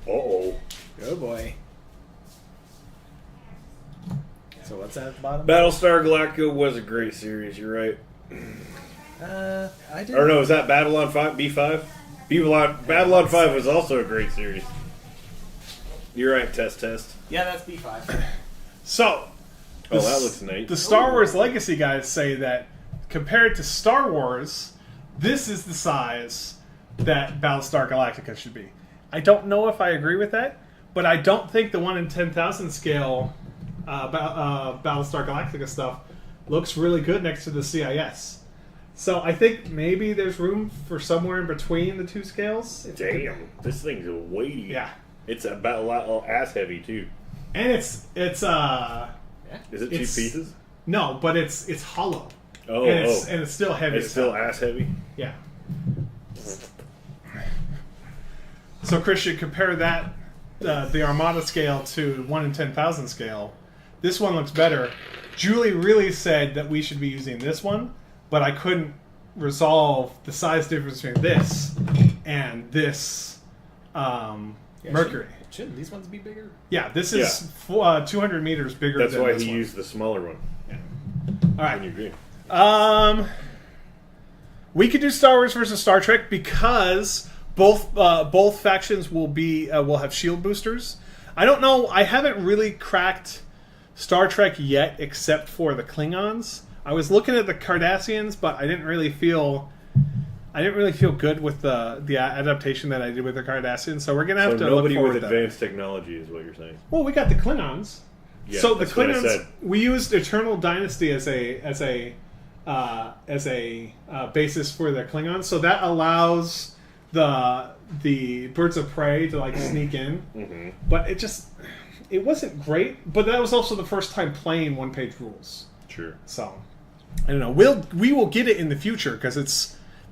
Uh-oh. Oh boy. So what's that at the bottom? Battlestar Galactica was a great series, you're right. I did. Or no, is that Babylon 5? B5? Babylon 5 was also a great series. You're right, test. Yeah, that's B5. So... Oh, that looks neat. The Star Wars Legacy guys say that compared to Star Wars, this is the size that Battlestar Galactica should be. I don't know if I agree with that, but I don't think the 1 in 10,000 scale Battlestar Galactica stuff looks really good next to the CIS. So I think maybe there's room for somewhere in between the two scales. Damn, this thing's weighty. Yeah. It's about a lot ass heavy too. And it's Is it 2 pieces? No, but it's hollow. Oh, and it's still heavy. It's still ass heavy? Yeah. So, Christian, compare that, the Armada scale to 1 in 10,000 scale. This one looks better. Julie really said that we should be using this one, but I couldn't resolve the size difference between this and this Mercury. Shouldn't these ones be bigger? Yeah, this is 200 meters bigger That's than why this he one. used the smaller one. Yeah. All right. When you agree. We could do Star Wars versus Star Trek because both factions will have shield boosters. I don't know. I haven't really cracked Star Trek yet, except for the Klingons. I was looking at the Cardassians, but I didn't really feel good with the adaptation that I did with the Cardassians. So we're gonna have to nobody look forward with to that. advanced technology is what you're saying. Well, we got the Klingons. Yeah, So the that's what I Klingons, said. we used Eternal Dynasty as a basis for the Klingons. So that allows the birds of prey to like sneak in. Mm-hmm. But it wasn't great. But that was also the first time playing one-page rules. Sure. So I don't know. We will get it in the future because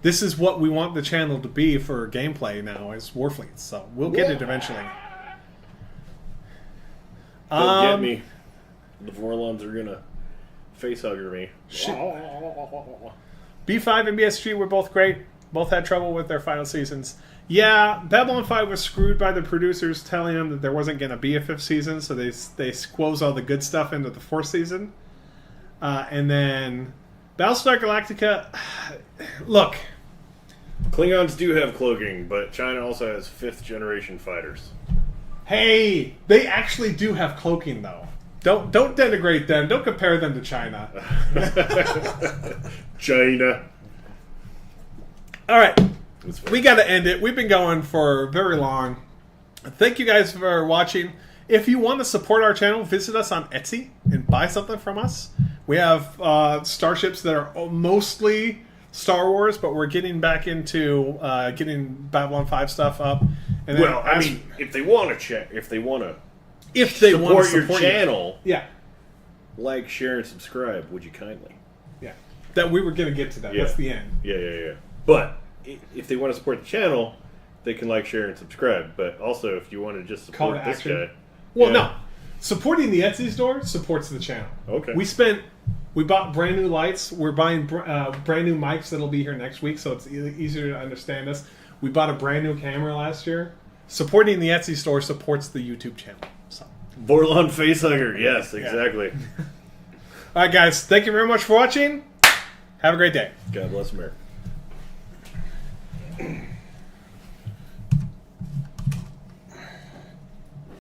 this is what we want the channel to be for gameplay now is Warfleets. So we'll get it eventually. Don't get me. The Vorlons are gonna facehugger me. B5 and BSG were both great. Both had trouble with their final seasons. Yeah, Babylon 5 was screwed by the producers telling them that there wasn't going to be a 5th season, so they squoze all the good stuff into the 4th season. And then Battlestar Galactica, look. Klingons do have cloaking, but China also has 5th generation fighters. Hey, they actually do have cloaking, though. Don't denigrate them. Don't compare them to China. China. All right. We got to end it. We've been going for very long. Thank you guys for watching. If you want to support our channel, visit us on Etsy and buy something from us. We have starships that are mostly Star Wars, but we're getting back into getting Babylon 5 stuff up. And then Well, I mean, if they want to if they want to support your support you. channel, Yeah, like, share, and subscribe, would you kindly? yeah. That we were going to get to that. Yeah. That's the end. Yeah. But if they want to support the channel, they can like, share, and subscribe. But also, if you want to just Call support to this action. guy, Well, yeah. no. Supporting the Etsy store supports the channel. Okay. We bought brand new lights. We're buying brand new mics that'll be here next week, so it's easier to understand us. We bought a brand new camera last year. Supporting the Etsy store supports the YouTube channel. So. Vorlon Facehugger. Yes, exactly. All right, guys. Thank you very much for watching. Have a great day. God bless America.